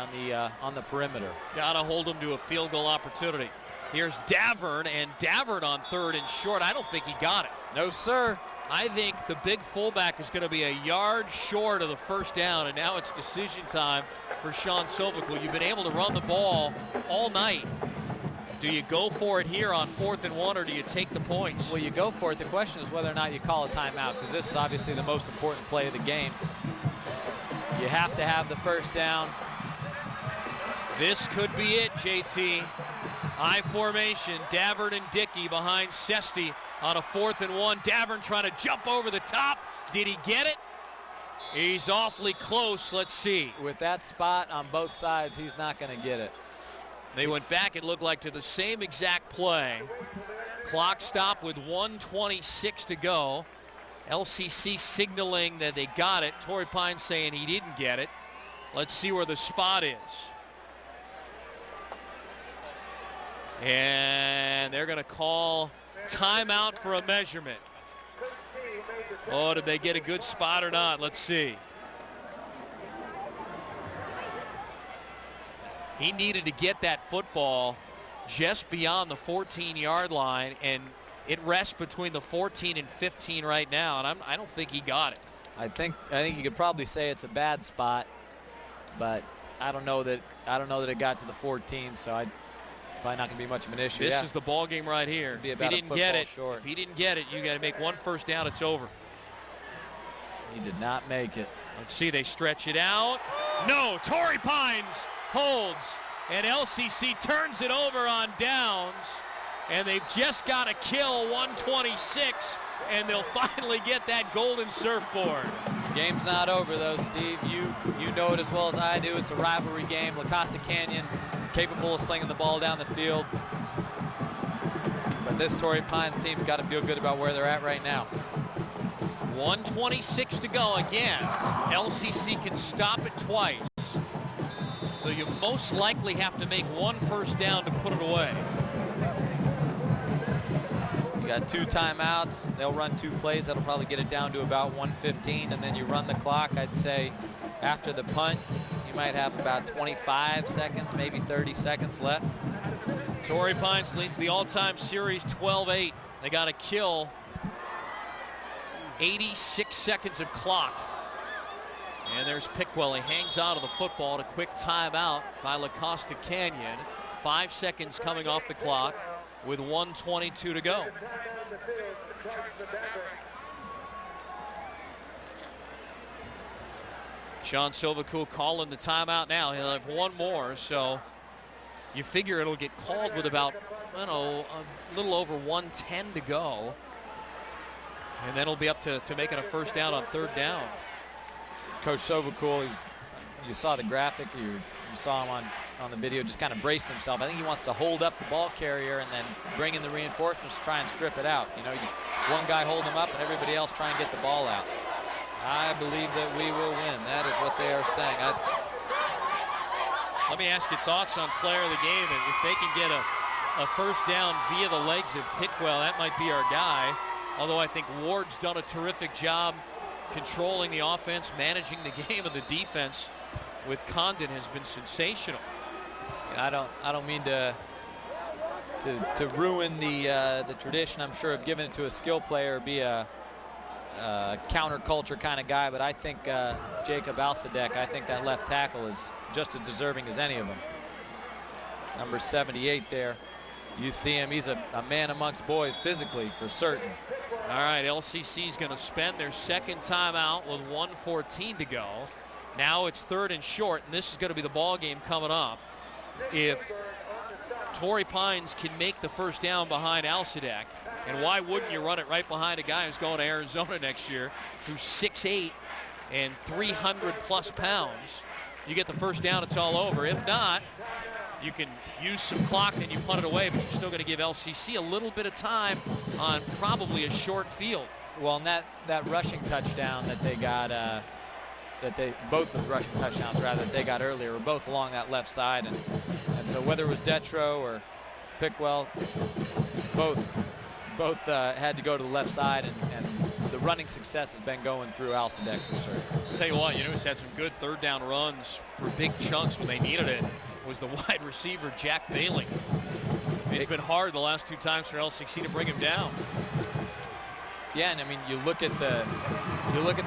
on the perimeter. Gotta hold him to a field goal opportunity. Here's Davern, and Davern on third and short. I don't think he got it. No, sir. I think the big fullback is going to be a yard short of the first down, and now it's decision time for Sean Silvical. You've been able to run the ball all night. Do you go for it here on 4th and 1, or do you take the points? Well, you go for it. The question is whether or not you call a timeout, because this is obviously the most important play of the game. You have to have the first down. This could be it, JT. I formation, Davern and Dickey behind Sesti on a 4th and 1. Davern trying to jump over the top. Did he get it? He's awfully close. Let's see. With that spot on both sides, he's not going to get it. They went back, it looked like, to the same exact play. Clock stop with 1:26 to go. LCC signaling that they got it. Torrey Pines saying he didn't get it. Let's see where the spot is. And they're going to call timeout for a measurement. Oh, did they get a good spot or not? Let's see. He needed to get that football just beyond the 14-yard line, and it rests between the 14 and 15 right now, and I don't think he got it. I think you could probably say it's a bad spot, but I don't know that it got to the 14, so probably not going to be much of an issue. This is the ball game right here. If he didn't get it, you got to make one first down. It's over. He did not make it. Let's see. They stretch it out. No. Torrey Pines holds, and LCC turns it over on downs, and they've just got to kill 126, and they'll finally get that golden surfboard. The game's not over, though, Steve. You know it as well as I do. It's a rivalry game. La Costa Canyon is capable of slinging the ball down the field, but this Torrey Pines team's got to feel good about where they're at right now. 1:26 to go again. LCC can stop it twice. So you most likely have to make one first down to put it away. You got 2 timeouts. They'll run 2 plays. That'll probably get it down to about 1:15, and then you run the clock. I'd say after the punt, you might have about 25 seconds, maybe 30 seconds left. Torrey Pines leads the all-time series 12-8. They got to kill 86 seconds of clock. And there's Pickwell. He hangs on to the football. And a quick timeout by La Costa Canyon. 5 seconds coming off the clock with 1:22 to go. Sean Silvical calling the timeout now. He'll have one more, so you figure it'll get called with about, I don't know, a little over 1:10 to go. And then it'll be up to making a first down on 3rd down. Coach Silvical, you saw the graphic, you saw him on the video, just kind of braced himself. I think he wants to hold up the ball carrier and then bring in the reinforcements to try and strip it out. You know, one guy hold him up and everybody else try and get the ball out. I believe that we will win. That is what they are saying. Let me ask you thoughts on player of the game. If they can get a a first down via the legs of Pickwell, that might be our guy. Although I think Ward's done a terrific job controlling the offense, managing the game, and the defense with Condon has been sensational. I don't mean to ruin the tradition, I'm sure, of giving it to a skill player or be a counterculture kind of guy, but I think Jacob Alsadek, I think that left tackle is just as deserving as any of them. Number 78 there. You see him, he's a man amongst boys physically for certain. All right, LCC is going to spend their second timeout with 1:14 to go. Now it's 3rd and short, and this is going to be the ball game coming up. If Torrey Pines can make the first down behind Alsadek, and why wouldn't you run it right behind a guy who's going to Arizona next year, who's 6'8" and 300+ pounds? You get the first down, it's all over. If not, you can use some clock and you punt it away, but you're still going to give LCC a little bit of time on probably a short field. Well, and that rushing touchdown that they got, both of the rushing touchdowns rather that they got earlier were both along that left side, and so whether it was Detro or Pickwell, both had to go to the left side, and the running success has been going through Alsadek for certain. I'll tell you what, he's had some good 3rd down runs for big chunks when they needed it. Was the wide receiver Jack Bailey. It's been hard the last 2 times for LCC to bring him down. Yeah, and I mean, you look at the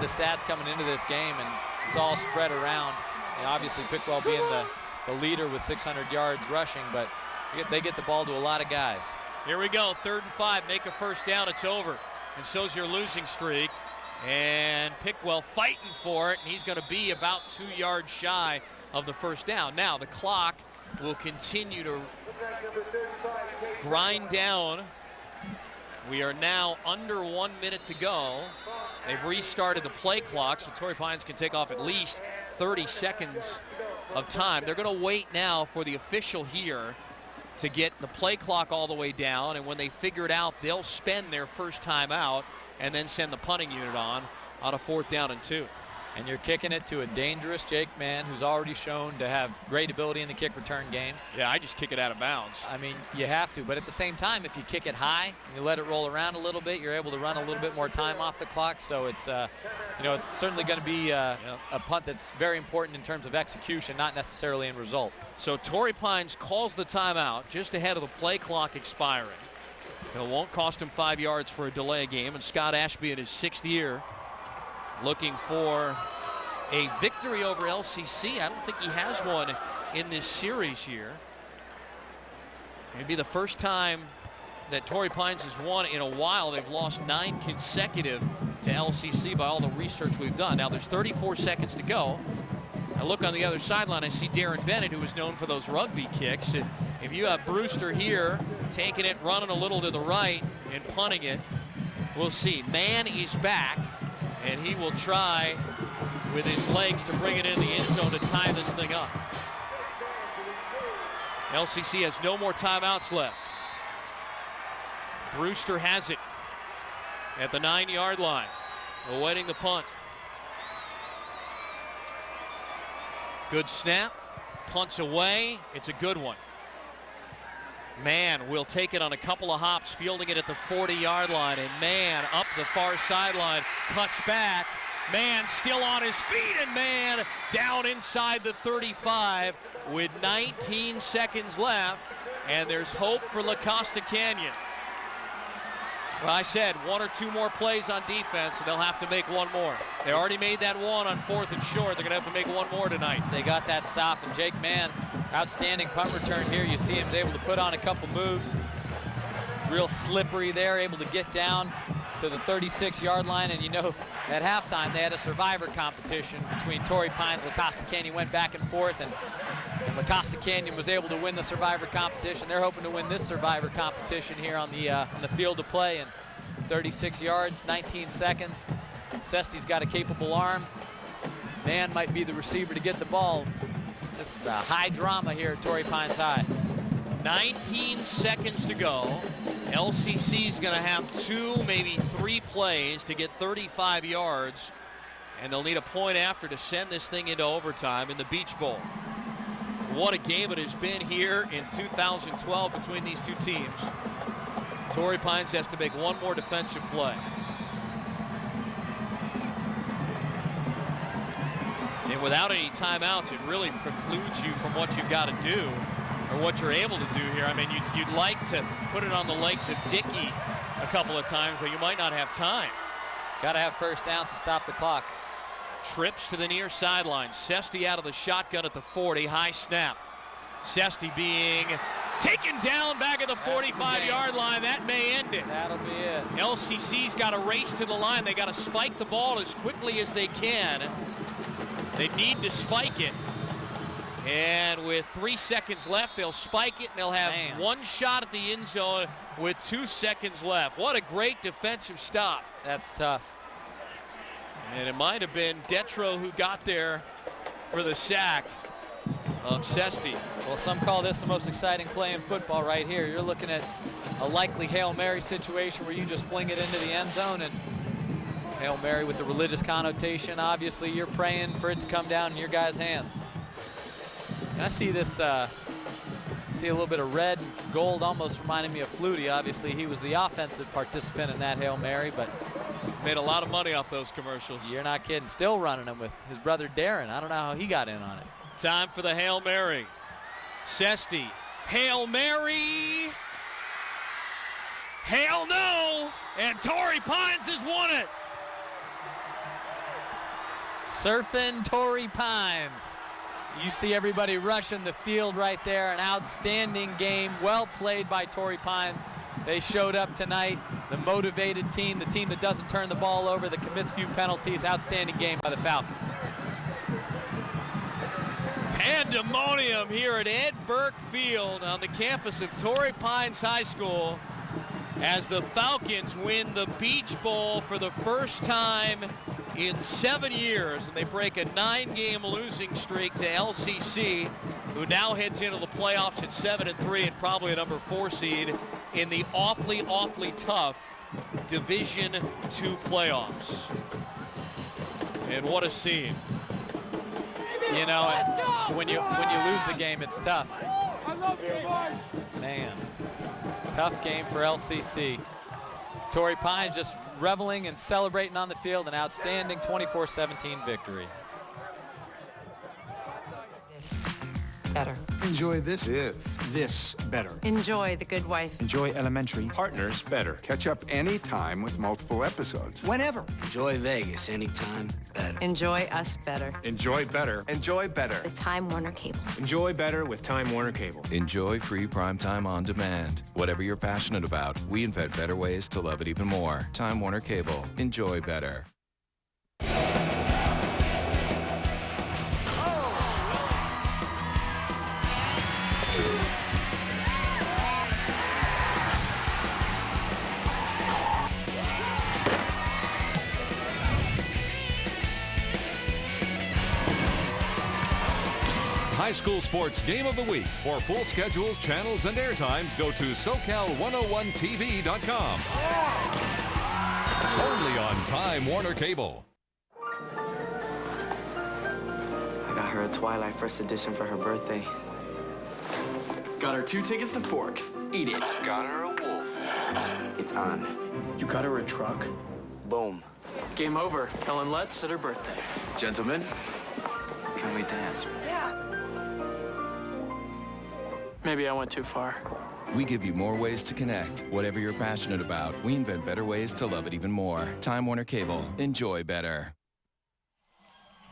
stats coming into this game, and it's all spread around. And obviously, Pickwell being the leader with 600 yards rushing, but they get the ball to a lot of guys. Here we go, 3rd and 5. Make a first down, it's over. And so's your losing streak. And Pickwell fighting for it, and he's going to be about 2 yards shy of the first down. Now the clock will continue to grind down. We are now under 1 minute to go. They've restarted the play clock, so Torrey Pines can take off at least 30 seconds of time. They're going to wait now for the official here to get the play clock all the way down, and when they figure it out, they'll spend their first time out and then send the punting unit on a 4th down and 2. And you're kicking it to a dangerous Jake Mann, who's already shown to have great ability in the kick return game. Yeah, I just kick it out of bounds. I mean, you have to, but at the same time, if you kick it high and you let it roll around a little bit, you're able to run a little bit more time off the clock. So it's, it's certainly going to be a punt that's very important in terms of execution, not necessarily in result. So Torrey Pines calls the timeout just ahead of the play clock expiring. It won't cost him 5 yards for a delay game, and Scott Ashby in his 6th year looking for a victory over LCC. I don't think he has one in this series here. Maybe the first time that Torrey Pines has won in a while. They've lost 9 consecutive to LCC by all the research we've done. Now there's 34 seconds to go. I look on the other sideline, I see Darren Bennett, who is known for those rugby kicks. And if you have Brewster here taking it, running a little to the right and punting it, we'll see. Mann is back, and he will try with his legs to bring it in the end zone to tie this thing up. LCC has no more timeouts left. Brewster has it at the 9-yard line, awaiting the punt. Good snap, punts away, it's a good one. Mann will take it on a couple of hops, fielding it at the 40-yard line, and Mann up the far sideline, cuts back. Mann still on his feet, and Mann down inside the 35 with 19 seconds left, and there's hope for La Costa Canyon. Well, I said 1 or 2 more plays on defense, and they'll have to make 1 more. They already made that one on 4th and short. They're going to have to make 1 more tonight. They got that stop, and Jake Mann, outstanding punt return here. You see him able to put on a couple moves. Real slippery there, able to get down to the 36-yard line. And at halftime, they had a survivor competition between Torrey Pines and La Costa Canyon. Went back and forth, and La Costa Canyon was able to win the survivor competition. They're hoping to win this survivor competition here on the field of play. And 36 yards, 19 seconds. Sesti's got a capable arm. Mann might be the receiver to get the ball. This is a high drama here at Torrey Pines High. 19 seconds to go. LCC is going to have 2, maybe 3 plays to get 35 yards, and they'll need a point after to send this thing into overtime in the Beach Bowl. what a game it has been here in 2012 between these two teams. Torrey Pines has to make one more defensive play. And without any timeouts, it really precludes you from what you've got to do or what you're able to do here. I mean, you'd like to put it on the legs of Dickey a couple of times, but you might not have time. Got to have first down to stop the clock. Trips to the near sideline. Sesti out of the shotgun at the 40. High snap. Sesti being taken down back at the 45-yard line. That may end it. That'll be it. LCC's got to race to the line. They got to spike the ball as quickly as they can. They need to spike it. And with 3 seconds left, they'll spike it, and they'll have one shot at the end zone with 2 seconds left. What a great defensive stop. That's tough. And it might have been Detro who got there for the sack of Sesti. Well, some call this the most exciting play in football right here. You're looking at a likely Hail Mary situation where you just fling it into the end zone, and Hail Mary with the religious connotation. Obviously, you're praying for it to come down in your guys' hands. And I see this, see a little bit of red and gold, almost reminding me of Flutie. Obviously, he was the offensive participant in that Hail Mary, but made a lot of money off those commercials. You're not kidding. Still running them with his brother Darren. I don't know how he got in on it. Time for the Hail Mary. Sesti. Hail Mary. Hail no. And Torrey Pines has won it. Surfing Torrey Pines. You see everybody rushing the field right there. An outstanding game. Well played by Torrey Pines. They showed up tonight. The motivated team, the team that doesn't turn the ball over, that commits few penalties. Outstanding game by the Falcons. Pandemonium here at Ed Burke Field on the campus of Torrey Pines High School as the Falcons win the Beach Bowl for the first time in 7 years, and they break a 9-game losing streak to LCC, who now heads into the playoffs at 7-3 and probably a number 4 seed in the awfully tough Division II playoffs. And what a scene. You know, when you lose the game, it's tough. I love you, boys. Man, tough game for LCC. Torrey Pines just reveling and celebrating on the field. An outstanding 24-17 victory. Better. Enjoy this. This better. Enjoy The Good Wife. Enjoy Elementary. Partners better. Catch up anytime with multiple episodes. Whenever. Enjoy Vegas anytime better. Enjoy Us better. Enjoy better. Enjoy better. With Time Warner Cable. Enjoy better with Time Warner Cable. Enjoy free primetime on demand. Whatever you're passionate about, we invent better ways to love it even more. Time Warner Cable. Enjoy better. High school sports game of the week. For full schedules, channels, and airtimes, go to SoCal101TV.com. Only on Time Warner Cable. I got her a Twilight first edition for her birthday. Got her 2 tickets to Forks. Eat it. Got her a wolf. It's on. You got her a truck? Boom. Game over. Telling Let's at her birthday. Gentlemen, can we dance? Maybe I went too far. We give you more ways to connect. Whatever you're passionate about, we invent better ways to love it even more. Time Warner Cable. Enjoy better.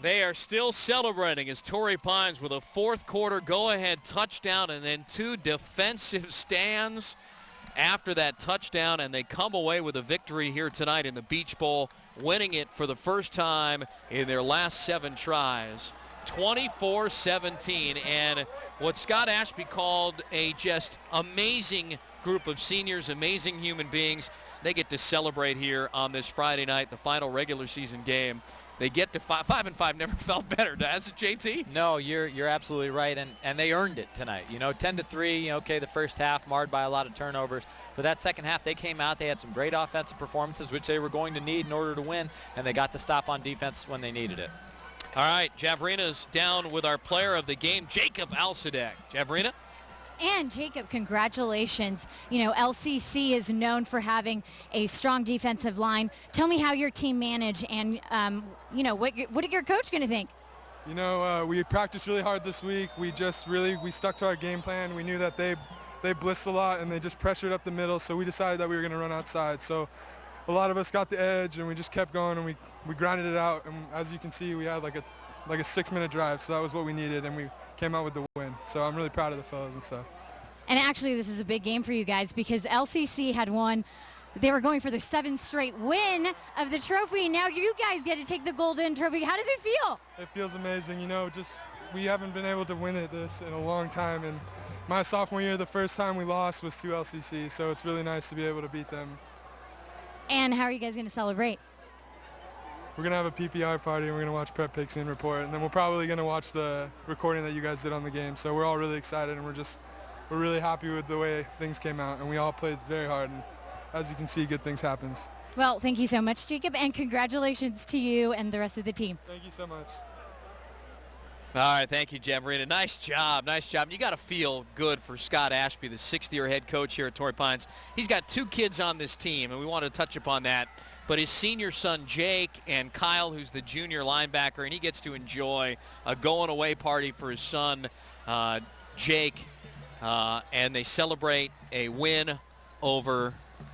They are still celebrating as Torrey Pines with a fourth quarter go-ahead touchdown and then 2 defensive stands after that touchdown, and they come away with a victory here tonight in the Beach Bowl, winning it for the first time in their last 7 tries. 24-17, and what Scott Ashby called a just amazing group of seniors, amazing human beings. They get to celebrate here on this Friday night, the final regular season game. They get to 5-5. Never felt better, does it, JT? No, you're absolutely right, and they earned it tonight. You know, 10-3. Okay, the first half marred by a lot of turnovers, but that second half they came out. They had some great offensive performances, which they were going to need in order to win, and they got the stop on defense when they needed it. All right, Javrina's down with our player of the game, Jacob Alsadek. Javrina? And Jacob, congratulations. You know, LCC is known for having a strong defensive line. Tell me how your team managed, and you know, what your coach going to think? You know, we practiced really hard this week. We stuck to our game plan. We knew that they blitzed a lot and they just pressured up the middle, so we decided that we were going to run outside. So a lot of us got the edge, and we just kept going, and we grinded it out. And as you can see, we had like a 6-minute drive, so that was what we needed, and we came out with the win. So I'm really proud of the fellas and stuff. And actually, this is a big game for you guys because LCC had won. They were going for their 7th straight win of the trophy. Now you guys get to take the golden trophy. How does it feel? It feels amazing. You know, just we haven't been able to win this in a long time. And my sophomore year, the first time we lost was to LCC, so it's really nice to be able to beat them. And how are you guys going to celebrate? We're going to have a PPR party, and we're going to watch Prep Picks and report, and then we're probably going to watch the recording that you guys did on the game. So we're all really excited, and we're really happy with the way things came out, and we all played very hard, and as you can see, good things happen. Well, thank you so much, Jacob, and congratulations to you and the rest of the team. Thank you so much. All right, thank you, Javrina. Nice job, nice job. You got to feel good for Scott Ashby, the 6th-year head coach here at Torrey Pines. He's got 2 kids on this team, and we want to touch upon that. But his senior son, Jake, and Kyle, who's the junior linebacker, and he gets to enjoy a going-away party for his son, Jake, and they celebrate a win over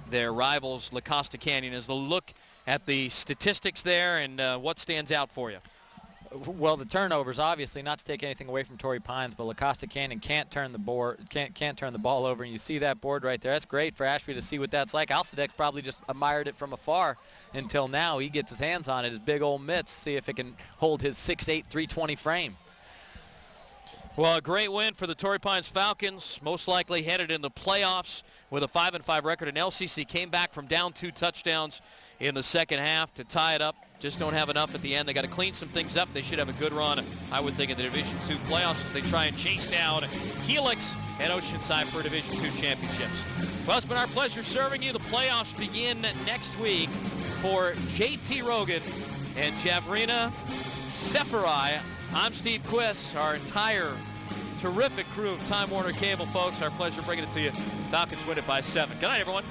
their rivals, La Costa Canyon. As they'll look at the statistics there, and what stands out for you? Well, the turnovers, obviously, not to take anything away from Torrey Pines, but La Costa Canyon can't turn the ball over, and you see that board right there. That's great for Ashby to see what that's like. Alsadek's probably just admired it from afar until now. He gets his hands on it, his big old mitts, see if it can hold his 6'8", 320 frame. Well, a great win for the Torrey Pines Falcons, most likely headed in the playoffs with a 5-5 record, and LCC came back from down 2 touchdowns in the second half to tie it up. Just don't have enough at the end. They got to clean some things up. They should have a good run, I would think, in the Division II playoffs as they try and chase down Helix and Oceanside for Division II championships. Well, it's been our pleasure serving you. The playoffs begin next week for J.T. Rogan and Javrina Seferai. I'm Steve Quiss, our entire terrific crew of Time Warner Cable folks. Our pleasure bringing it to you. Falcons win it by 7. Good night, everyone.